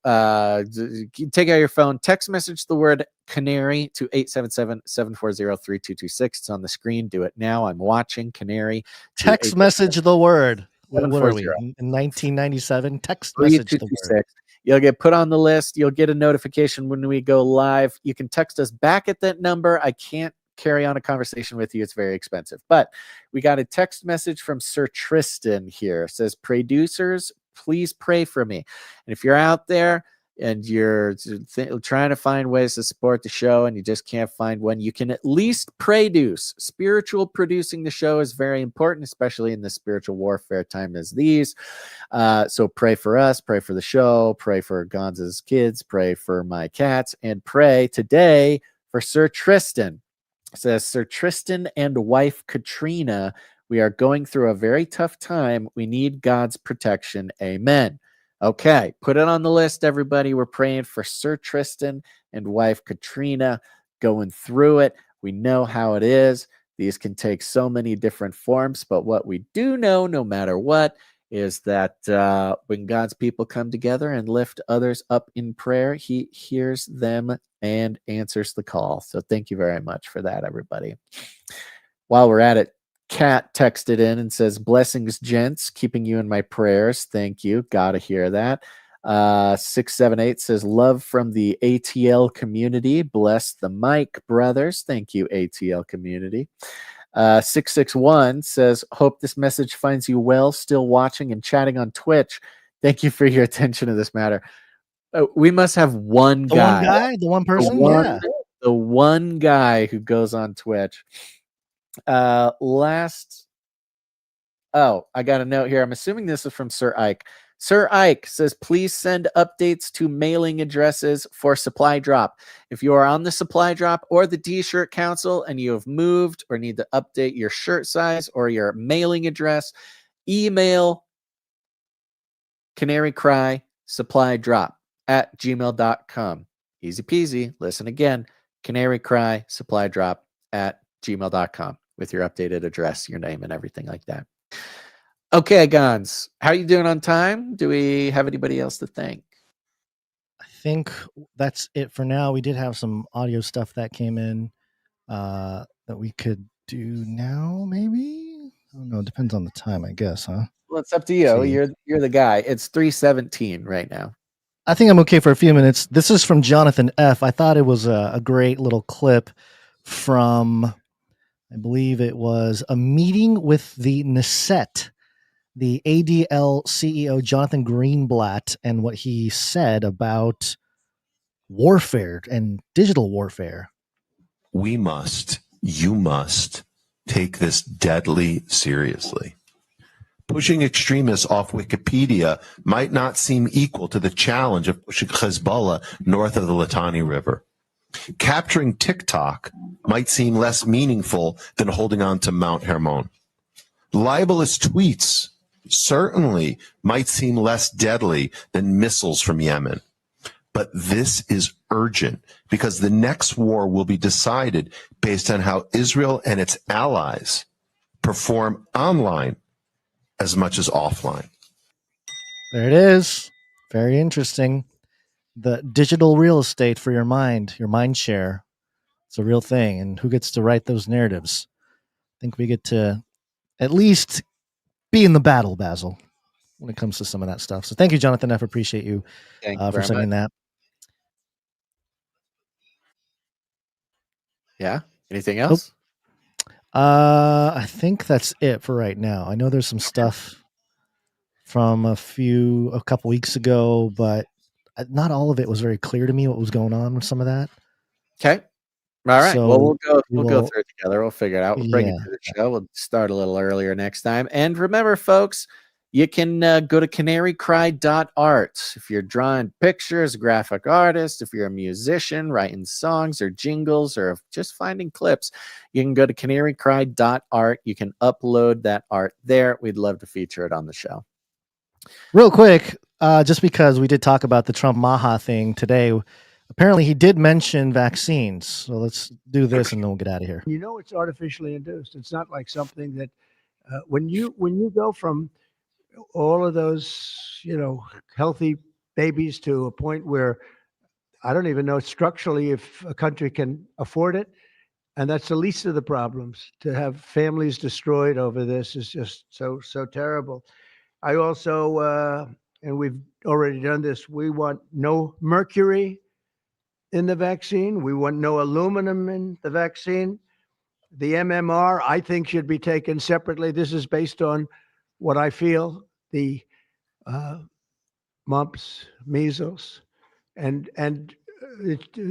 take out your phone, text message the word Canary to 877-740-3226. It's on the screen. Do it now. I'm watching Canary. Text message the word. What are we in 1997? Text message the word. You'll get put on the list. You'll get a notification when we go live. You can text us back at that number. I can't carry on a conversation with you. It's very expensive. But we got a text message from Sir Tristan here. It says, producers, please pray for me. And if you're out there and you're trying to find ways to support the show and you just can't find one, you can at least produce. Spiritual producing the show is very important, especially in the spiritual warfare time as these. So pray for us, pray for the show, pray for Gonza's kids, pray for my cats, and pray today for Sir Tristan. It says, Sir Tristan and wife Katrina, we are going through a very tough time. We need God's protection. Amen. Okay, put it on the list, everybody. We're praying for Sir Tristan and wife Katrina going through it. We know how it is. These can take so many different forms, but what we do know, no matter what, is that when God's people come together and lift others up in prayer, he hears them and answers the call. So thank you very much for that, everybody. While we're at it, Kat texted in and says, blessings, gents, keeping you in my prayers. Thank you. Gotta hear that. 678 says, love from the ATL community. Bless the mic, brothers. Thank you, ATL community. 661 says, hope this message finds you well, still watching and chatting on Twitch. Thank you for your attention to this matter. We must have one guy. The one person? The one guy who goes on Twitch. I got a note here. I'm assuming this is from Sir Ike. Sir Ike says, please send updates to mailing addresses for supply drop. If you are on the supply drop or the t-shirt council and you have moved or need to update your shirt size or your mailing address, email canarycrysupplydrop@gmail.com. Easy peasy. Listen again. canarycrysupplydrop@gmail.com with your updated address, your name, and everything like that. Okay, Gons, how are you doing on time? Do we have anybody else to thank? I think that's it for now. We did have some audio stuff that came in that we could do now, maybe? I don't know. It depends on the time, I guess, huh? Well, it's up to you. You're the guy. It's 3:17 right now. I think I'm okay for a few minutes. This is from Jonathan F. I thought it was a great little clip from, I believe it was a meeting with the Sept, the ADL CEO, Jonathan Greenblatt, and what he said about warfare and digital warfare. You must take this deadly seriously. Pushing extremists off Wikipedia might not seem equal to the challenge of pushing Hezbollah north of the Litani River. Capturing TikTok might seem less meaningful than holding on to Mount Hermon. Libelous tweets certainly might seem less deadly than missiles from Yemen. But this is urgent because the next war will be decided based on how Israel and its allies perform online as much as offline. There it is. Very interesting. The digital real estate for your mind share. It's a real thing. And who gets to write those narratives? I think we get to at least be in the battle, Basil, when it comes to some of that stuff. So thank you, Jonathan F. Appreciate you for sending that. Yeah. Anything else? I think that's it for right now. I know there's some stuff from a couple weeks ago, but not all of it was very clear to me what was going on with some of that. Okay. All right. So well, we'll go through it together. We'll figure it out. We'll bring it to the show. We'll start a little earlier next time. And remember, folks, you can go to canarycry.art. If you're drawing pictures, a graphic artist, if you're a musician, writing songs or jingles, or just finding clips, you can go to canarycry.art. You can upload that art there. We'd love to feature it on the show. Real quick, just because we did talk about the Trump Maha thing today, apparently he did mention vaccines. So let's do this and then we'll get out of here. You know, it's artificially induced. It's not like something that when you go from all of those, healthy babies to a point where I don't even know structurally if a country can afford it. And that's the least of the problems. To have families destroyed over this is just so terrible. I also, and we've already done this, we want no mercury in the vaccine. We want no aluminum in the vaccine. The MMR, I think, should be taken separately. This is based on what I feel, the mumps, measles, and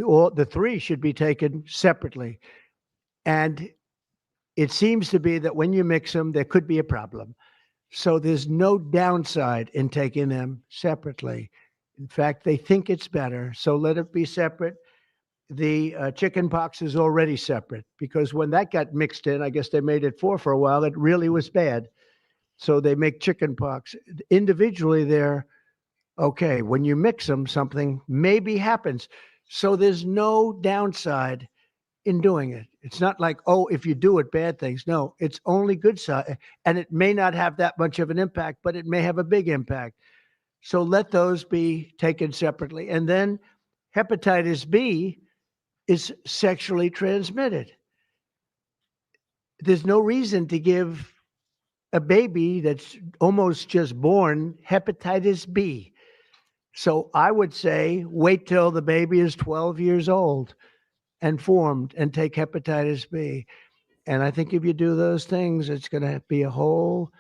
all the three should be taken separately. And it seems to be that when you mix them, there could be a problem. So there's no downside in taking them separately. In fact, they think it's better, so let it be separate. The chicken pox is already separate because when that got mixed in, I guess they made it for a while, it really was bad. So they make chicken pox. Individually, they're okay. When you mix them, something maybe happens. So there's no downside in doing it. It's not like, oh, if you do it, bad things. No, it's only good side. And it may not have that much of an impact, but it may have a big impact. So let those be taken separately. And then hepatitis B is sexually transmitted. There's no reason to give a baby that's almost just born hepatitis B. So I would say wait till the baby is 12 years old and formed and take hepatitis B. And I think if you do those things, it's going to be a whole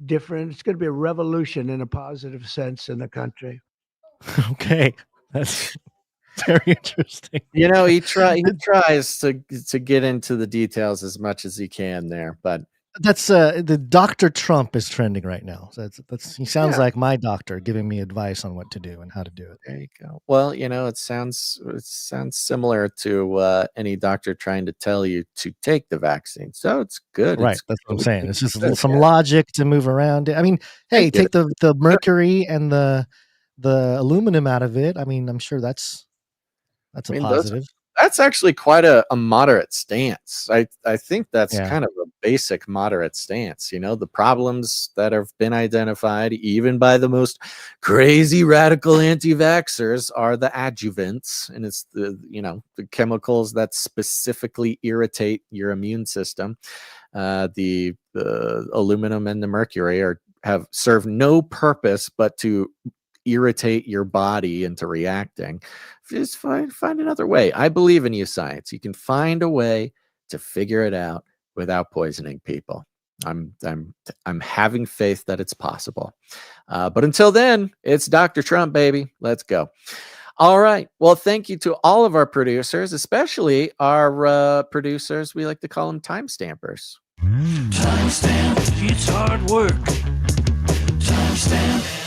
different, it's going to be a revolution in a positive sense in the country. Okay. That's very interesting. He tries to get into the details as much as he can there, but That's the Dr. Trump is trending right now. So he sounds like my doctor giving me advice on what to do and how to do it. There you go. Well, it sounds similar to any doctor trying to tell you to take the vaccine. So it's good. Right. It's That's what I'm good. saying. It's just Good, some yeah. logic to move around. I mean, hey, get take the mercury and the aluminum out of it. I mean, I'm sure that's a positive. That's actually quite a moderate stance. I think that's Yeah. kind of a basic moderate stance. The problems that have been identified, even by the most crazy radical anti-vaxxers, are the adjuvants, and it's the chemicals that specifically irritate your immune system. The aluminum and the mercury have served no purpose but to irritate your body into reacting. Just find another way. I believe in you, science. You can find a way to figure it out without poisoning people. I'm having faith that it's possible. But until then, it's Dr. Trump, baby. Let's go. All right. Well, thank you to all of our producers, especially our producers. We like to call them timestampers. Timestamp. It's hard work. Timestamp.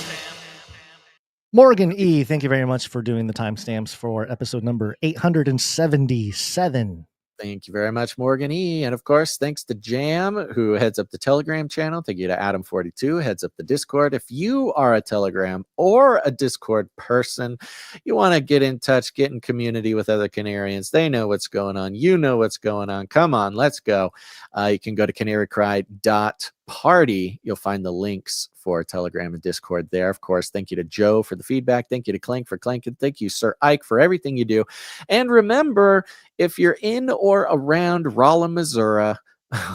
Morgan E., thank you very much for doing the timestamps for episode number 877. Thank you very much, Morgan E. And of course, thanks to Jam, who heads up the Telegram channel. Thank you to Adam42, heads up the Discord. If you are a Telegram or a Discord person, you want to get in touch, get in community with other Canarians. They know what's going on. You know what's going on. Come on, let's go. You can go to canarycry.party. You'll find the links for Telegram and Discord there. Of course, thank you to Joe for the feedback. Thank you to Clank for clanking. Thank you, Sir Ike, for everything you do. And remember, if you're in or around Rolla, Missouri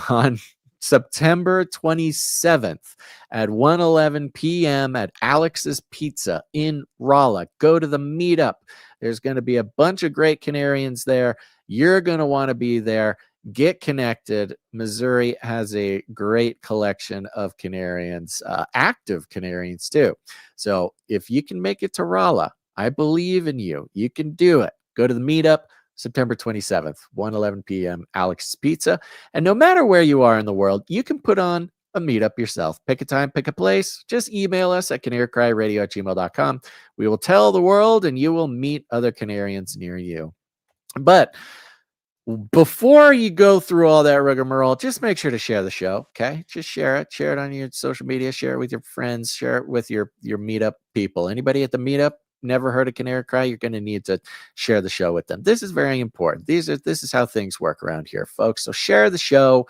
on September 27th at 1:11 p.m. at Alex's Pizza in Rolla, go to the meetup. There's going to be a bunch of great Canarians there. You're going to want to be there. Get connected. Missouri has a great collection of Canarians, active Canarians too. So if you can make it to Rolla, I believe in you. You can do it. Go to the meetup September 27th, 1:11 p.m., Alex's Pizza. And no matter where you are in the world, you can put on a meetup yourself. Pick a time, pick a place. Just email us at canarycryradio@gmail.com. We will tell the world and you will meet other Canarians near you. But before you go through all that rigmarole, just make sure to share the show, okay? Just share it. Share it on your social media. Share it with your friends. Share it with your meetup people. Anybody at the meetup never heard of Canary Cry? You're going to need to share the show with them. This is very important. This is how things work around here, folks. So share the show.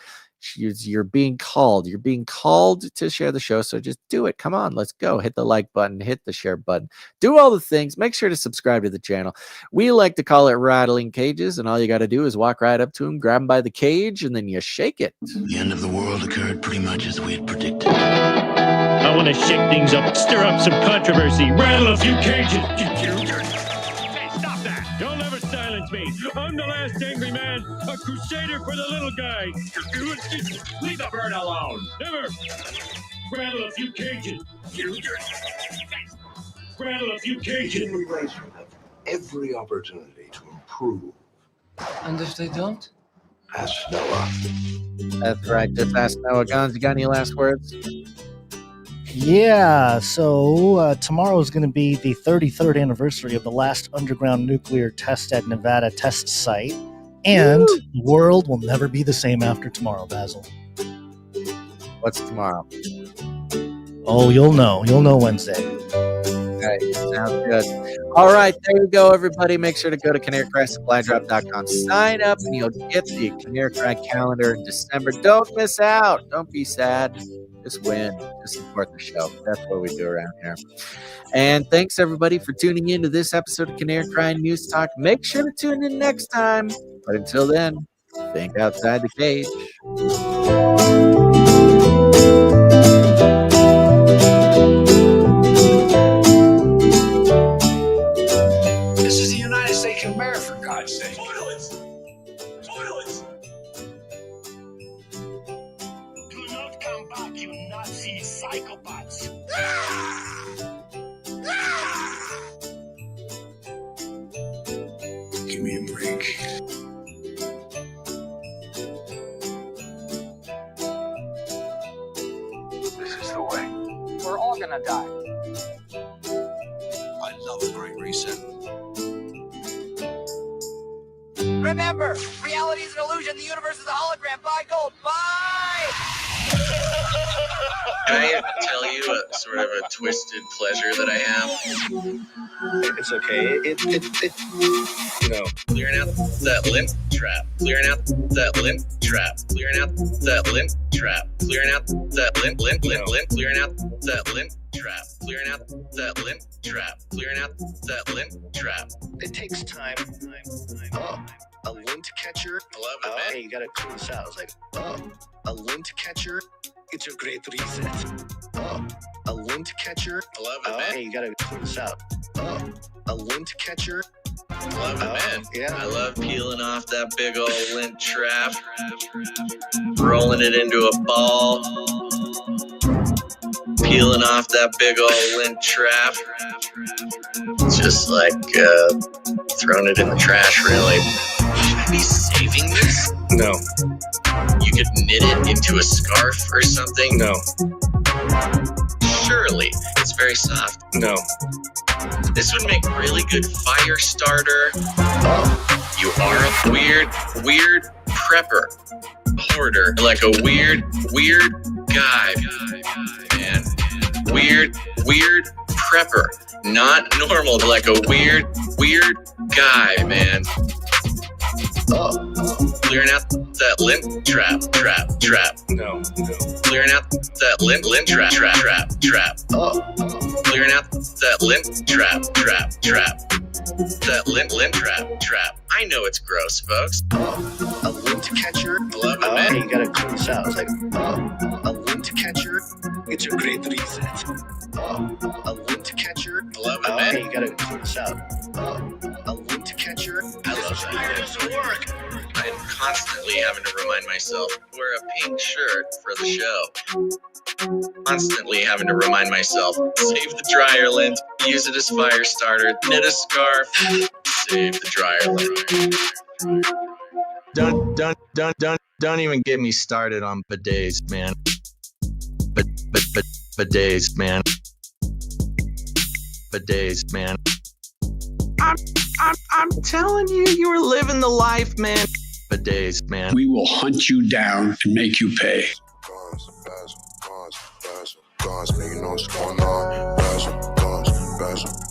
You're being called. You're being called to share the show. So just do it. Come on, let's go. Hit the like button. Hit the share button. Do all the things. Make sure to subscribe to the channel. We like to call it rattling cages, and all you got to do is walk right up to him, grab him by the cage, and then you shake it. The end of the world occurred pretty much as we had predicted. I want to shake things up, stir up some controversy, rattle a few cages. Hey, stop that! You'll never silence me. I'm the last angry man, a crusader for the little guy. Leave the bird alone. Never. Rattle a few cages. Rattle a few cages. Human race will have every opportunity to improve. And if they don't? Ask Noah. That's right. Just ask Noah. Guns, you got any last words? Yeah, so tomorrow is going to be the 33rd anniversary of the last underground nuclear test at Nevada test site, and the world will never be the same after tomorrow, Basil. What's tomorrow? Oh, you'll know. You'll know Wednesday. Okay, sounds good. All right, there you go, everybody. Make sure to go to canarycrysupplydrop.com. Sign up, and you'll get the Canary Cry calendar in December. Don't miss out. Don't be sad. Just win. Just support the show. That's what we do around here. And thanks, everybody, for tuning in to this episode of Canary Cry News Talk. Make sure to tune in next time. But until then, think outside the cage. This is the United States of America, for God's sake. Toilets! Toilets! Do not come back, you Nazi psychopaths! Give me a break. gonna die. I love the Great Reset. Remember, reality is an illusion. The universe is a hologram. Buy gold. Buy! Can I tell you a sort of a twisted pleasure that I have? It's okay. Clearing out that lint trap. Clearing out that lint trap. Clearing out that lint trap. Clearing out that lint. Clearing out that lint trap. Clearing out that lint trap. Clearing out that lint trap. It takes time. Oh, a lint catcher. I love it, man. Hey, you gotta clean this out. I was like, oh, a lint catcher. It's a great reset. Oh, a lint catcher. I love it, man. Hey, you gotta clean this out. Oh, a lint catcher. I love it, man. Yeah. I love peeling off that big old lint trap, rolling it into a ball, peeling off that big old lint trap. It's just like throwing it in the trash, really. Should I be saving this? No. You could knit it into a scarf or something? No. Surely. It's very soft. No. This would make really good fire starter. You are a weird prepper. Hoarder. Like a weird guy, man. Weird prepper. Not normal, like a weird guy, man. Clearing out that lint trap. No. Clearing out that lint trap. Clearing out that lint trap. That lint trap. I know it's gross, folks. A lint catcher. I love it, man. Hey, you gotta clean this out. I was like, oh, a lint catcher. It's a great reset. Oh, a lint catcher. I love it, man. Hey, you gotta clean this out. A lint catcher. I love it. How does it work? I'm constantly having to remind myself, wear a pink shirt for the show. Constantly having to remind myself, save the dryer lint, use it as fire starter, knit a scarf, save the dryer lint. Don't even get me started on bidets, man. Bidets, man. Bidets, man. I'm telling you, you were living the life, man. Bidets, man. We will hunt you down and make you pay. Guns, man, you know what's going on.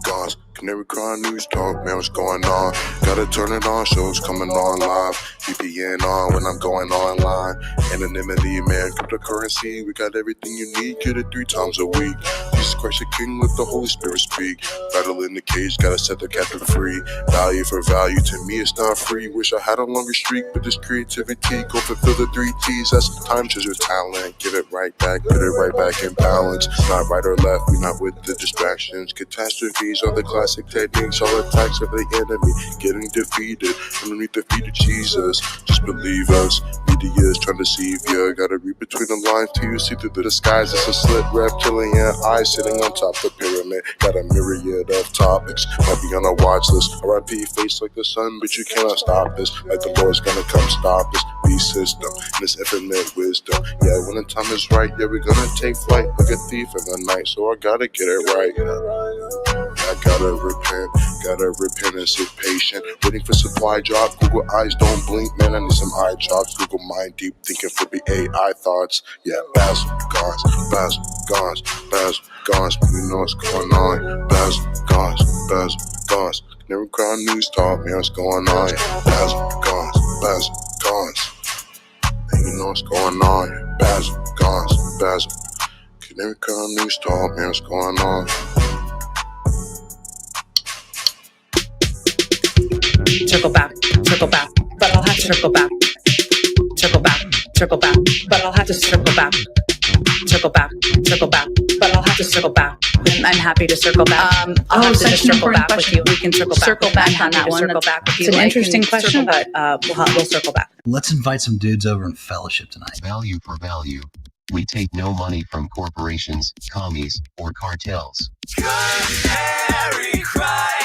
Guns. Canary Crime News Talk, man, what's going on? Gotta turn it on, shows coming on live. VPN on when I'm going online. Anonymity, man, cryptocurrency. We got everything you need, get it 3 times a week. Jesus Christ the King, let the Holy Spirit speak. Battle in the cage, gotta set the captive free. Value for value, to me it's not free. Wish I had a longer streak, but this creativity. Go fulfill the 3 T's, that's the time, treasure talent. Give it right back, put it right back in balance. Not right or left, we not with the distractions. Catastrophes are the classic techniques, all attacks of the enemy. Getting defeated, underneath the feet of Jesus. Just believe us, media is trying to deceive ya. Gotta read between the lines till you see through the disguise. It's a slit reptilian eye sitting on top of the pyramid. Got a myriad of topics, might be on a watch list. R.I.P. face like the sun, but you cannot stop this. Like the Lord's gonna come stop this beast system and this infinite wisdom. Yeah, when the time is right, yeah, we're gonna take flight like a thief in the night. So I gotta get it right. I gotta repent and sit patient. Waiting for supply drop. Google eyes don't blink, man. I need some eye drops. Google mind deep thinking for the AI thoughts. Yeah, Basil, guns. You know what's going on. Basil, guns. Never Crime News Talk, man, what's going on. Basil, guns. And you know what's going on. Basil. Never Crime News Talk, man, what's going on. Circle back, but I'll have to circle back. Circle back, but I'll have to circle back. Circle back, but I'll have to circle back. I'm happy to circle back. I'll have to just circle back with you. We can circle back on that one. Circle back with you. It's an interesting question, but we'll circle back. Let's invite some dudes over and fellowship tonight. Value for value. We take no money from corporations, commies, or cartels. Canary cry.